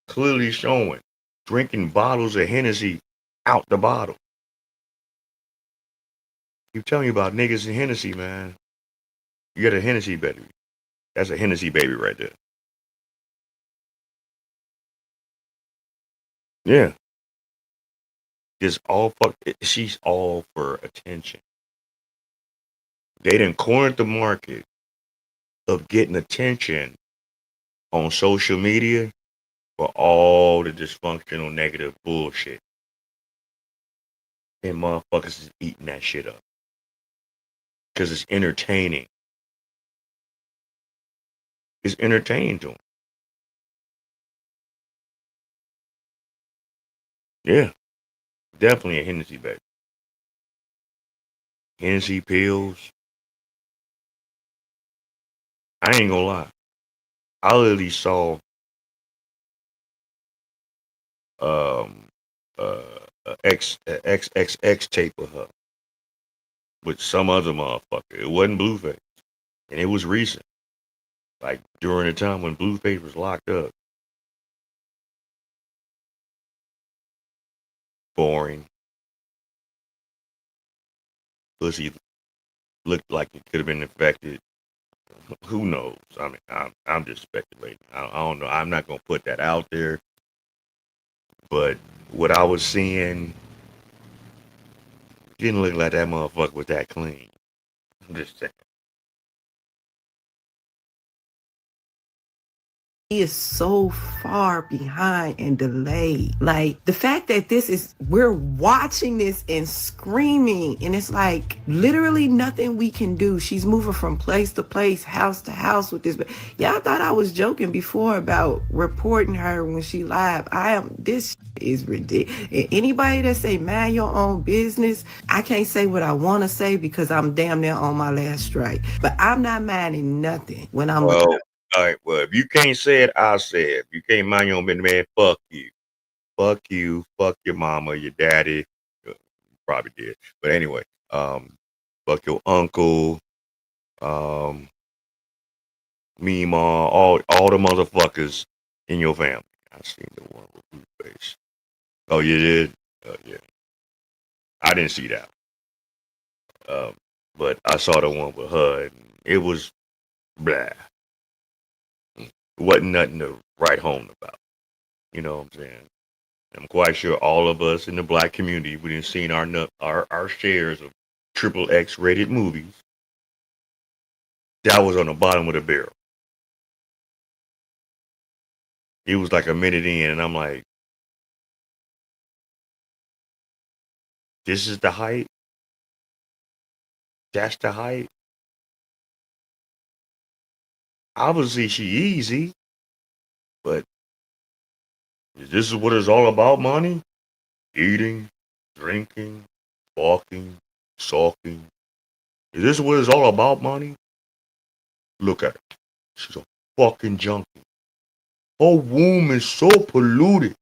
clearly showing, drinking bottles of Hennessy out the bottle. Keep telling you about niggas and Hennessy, man. You got a Hennessy baby. That's a Hennessy baby right there. Yeah. She's all for attention. They done cornered the market of getting attention on social media for all the dysfunctional negative bullshit. And motherfuckers is eating that shit up. Because it's entertaining. It's entertaining to them. Yeah. Definitely a Hennessy baby. Hennessy pills. I ain't gonna lie. I literally saw a XXX tape of her with some other motherfucker. It wasn't Blueface. And it was recent. Like during the time when Blueface was locked up. Boring. Pussy looked like it could have been infected. Who knows? I mean, I'm just speculating. I don't know. I'm not gonna put that out there. But what I was seeing didn't look like that motherfucker was that clean. I'm just saying. He is so far behind and delayed. Like the fact that we're watching this and screaming, and it's like literally nothing we can do. She's moving from place to place, house to house with this. But y'all thought I was joking before about reporting her when she live. This is ridiculous. Anybody that say mind your own business, I can't say what I want to say because I'm damn near on my last strike. But I'm not minding nothing when I'm. Well, all right, well, if you can't say it, I'll say it. If you can't mind your own business, man, fuck you. Fuck you. Fuck your mama, your daddy. Probably did. But anyway, fuck your uncle, Meemaw, all the motherfuckers in your family. I seen the one with Blueface. Oh, you did? Yeah. I didn't see that. But I saw the one with her, and it was blah. Wasn't nothing to write home about. You know what I'm saying? I'm quite sure all of us in the black community, we done seen our shares of XXX rated movies. That was on the bottom of the barrel. It was like a minute in, and I'm like, this is the height? That's the height? Obviously, she easy, but this is what it's all about, money? Eating, drinking, walking, sulking. Is this what it's all about, money? Look at her. She's a fucking junkie. Her womb is so polluted.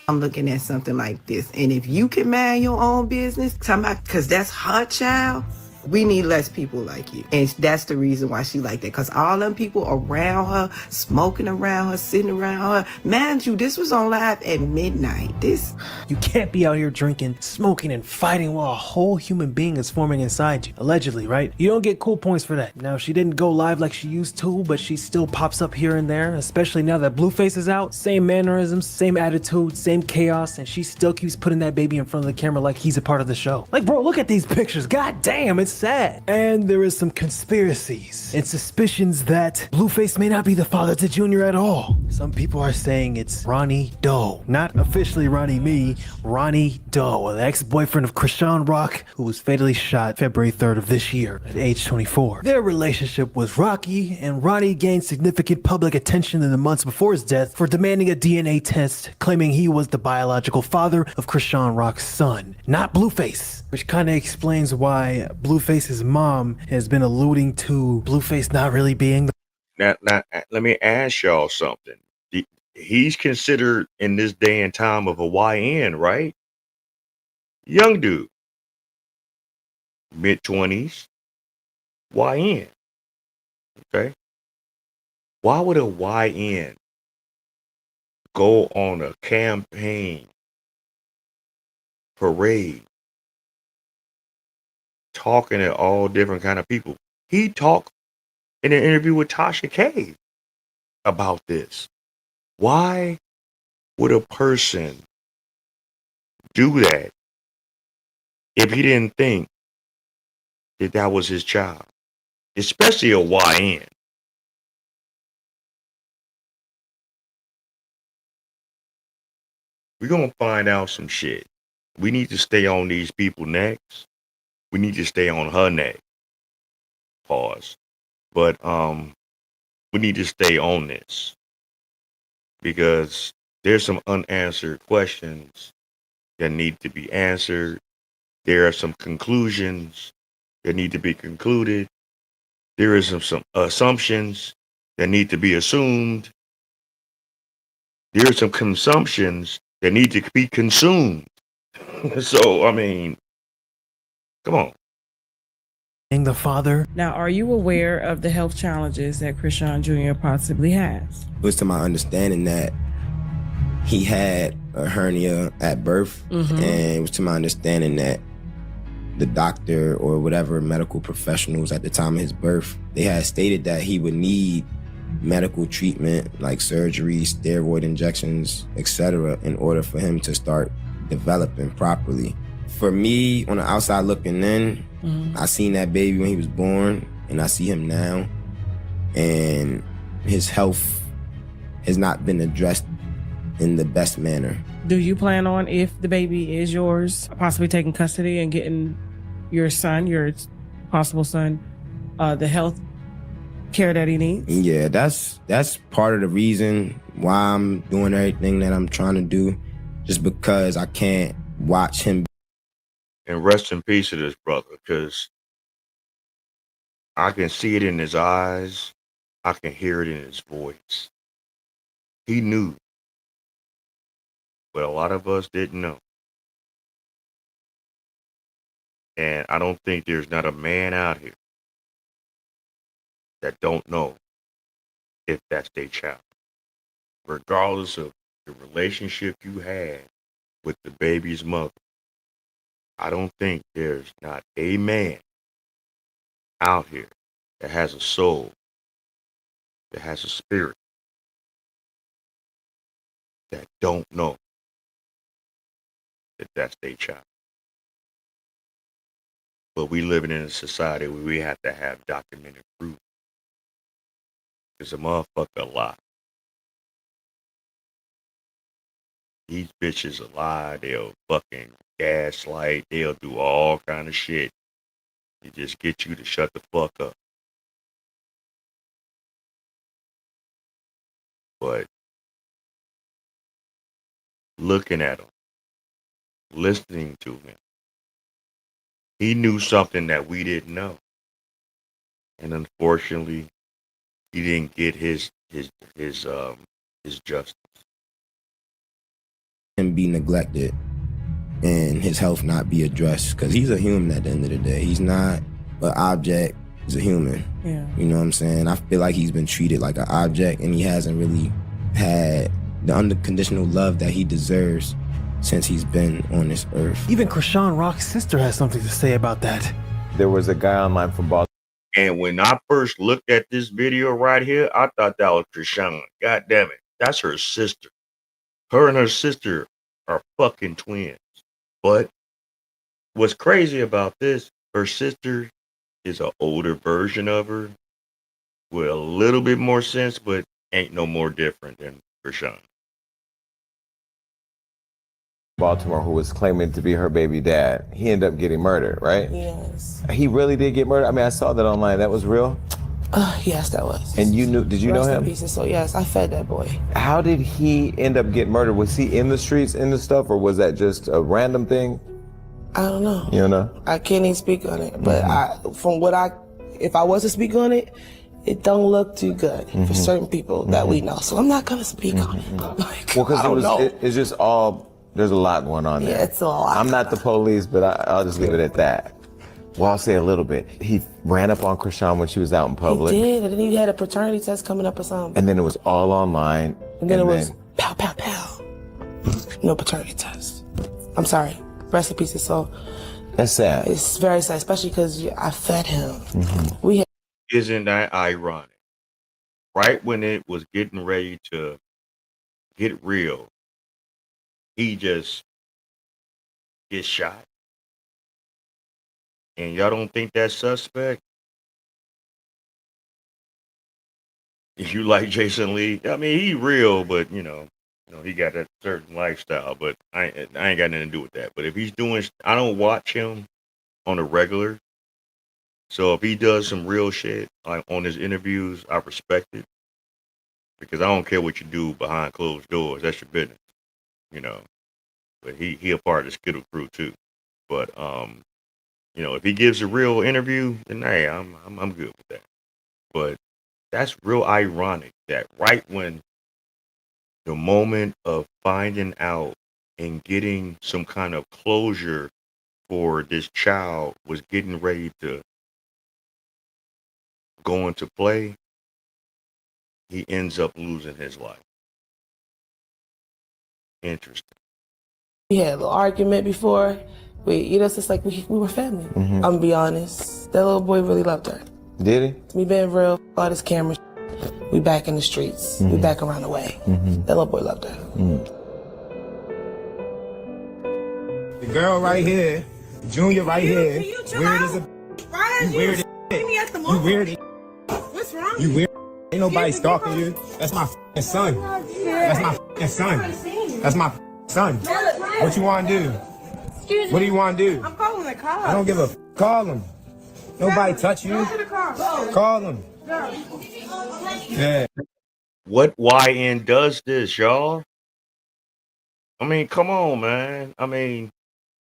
I'm looking at something like this. And if you can mind your own business, because that's her child, we need less people like you. And that's the reason why she like that. Because all them people around her, smoking around her, sitting around her. Mind you, this was on live at midnight. You can't be out here drinking, smoking, and fighting while a whole human being is forming inside you. Allegedly, right? You don't get cool points for that. Now, she didn't go live like she used to, but she still pops up here and there, especially now that Blueface is out. Same mannerisms, same attitude, same chaos, and she still keeps putting that baby in front of the camera like he's a part of the show. Like, bro, look at these pictures. God damn, it's sad. And there is some conspiracies and suspicions that Blueface may not be the father to Junior at all. Some people are saying it's Ronnie Doe. Not officially Ronnie Me, Ronnie Doe, the ex-boyfriend of Krishan Rock, who was fatally shot February 3rd of this year at age 24. Their relationship was rocky, and Ronnie gained significant public attention in the months before his death for demanding a DNA test, claiming he was the biological father of Krishan Rock's son, not Blueface. Which kind of explains why Blueface's mom has been alluding to Blueface not really being the... Now, let me ask y'all something. He's considered in this day and time of a YN, right? Young dude. Mid-20s. YN. Okay. Why would a YN go on a campaign parade talking to all different kind of people? He talked in an interview with Tasha K about this. Why would a person do that if he didn't think that that was his child? Especially a YN. We're going to find out some shit. We need to stay on these people necks. We need to stay on her neck. Pause. But we need to stay on this. Because there's some unanswered questions that need to be answered. There are some conclusions that need to be concluded. There is some assumptions that need to be assumed. There are some consumptions that need to be consumed. So, I mean, come on. the father. Now, are you aware of the health challenges that Krishan Jr. possibly has? It was to my understanding that he had a hernia at birth, and it was to my understanding that the doctor or whatever medical professionals at the time of his birth, they had stated that he would need medical treatment like surgery, steroid injections, etc., in order for him to start developing properly. For me, on the outside looking in, I seen that baby when he was born, and I see him now, and his health has not been addressed in the best manner. Do you plan on, if the baby is yours, possibly taking custody and getting your son, your possible son, the health care that he needs? Yeah, that's part of the reason why I'm doing everything that I'm trying to do, just because I can't watch him. And rest in peace to this brother, because I can see it in his eyes. I can hear it in his voice. He knew, but a lot of us didn't know. And I don't think there's not a man out here that don't know if that's their child. Regardless of the relationship you had with the baby's mother, I don't think there's not a man out here that has a soul, that has a spirit, that don't know that that's their child. But we living in a society where we have to have documented proof. It's a motherfucker lie. These bitches a lie. They'll fucking gaslight. They'll do all kind of shit It just gets you to shut the fuck up. But looking at him, listening to him, he knew something that we didn't know. And unfortunately, he didn't get his justice. And be neglected and his health not be addressed, because he's a human at the end of the day. He's not an object, he's a human. Yeah. You know what I'm saying? I feel like he's been treated like an object, and he hasn't really had the unconditional love that he deserves since he's been on this earth. Even Krishan Rock's sister has something to say about that. There was a guy online from Boston. And when I first looked at this video right here, I thought that was Krishan. God damn it. That's her sister. Her and her sister are fucking twins. But what's crazy about this, her sister is an older version of her with a little bit more sense, but ain't no more different than Krishan. Baltimore, who was claiming to be her baby dad, he ended up getting murdered, right? Yes. He really did get murdered? I mean, I saw that online. That was real? Yes, that was. And you knew, did you know Rest in him? pieces. So yes, I fed that boy. How did he end up getting murdered? Was he in the streets, in the stuff, or was that just a random thing? I don't know. You don't know? I can't even speak on it. But if I was to speak on it, it don't look too good for certain people that we know. So I'm not gonna speak on it. Like, Well, I don't know. because it's just all, there's a lot going on there. Yeah, it's a lot. I'm not the police, but I'll just leave it at that. Well, I'll say a little bit. He ran up on Krishan when she was out in public. He did, and then he had a paternity test coming up or something. And then it was all online. And then it was pow, pow, pow. No paternity test. I'm sorry. Rest in pieces. So that's sad. It's very sad, especially because I fed him. We had Isn't that ironic? Right when it was getting ready to get real, he just gets shot. And y'all don't think that's suspect? If you like Jason Lee, I mean, he real, but you know, he got that certain lifestyle. But I ain't got nothing to do with that. But if he's doing, I don't watch him on a regular. So if he does some real shit, like on his interviews, I respect it. Because I don't care what you do behind closed doors. That's your business, you know. But he a part of the Skittle crew too. But if he gives a real interview, then hey, I'm good with that. But that's real ironic that right when the moment of finding out and getting some kind of closure for this child was getting ready to go into play, he ends up losing his life. Interesting. We had a little argument before. It's just like we were family. I'm gonna be honest. That little boy really loved her. Did he? Me being real, all this camera, we back in the streets. We back around the way. That little boy loved her. The girl right here, Junior right here, weird as a you weird as you weird as What's wrong? you weird. Ain't nobody stalking you. That's my f***ing son. That's my f***ing son. That's my f***ing son. What you want to do? Excuse me. What do you want to do? I'm calling the cops. I don't give a f***. Call him. Nobody touch you. Call him. Yeah. What YN does this, y'all? I mean, come on, man. I mean,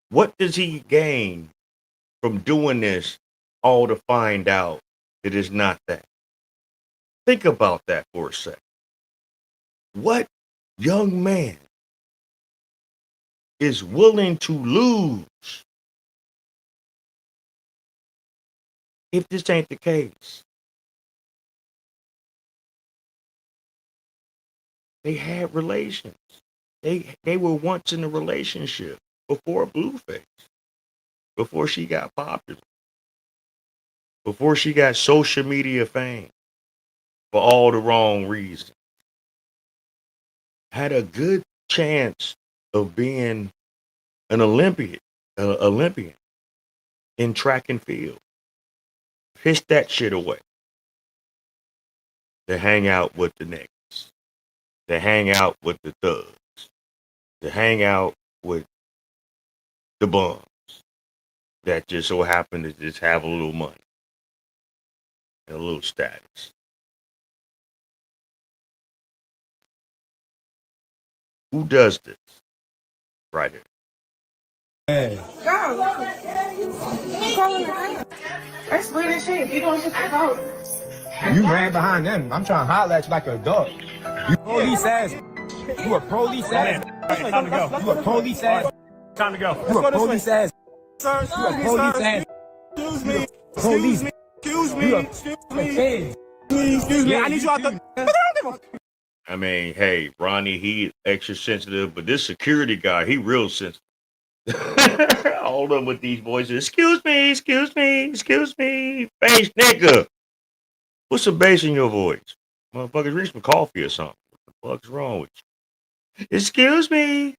what does he gain from doing this all to find out it is not that? Think about that for a second. What young man is willing to lose if this ain't the case? They had relations. They were once in a relationship before Blueface, before she got popular, before she got social media fame for all the wrong reasons. Had a good chance of being an Olympian in track and field. Pitched that shit away to hang out with the niggas, to hang out with the thugs, to hang out with the bums, that just so happen to just have a little money and a little status. Who does this? Right here. Hey. That's weird as shit. You don't get the vote. You ran behind them. I'm trying to holler at you like a dog. You police ass. You a police ass. Time to go. You a police ass. Time to go. You a police ass. Sir, You a police ass. Excuse me. Police. Excuse me. You a Excuse me. feds. Excuse me. Yeah, I need you out the. I mean, hey, Ronnie, he extra sensitive, but this security guy, he real sensitive. All of them with these voices. Excuse me, excuse me, excuse me. Bass nigga. Put some bass in your voice. Motherfuckers, drink some coffee or something. What the fuck's wrong with you? Excuse me.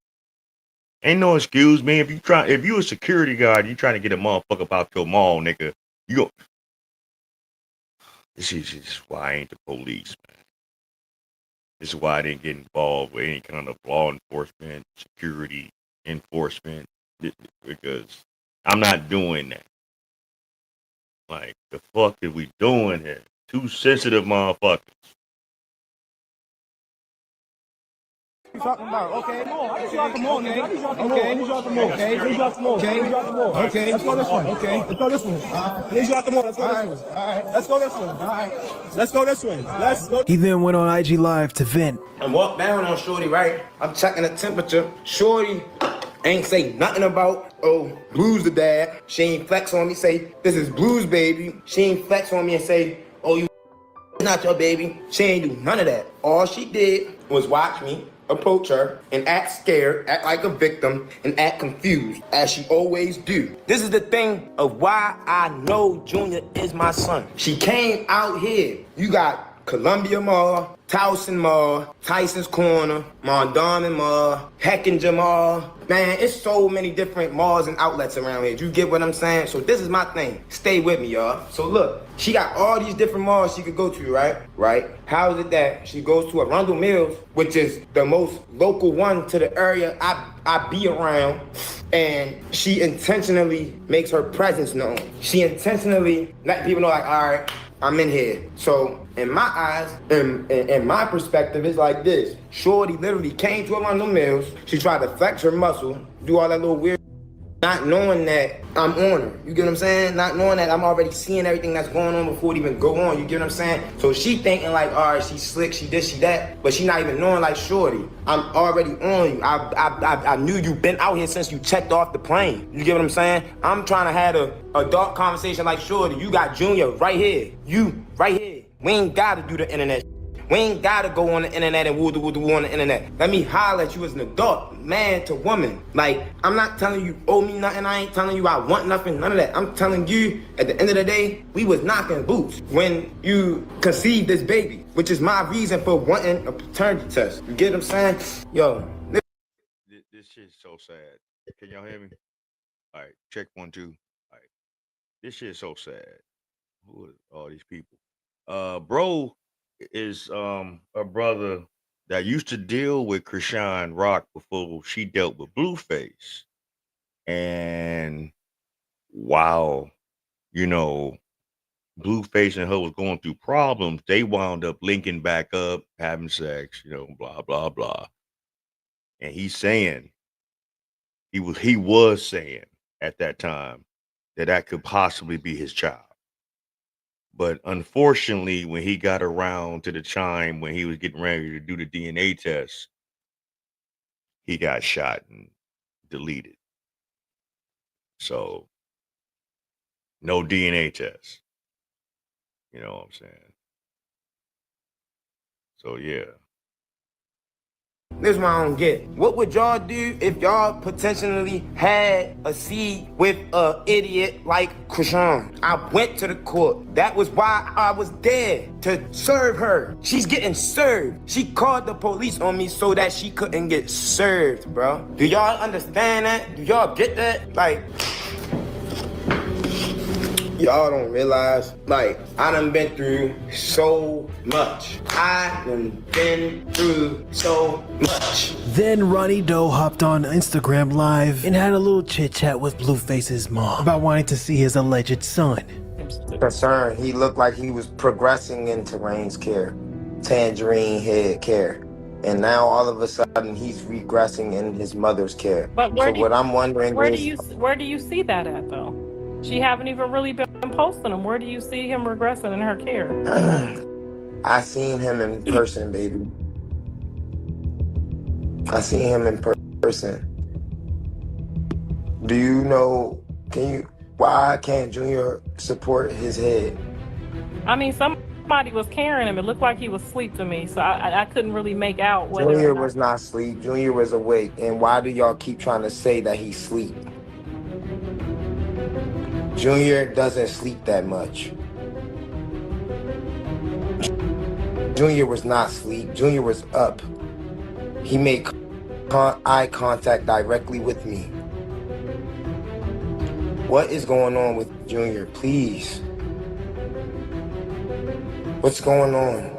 Ain't no excuse me. If you a security guard, you trying to get a motherfucker about your mall, nigga. You go. This is why I ain't the police, man. This is why I didn't get involved with any kind of law enforcement, security enforcement, because I'm not doing that. Like, the fuck are we doing here? Two sensitive motherfuckers. You talking about? Okay, I need you out the mall, nigga. Okay, I need you out the mall. Okay, I need you out the mall. Okay, I need you out the mall. Okay, let's go this one. Okay, let's go this one. I need you out the mall. Let's go this one. All right, let's go this one. All right, let's go this one. Let's go. He then went on IG Live to vent. I walked down on Shorty, right? I'm checking the temperature. Shorty ain't say nothing about, oh, Blue's the dad. She ain't flex on me, say, this is Blue's baby. She ain't flex on me and say, oh, you not your baby. She ain't do none of that. All she did was watch me approach her and act scared, act like a victim, and act confused, as she always do. This is the thing of why I know Junior is my son. She came out here. You got Columbia Mall, Towson Mall, Tyson's Corner, Mondawmin Mall, Heckinger Mall. Man, it's so many different malls and outlets around here. You get what I'm saying? So this is my thing. Stay with me, y'all. So look, she got all these different malls she could go to, right? Right? How is it that she goes to Arundel Mills, which is the most local one to the area I be around, and she intentionally makes her presence known. She intentionally let people know, like, all right, I'm in here. So in my eyes, in my perspective, it's like this. Shorty literally came to Arundel Mills. She tried to flex her muscle, do all that little weird, not knowing that I'm on her. You get what I'm saying? Not knowing that I'm already seeing everything that's going on before it even go on. You get what I'm saying? So she thinking like, all right, she's slick, she this, she that, but she not even knowing like, Shorty, I'm already on you. I knew you been out here since you checked off the plane. You get what I'm saying? I'm trying to have a dark conversation like, Shorty, you got Junior right here. You right here. We ain't gotta do the internet. We ain't gotta go on the internet and woo-doo-woo-doo on the internet. Let me holler at you as an adult, man to woman. Like, I'm not telling you owe me nothing. I ain't telling you I want nothing, none of that. I'm telling you, at the end of the day, we was knocking boots when you conceived this baby, which is my reason for wanting a paternity test. You get what I'm saying? Yo. This shit's so sad. Can y'all hear me? All right, check 1, 2. All right. This shit's so sad. Who are all these people? Bro is a brother that used to deal with Chrisean Rock before she dealt with Blueface. And while, you know, Blueface and her was going through problems, they wound up linking back up, having sex, you know, blah, blah, blah. And he's saying, he was saying at that time that could possibly be his child. But unfortunately, when he got around to the time when he was getting ready to do the DNA test, he got shot and deleted. So, no DNA test. You know what I'm saying? So, yeah. This is what I don't get. What would y'all do if y'all potentially had a seed with a idiot like Chrisean? I went to the court. That was why I was there, to serve her. She's getting served. She called the police on me so that she couldn't get served, bro. Do y'all understand that? Do y'all get that? Like, Y'all don't realize, like, I done been through so much. I done been through so much. Then Ronnie Doe hopped on Instagram Live and had a little chit chat with Blueface's mom about wanting to see his alleged son. Concerned, he looked like he was progressing into Rain's care, Tangerine Head care. And now all of a sudden he's regressing in his mother's care. But where so what I'm wondering where is, do you see that at though? She haven't even really been posting him. Where do you see him regressing in her care? I seen him in person, baby. I seen him in person. Do you know, why can't Junior support his head? I mean, somebody was carrying him. It looked like he was asleep to me, so I couldn't really make out whether Junior or not. was not asleep. Junior was awake. And why do y'all keep trying to say that he's asleep? Junior doesn't sleep that much. Junior was not asleep. Junior was up. He made eye contact directly with me. What is going on with Junior? Please. What's going on?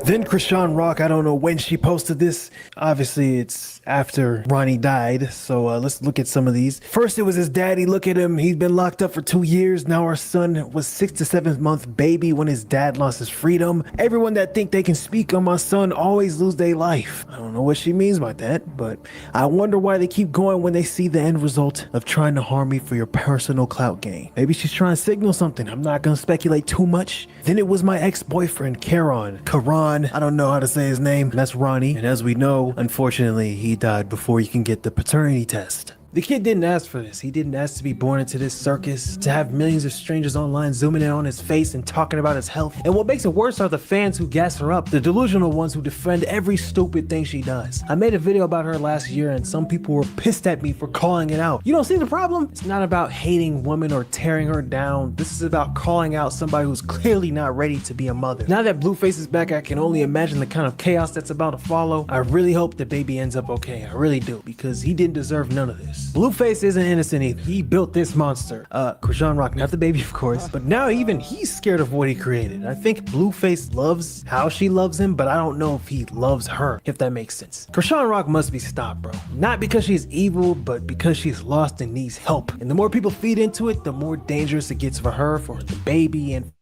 Then Krishan Rock, I don't know when she posted this. Obviously, it's after Ronnie died. So let's look at some of these. First, it was his daddy. Look at him. He's been locked up for 2 years. Now our son was 6 to 7 month baby when his dad lost his freedom. Everyone that think they can speak on my son always lose their life. I don't know what she means by that, but I wonder why they keep going when they see the end result of trying to harm me for your personal clout gain. Maybe she's trying to signal something. I'm not going to speculate too much. Then it was my ex-boyfriend, Karan, I don't know how to say his name. That's Ronnie. And as we know, unfortunately, he died before you can get the paternity test. The kid didn't ask for this. He didn't ask to be born into this circus, to have millions of strangers online zooming in on his face and talking about his health. And what makes it worse are the fans who gas her up, the delusional ones who defend every stupid thing she does. I made a video about her last year and some people were pissed at me for calling it out. You don't see the problem? It's not about hating women or tearing her down. This is about calling out somebody who's clearly not ready to be a mother. Now that Blueface is back, I can only imagine the kind of chaos that's about to follow. I really hope the baby ends up okay. I really do, because he didn't deserve none of this. Blueface isn't innocent either. He built this monster. Krishan Rock, not the baby, of course, but now even he's scared of what he created. I think Blueface loves how she loves him, but I don't know if he loves her, if that makes sense. Krishan Rock must be stopped, bro. Not because she's evil, but because she's lost and needs help. And the more people feed into it, the more dangerous it gets for her, for the baby, and...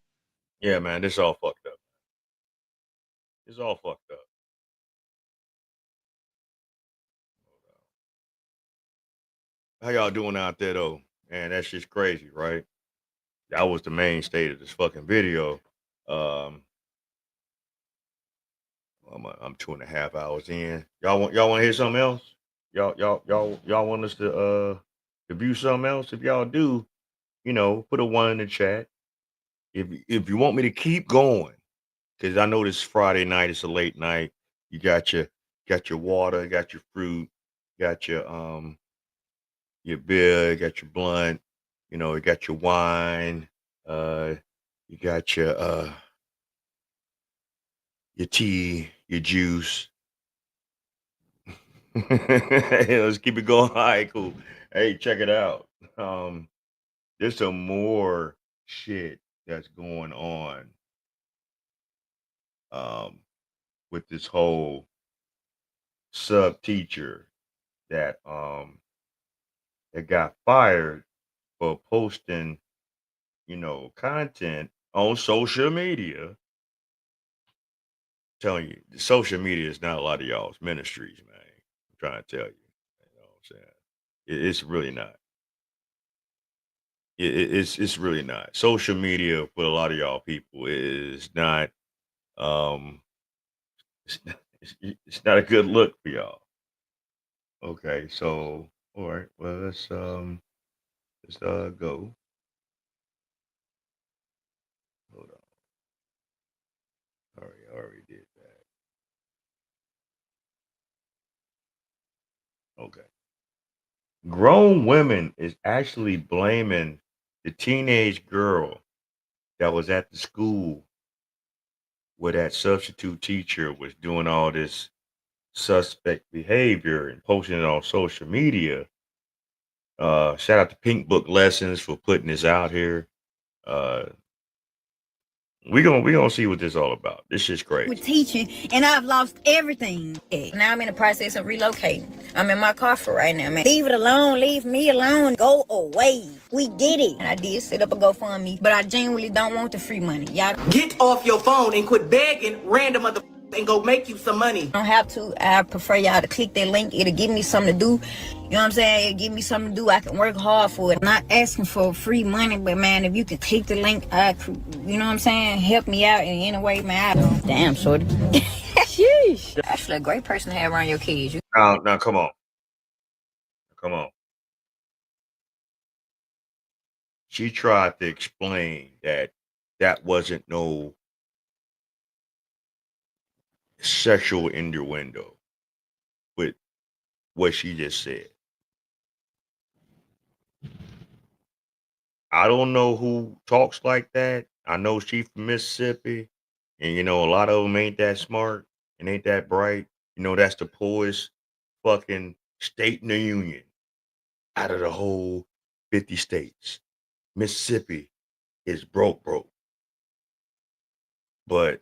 Yeah, man, this all fucked up. It's all fucked up. How y'all doing out there though? Man, that's just crazy, right? That was the mainstay of this fucking video. I'm 2.5 hours in. Y'all want to hear something else? Y'all want us to review something else? If y'all do, put a 1 in the chat. If you want me to keep going, because I know this Friday night, it's a late night. You got your water, got your fruit, got your beer, you got your blunt, you got your wine, you got your tea, your juice. Hey, let's keep it going. All right, cool. Hey, check it out. There's some more shit that's going on with this whole sub teacher that got fired for posting, content on social media. I'm telling you, the social media is not a lot of y'all's ministries, man. I'm trying to tell you. You know what I'm saying? It's really not. It's really not. Social media for a lot of y'all people is not it's not a good look for y'all. Okay, so all right, well let's go. Hold on. All right, I already did that. Okay. Grown women is actually blaming the teenage girl that was at the school where that substitute teacher was doing all this suspect behavior and posting it on social media. Shout out to Pink Book Lessons for putting this out here. We gonna see what this all about. This shit's crazy. With teaching, and I've lost everything. Now I'm in the process of relocating. I'm in my car for right now, man. Leave it alone. Leave me alone. Go away. We did it. And I did set up a GoFundMe, but I genuinely don't want the free money. Y'all Get off your phone and quit begging random mother and go make you some money. don't have to. I prefer y'all to click that link. It'll give me something to do. You know what I'm saying? It'll give me something to do. I can work hard for it. I'm not asking for free money, but man, if you can click the link, you know what I'm saying? Help me out in any way, man. Damn, shorty. Sheesh. Actually, a great person to have around your kids. Now, come on. Come on. She tried to explain that wasn't no sexual innuendo with what she just said. I don't know who talks like that. I know she from Mississippi, and you know a lot of them ain't that smart and ain't that bright. You know that's the poorest fucking state in the union out of the whole 50 states. Mississippi is broke. But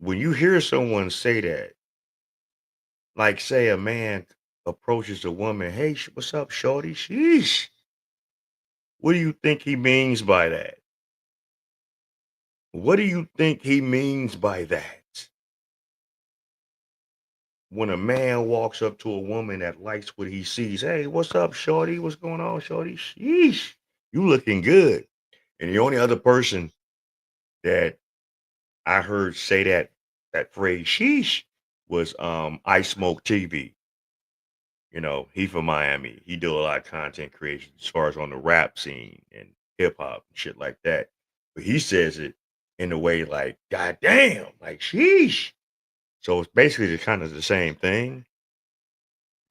when you hear someone say that, like say a man approaches a woman, hey, what's up, shorty? Sheesh. What do you think he means by that? What do you think he means by that? When a man walks up to a woman that likes what he sees, hey, what's up, shorty? What's going on, shorty? Sheesh. You looking good. And the only other person that I heard say that phrase sheesh was I Smoke TV. You know, he from Miami. He do a lot of content creation as far as on the rap scene and hip hop and shit like that. But he says it in a way like, God damn, like sheesh. So it's basically kind of the same thing.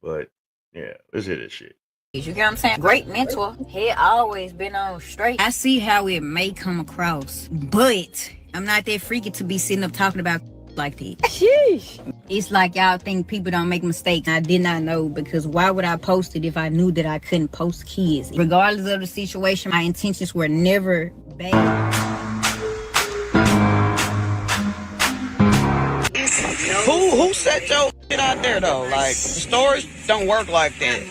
But yeah, let's hear this shit. You get what I'm saying? Great mentor. He always been on straight. I see how it may come across, but I'm not that freaky to be sitting up talking about like that. Sheesh. It's like y'all think people don't make mistakes. I did not know, because why would I post it if I knew that I couldn't post kids? Regardless of the situation, my intentions were never bad. Who set your shit out there though? Like the stories don't work like that.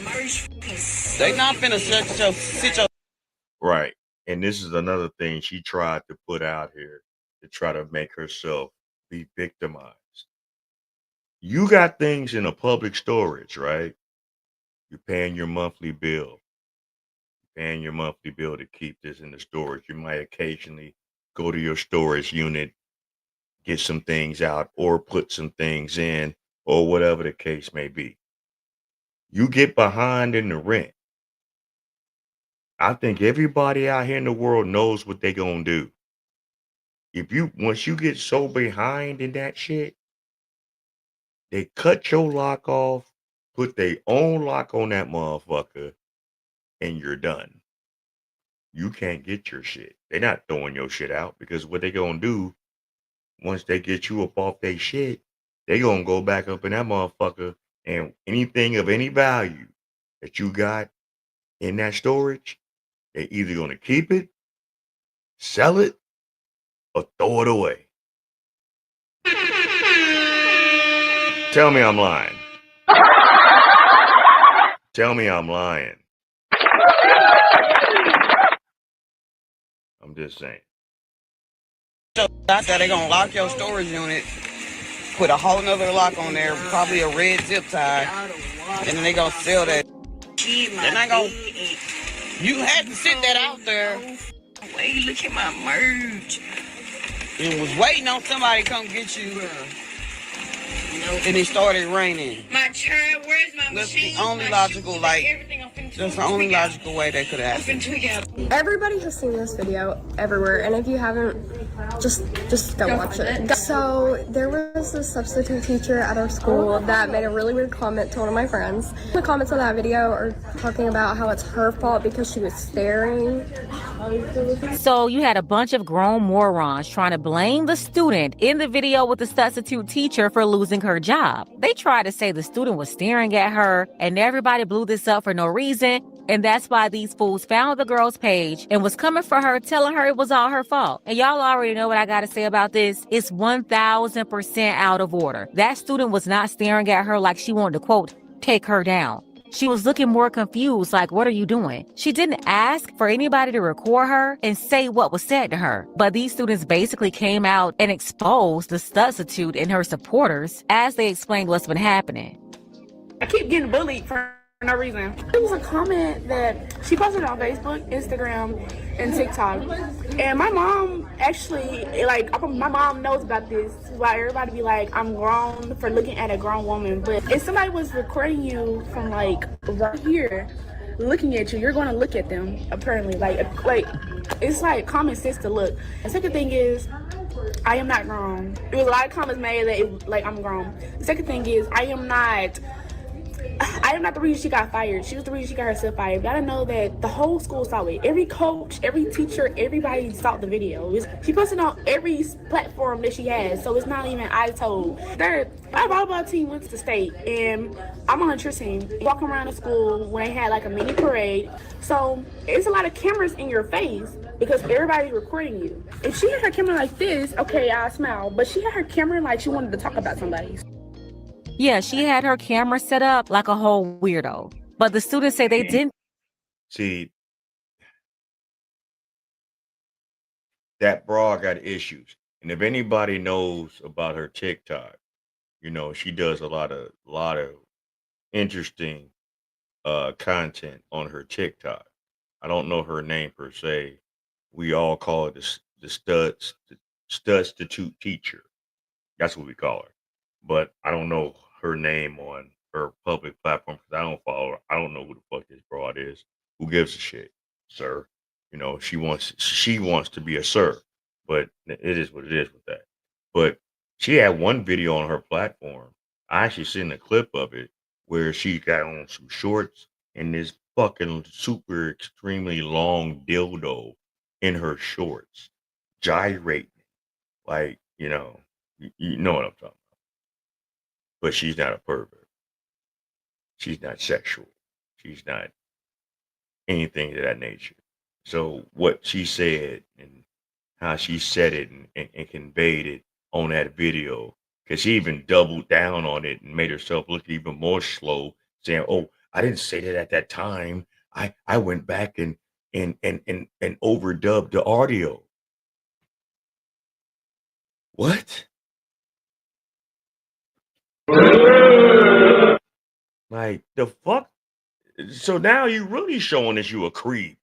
They not finna sit your Right. And this is another thing she tried to put out here to try to make herself be victimized. You got things in a public storage, right? You're paying your monthly bill. Paying your monthly bill to keep this in the storage. You might occasionally go to your storage unit, get some things out, or put some things in, or whatever the case may be. You get behind in the rent. I think everybody out here in the world knows what they gonna do. Once you get so behind in that shit, they cut your lock off, put their own lock on that motherfucker, and you're done. You can't get your shit. They're not throwing your shit out, because what they gonna do once they get you up off their shit, they gonna go back up in that motherfucker, and anything of any value that you got in that storage, they either gonna keep it, sell it, or throw it away. Tell me I'm lying. Tell me I'm lying. I'm just saying. out there, they gonna lock your storage unit, put a whole nother lock on there, probably a red zip tie, and then they gonna sell that. They're not gonna. You had to sit that out there. Wait, look at my merch. And was waiting on somebody to come get you. And it started raining. My child, where's my machine? That's the only logical, that's the only logical way that could happen. Everybody has seen this video everywhere, and if you haven't, just go watch it. So there was a substitute teacher at our school that made a really weird comment to one of my friends. The comments on that video are talking about how it's her fault because she was staring. So you had a bunch of grown morons trying to blame the student in the video with the substitute teacher for losing her job. They tried to say the student was staring at her and everybody blew this up for no reason. And that's why these fools found the girl's page and was coming for her, telling her it was all her fault. And y'all already know what I gotta say about this. It's 1000% out of order. That student was not staring at her like she wanted to, quote, take her down. She was looking more confused, like, what are you doing? She didn't ask for anybody to record her and say what was said to her. But these students basically came out and exposed the substitute and her supporters as they explained what's been happening. I keep getting bullied for no reason. It was a comment that she posted on Facebook, Instagram, and TikTok. And my mom actually, my mom knows about this. Why everybody be like, I'm grown for looking at a grown woman. But if somebody was recording you from right here, looking at you, you're going to look at them, apparently. It's like common sense to look. The second thing is, I am not grown. There was a lot of comments made that I'm grown. The second thing is, I am not the reason she got fired. She was the reason she got herself fired. But I know that the whole school saw it. Every coach, every teacher, everybody saw the video. She posted on every platform that she has. So it's not even I told. My volleyball team went to state, and I'm on a cheer team. Walking around the school when they had a mini parade. So it's a lot of cameras in your face because everybody's recording you. If she had her camera like this, okay, I'll smile. But she had her camera like she wanted to talk about somebody. Yeah, she had her camera set up like a whole weirdo. But the students say they didn't. See, that broad got issues. And if anybody knows about her TikTok, she does a lot of interesting content on her TikTok. I don't know her name per se. We all call it the Studstitute teacher. That's what we call her. But I don't know her name on her public platform because I don't follow her. I don't know who the fuck this broad is. Who gives a shit, sir? She wants to be a sir, but it is what it is with that. But she had one video on her platform. I actually seen a clip of it where she got on some shorts and this fucking super extremely long dildo in her shorts, gyrating, you know what I'm talking about. But she's not a pervert. She's not sexual. She's not anything of that nature. So what she said and how she said it and conveyed it on that video, because she even doubled down on it and made herself look even more slow, saying, "Oh, I didn't say that at that time. I went back and overdubbed the audio." What? Like the fuck? So now you really showing us you a creep.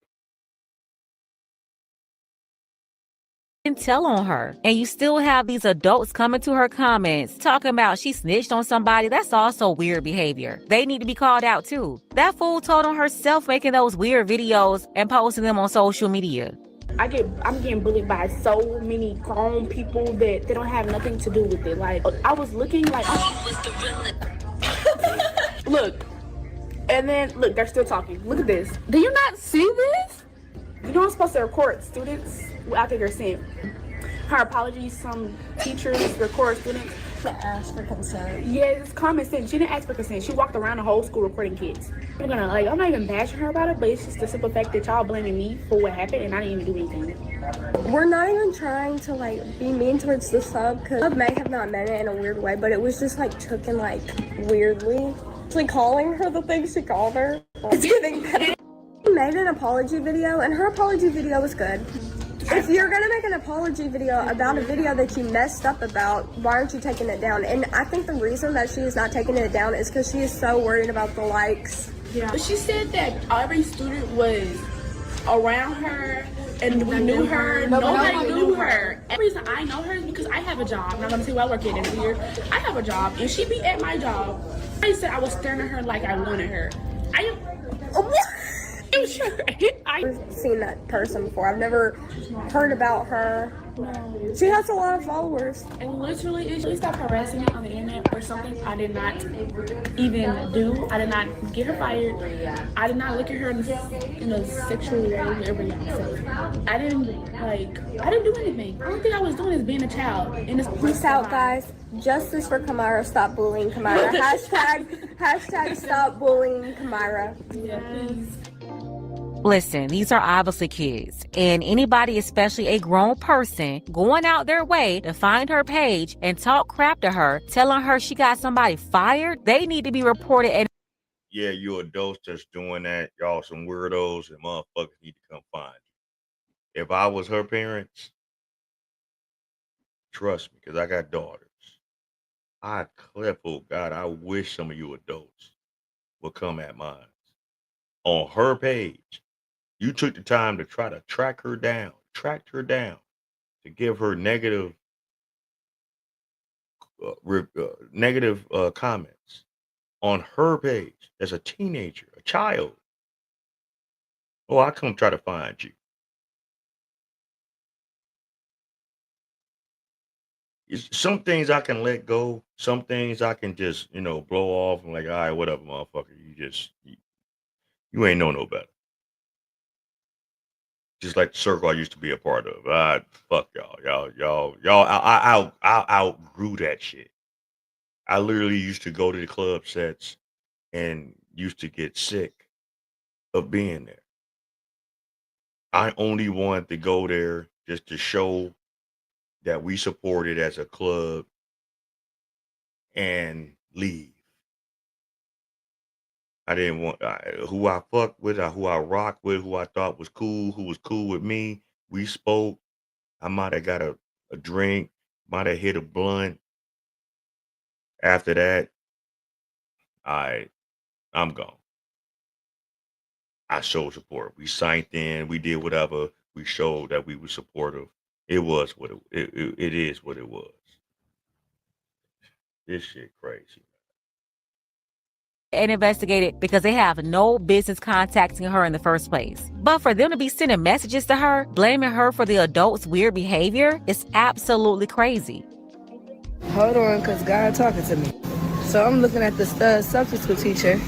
Didn't tell on her. And you still have these adults coming to her comments talking about she snitched on somebody. That's also weird behavior. They need to be called out too. That fool told on herself making those weird videos and posting them on social media. I'm getting bullied by so many grown people that they don't have nothing to do with it. I was looking look, and then look, they're still talking. Look at this. Do you not see this? You know I'm supposed to record students after they're sent. Her apologies, some teachers record students. To ask for consent. Yeah, it's common sense. She didn't ask for consent. She walked around the whole school recording kids. I'm not even bashing her about it, but it's just the simple fact that y'all blaming me for what happened and I didn't even do anything. We're not even trying to be mean towards the sub, because sub may have not meant it in a weird way, but it was just taken weirdly. Actually calling her the thing she called her. It's getting better. She made an apology video and her apology video was good. If you're gonna make an apology video about a video that you messed up about, why aren't you taking it down? And I think the reason that she is not taking it down is because she is so worried about the likes. Yeah. But she said that every student was around her and we knew her. Nobody knew her. The reason I know her is because I have a job. I'm not gonna say where I work at in here. I have a job and she be at my job. I said I was staring at her like I wanted her. I'm sure. I've seen that person before. I've never heard about her. No. She has a lot of followers. And literally, if she stopped harassing me on the internet for something I did not even do, I did not get her fired. I did not look at her in a sexual way, whatever y'all say. I didn't do anything. The only thing I was doing is being a child. Peace out, guys. Justice for Kamira. Stop bullying Kamira. Hashtag stop bullying Kamira. Yeah, please. Listen, these are obviously kids, and anybody, especially a grown person, going out their way to find her page and talk crap to her, telling her she got somebody fired, they need to be reported. And Yeah, you adults that's doing that, y'all some weirdos and motherfuckers need to come find you. If I was her parents, trust me, because I got daughters, I'd clip, oh God, I wish some of you adults would come at mine. On her page, you took the time to try to track her down, to give her negative comments on her page as a teenager, a child. Oh, I come try to find you. Some things I can let go. Some things I can just, blow off. I'm like, all right, whatever, motherfucker. You ain't know no better. Just like the circle I used to be a part of. Fuck y'all. I outgrew that shit. I literally used to go to the club sets and used to get sick of being there. I only wanted to go there just to show that we supported as a club and leave. I didn't want who I fucked with, or who I rocked with, who I thought was cool, who was cool with me. We spoke. I might have got a drink, might have hit a blunt. After that, I'm gone. I showed support. We signed in. We did whatever. We showed that we were supportive. It was what it is what it was. This shit crazy. investigated because they have no business contacting her in the first place. But for them to be sending messages to her, blaming her for the adult's weird behavior, is absolutely crazy. Hold on, because God talking to me. So I'm looking at the substitute teacher.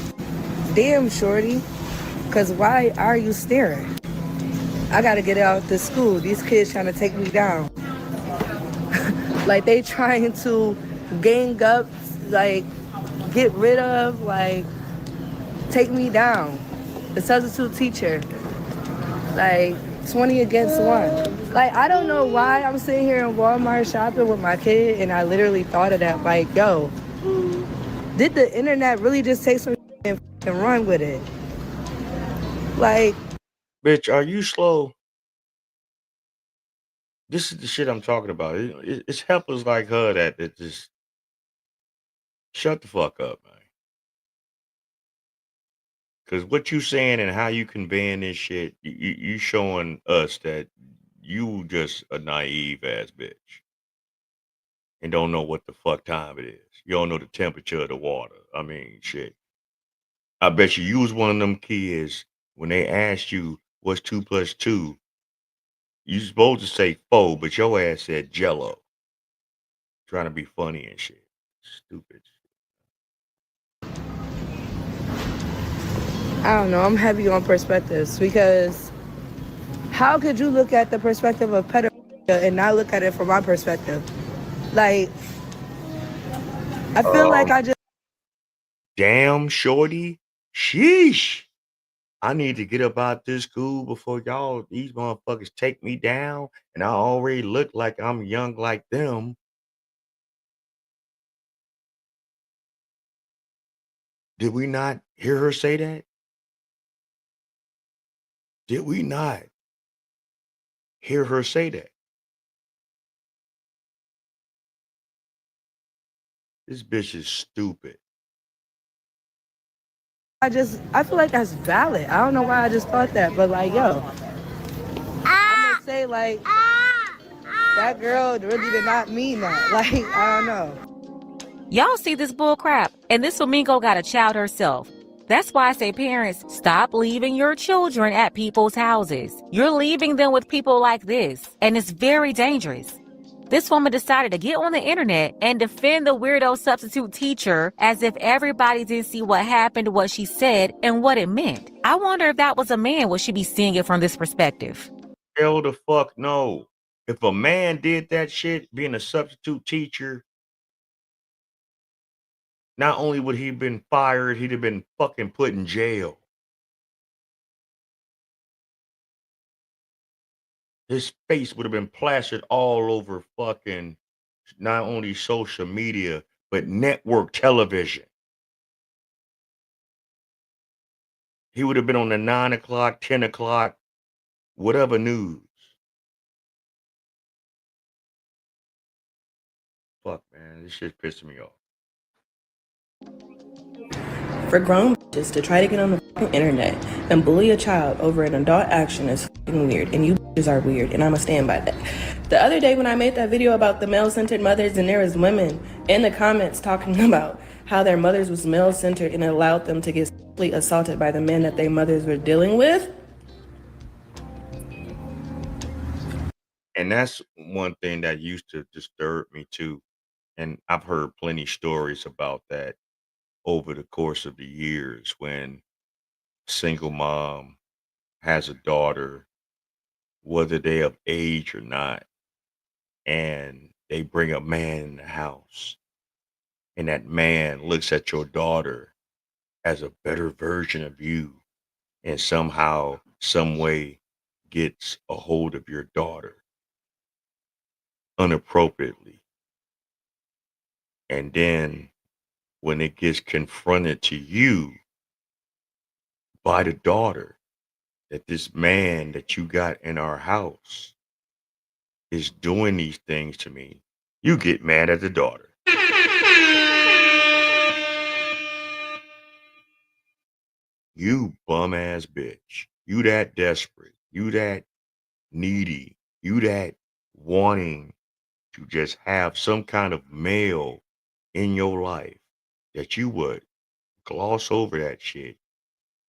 Damn, shorty, because why are you staring? I got to get out the school. These kids trying to take me down. Like, they trying to gang up, like, get rid of, like, take me down. The substitute teacher, like, 20 against 1. Like, I don't know why I'm sitting here in Walmart shopping with my kid, and I literally thought of that, like, yo, did the internet really just take some and run with it? Like, bitch, are you slow? This is the shit I'm talking about. It's helpers like her that just shut the fuck up, man. Because what you saying and how you conveying this shit, you showing us that you just a naive ass bitch and don't know what the fuck time it is. You don't know the temperature of the water. I mean, shit. I bet you was one of them kids when they asked you what's 2 + 2. You supposed to say 4, but your ass said Jello. Trying to be funny and shit. Stupid. I don't know, I'm heavy on perspectives because how could you look at the perspective of pedophilia and not look at it from my perspective? Like, I feel like I just... Damn, shorty. Sheesh. I need to get up out this school before these motherfuckers take me down, and I already look like I'm young like them. Did we not hear her say that? Did we not hear her say that? This bitch is stupid. I feel like that's valid. I don't know why I just thought that, but like, yo, I'm gonna say like, that girl really did not mean that. Like, I don't know. Y'all see this bull crap? And this flamingo got a child herself. That's why I say, parents, stop leaving your children at people's houses. You're leaving them with people like this, and it's very dangerous. This woman decided to get on the internet and defend the weirdo substitute teacher as if everybody didn't see what happened, what she said, and what it meant. I wonder if that was a man, would she be seeing it from this perspective? Hell the fuck no. If a man did that shit, being a substitute teacher, not only would he have been fired, he'd have been fucking put in jail. His face would have been plastered all over fucking not only social media, but network television. He would have been on the 9 o'clock, 10 o'clock, whatever news. Fuck, man, this shit pissing me off. For grown bitches to try to get on the fucking internet and bully a child over an adult action is fucking weird, and you bitches are weird, and I'ma stand by that. The other day when I made that video about the male-centered mothers, and there was women in the comments talking about how their mothers was male-centered and it allowed them to get sexually assaulted by the men that their mothers were dealing with. And that's one thing that used to disturb me too. And I've heard plenty stories about that over the course of the years when single mom has a daughter, whether they of age or not, and they bring a man in the house, and that man looks at your daughter as a better version of you, and somehow, some way gets a hold of your daughter inappropriately. And then when it gets confronted to you by the daughter that this man that you got in our house is doing these things to me, you get mad at the daughter. You bum ass bitch. You that desperate. You that needy. You that wanting to just have some kind of male in your life that you would gloss over that shit.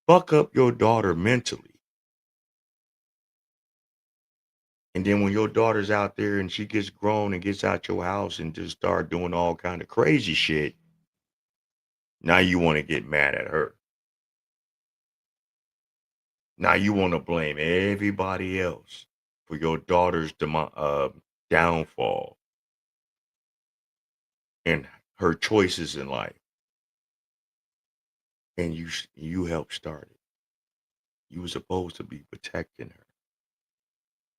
Fuck up your daughter mentally. And then when your daughter's out there and she gets grown and gets out your house and just start doing all kind of crazy shit, now you want to get mad at her. Now you want to blame everybody else for your daughter's downfall and her choices in life. And you helped start it. You were supposed to be protecting her.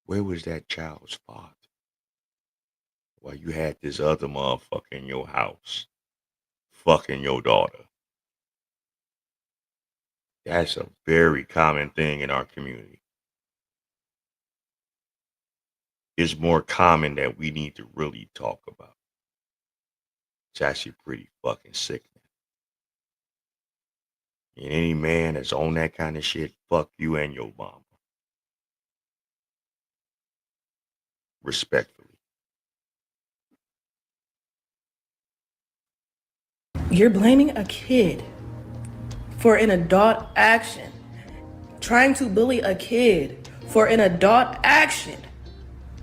Where was that child's father while you had this other motherfucker in your house fucking your daughter? That's a very common thing in our community. It's more common that we need to really talk about. It's actually pretty fucking sickening. And any man that's on that kind of shit, fuck you and your mama. Respectfully. You're blaming a kid for an adult action. Trying to bully a kid for an adult action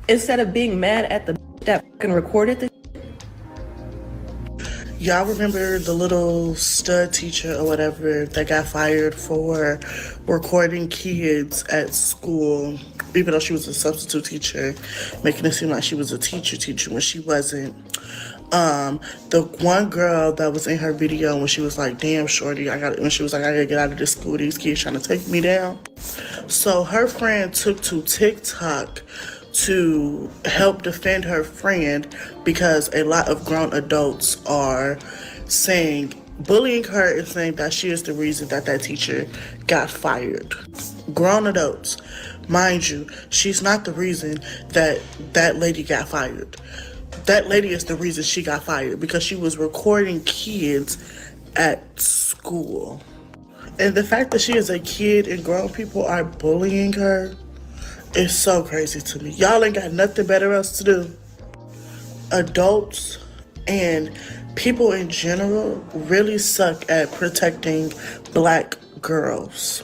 instead of being mad at the that fucking recorded the. Y'all remember the little stud teacher or whatever that got fired for recording kids at school, even though she was a substitute teacher, making it seem like she was a teacher when she wasn't. The one girl that was in her video when she was like, damn, shorty, I gotta get out of this school, these kids trying to take me down. So her friend took to TikTok to help defend her friend because a lot of grown adults are bullying her and saying that she is the reason that teacher got fired. Grown adults. Mind you, she's not the reason that lady got fired. That lady is the reason she got fired because she was recording kids at school. And the fact that she is a kid and grown people are bullying her is so crazy to me. Y'all ain't got nothing better else to do. Adults and people in general really suck at protecting black girls.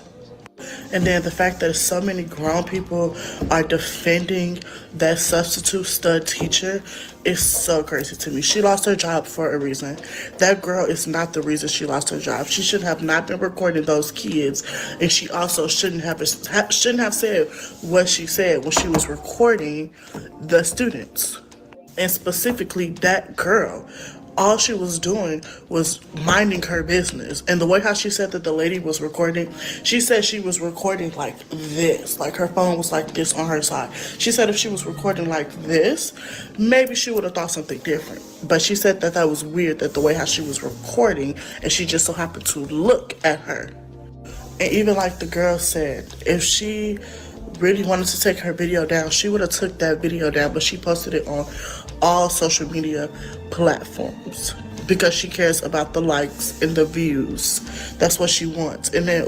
And then the fact that so many grown people are defending that substitute stud teacher is so crazy to me. She lost her job for a reason. That girl is not the reason she lost her job. She should have not been recording those kids, and she also shouldn't have said what she said when she was recording the students. And specifically that girl. all she was doing was minding her business. And the way how she said that the lady was recording, she said she was recording like this, like her phone was like this on her side. She said if she was recording like this, maybe she would have thought something different. But she said that that was weird, that the way how she was recording, and she just so happened to look at her. And even like the girl said, if she really wanted to take her video down, she would have took that video down, but she posted it on all social media platforms because she cares about the likes and the views. That's what she wants. And then,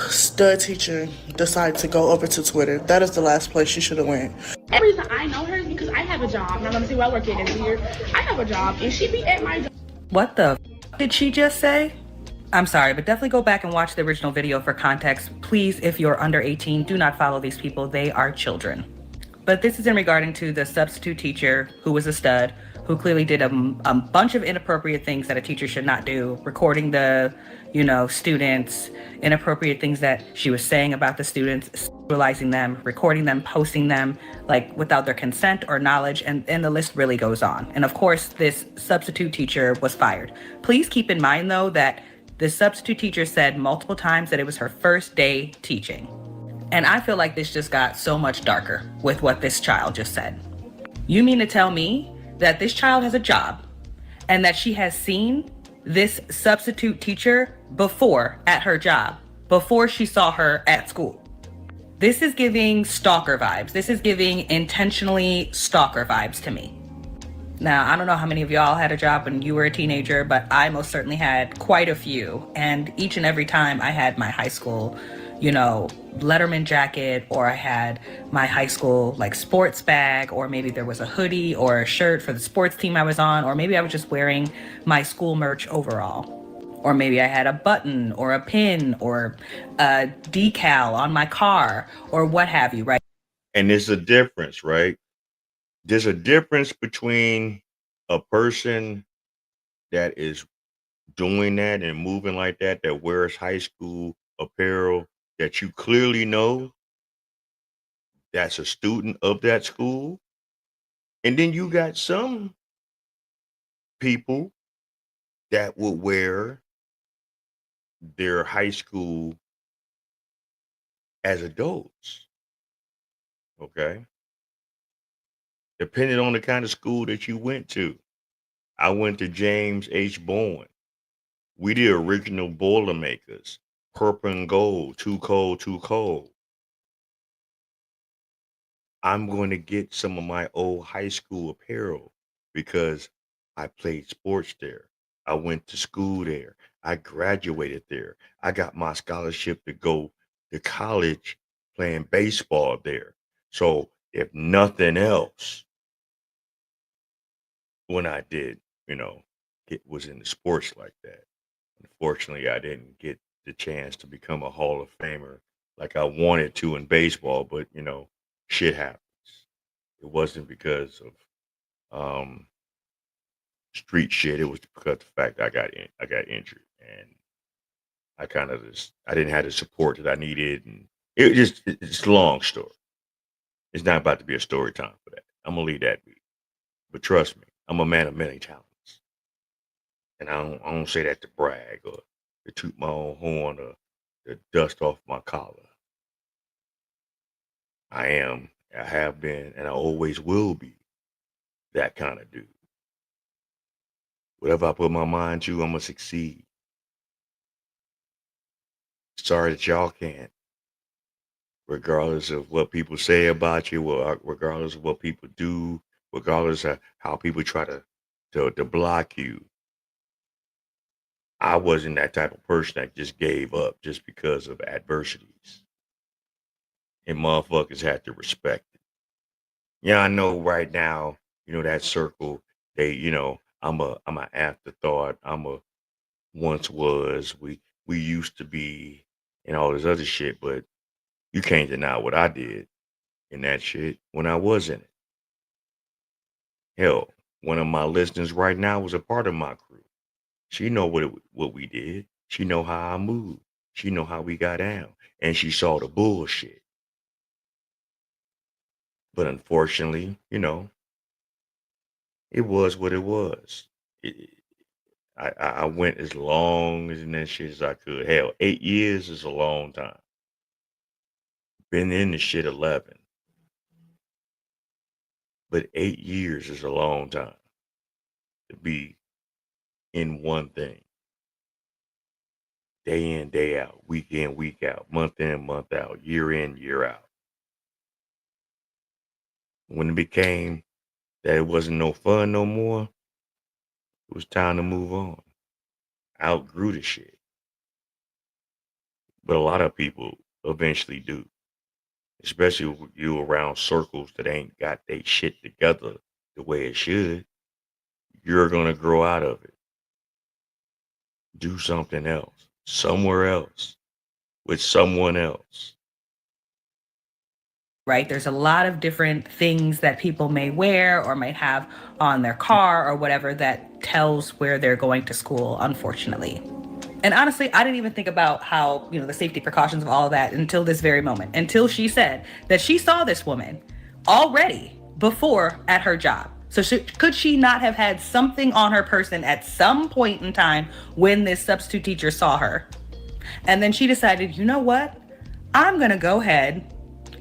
stud teacher decided to go over to Twitter. That is the last place she should have went. The reason I know her is because I have a job. And I'm gonna see where I work at every year. I have a job, and she be at my job. What the did she just say? I'm sorry, but definitely go back and watch the original video for context. Please, if you're under 18, do not follow these people. They are children. But this is in regarding to the substitute teacher who was a stud, who clearly did a bunch of inappropriate things that a teacher should not do, recording the, students, inappropriate things that she was saying about the students, sexualizing them, recording them, posting them, like without their consent or knowledge, and the list really goes on. And of course, this substitute teacher was fired. Please keep in mind, though, that the substitute teacher said multiple times that it was her first day teaching. And I feel like this just got so much darker with what this child just said. You mean to tell me that this child has a job and that she has seen this substitute teacher before at her job, before she saw her at school? This is giving stalker vibes. This is giving intentionally stalker vibes to me. Now, I don't know how many of y'all had a job when you were a teenager, but I most certainly had quite a few. And each and every time I had my high school, Letterman jacket, or I had my high school sports bag, or maybe there was a hoodie or a shirt for the sports team I was on, or maybe I was just wearing my school merch overall. Or maybe I had a button or a pin or a decal on my car or what have you, right? And there's a difference, right? There's a difference between a person that is doing that and moving like that wears high school apparel, that you clearly know that's a student of that school. And then you got some people that will wear their high school as adults. Okay? Depending on the kind of school that you went to. I went to James H. Bowen. We the original Boilermakers. Purple and gold, too cold, too cold. I'm going to get some of my old high school apparel because I played sports there. I went to school there. I graduated there. I got my scholarship to go to college playing baseball there. So if nothing else, when I did, it was in the sports like that. Unfortunately, I didn't get the chance to become a Hall of Famer like I wanted to in baseball, but shit happens. It wasn't because of street shit. It was because of the fact I got injured, and I didn't have the support that I needed, and it's a long story. It's not about to be a story time for that. I'm gonna leave that be. But trust me, I'm a man of many talents, and I don't say that to brag or to toot my own horn or to dust off my collar. I have been, and I always will be that kind of dude. Whatever I put my mind to, I'm gonna succeed. Sorry that y'all can't. Regardless of what people say about you, regardless of what people do, regardless of how people try to block you. I wasn't that type of person that just gave up just because of adversities. And motherfuckers had to respect it. Yeah, I know right now, that circle, I'm an afterthought. Once was, we used to be, and all this other shit, but you can't deny what I did in that shit when I was in it. Hell, one of my listeners right now was a part of my crew. She know what we did. She know how I moved. She know how we got down. And she saw the bullshit. But unfortunately, It was what it was. I went as long as in that shit as I could. Hell, 8 years is a long time. Been in the shit 11. But 8 years is a long time to be in one thing. Day in, day out, week in, week out, month in, month out, year in, year out. When it became that it wasn't no fun no more, it was time to move on. I outgrew the shit. But a lot of people eventually do. Especially with you around circles that ain't got their shit together the way it should. You're going to grow out of it. Do something else. Somewhere else. With someone else. Right? There's a lot of different things that people may wear or might have on their car or whatever that tells where they're going to school, unfortunately. And honestly, I didn't even think about how, the safety precautions of all of that until this very moment, until she said that she saw this woman already before at her job. So could she not have had something on her person at some point in time when this substitute teacher saw her? And then she decided, you know what? I'm going to go ahead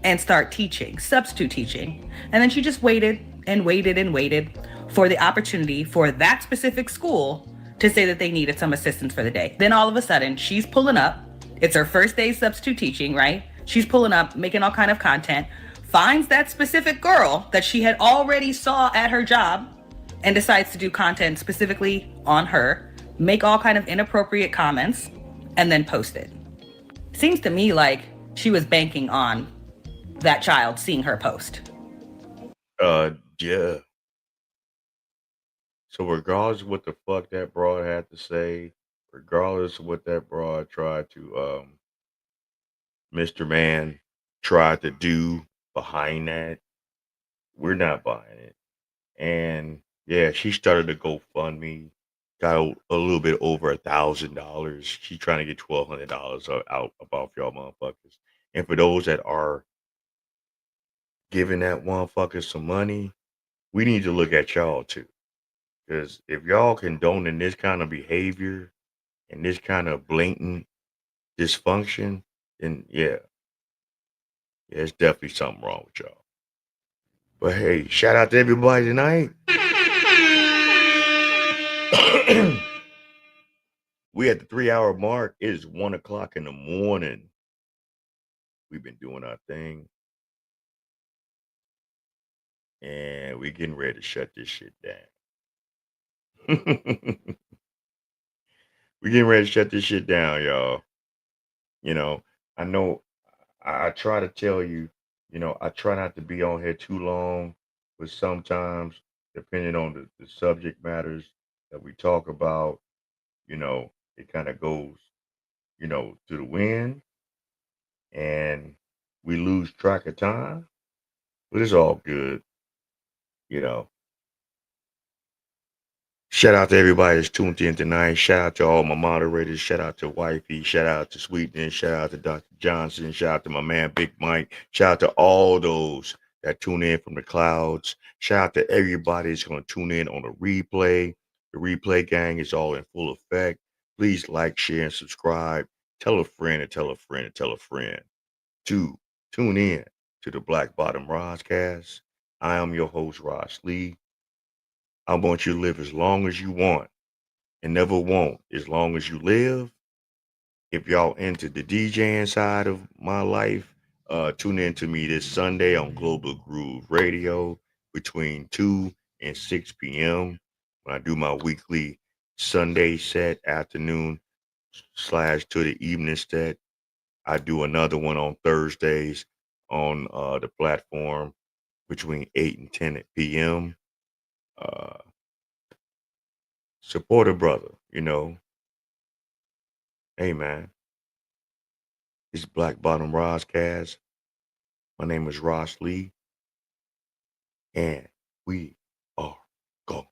and start teaching, substitute teaching. And then she just waited and waited and waited for the opportunity for that specific school to say that they needed some assistance for the day. Then all of a sudden, she's pulling up. It's her first day substitute teaching, right? She's pulling up, making all kind of content, finds that specific girl that she had already saw at her job and decides to do content specifically on her, make all kind of inappropriate comments, and then post it. Seems to me like she was banking on that child seeing her post. Yeah. So regardless of what the fuck that broad had to say, regardless of what that broad tried to, Mr. Man tried to do behind that, we're not buying it. And yeah, she started a GoFundMe, got a little bit over $1,000. She's trying to get $1,200 out off y'all motherfuckers. And for those that are giving that motherfucker some money, we need to look at y'all too. Because if y'all condoning this kind of behavior and this kind of blatant dysfunction, then yeah, it's definitely something wrong with y'all. But hey, shout out to everybody tonight. We at the 3-hour mark. It is 1 o'clock in the morning. We've been doing our thing. And we're getting ready to shut this shit down. We're getting ready to shut this shit down, y'all. I know I try to tell you, I try not to be on here too long, but sometimes, depending on the subject matters that we talk about, it kind of goes, to the wind, and we lose track of time, but it's all good, Shout out to everybody that's tuned in tonight. Shout out to all my moderators. Shout out to Wifey. Shout out to Sweetness. Shout out to Dr. Johnson. Shout out to my man, Big Mike. Shout out to all those that tune in from the clouds. Shout out to everybody that's going to tune in on the replay. The replay gang is all in full effect. Please like, share, and subscribe. Tell a friend and tell a friend and tell a friend to tune in to the Black Bottom Roscast. I am your host, Ross Lee. I want you to live as long as you want and never want as long as you live. If y'all into the DJing side of my life, tune in to me this Sunday on Global Groove Radio between 2 and 6 p.m. when I do my weekly Sunday set, afternoon / to the evening set. I do another one on Thursdays on the platform between 8 and 10 p.m. Support a brother, Hey, man. It's Black Bottom Roscast. My name is Ross Lee. And we are gone.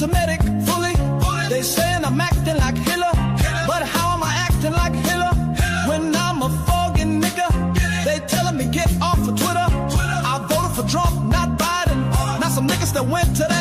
anti-Semitic fully. They saying I'm acting like Hitler, but how am I acting like Hitler when I'm a fucking nigga? They telling me get off of Twitter. I voted for Trump, not Biden. Now some niggas that went to that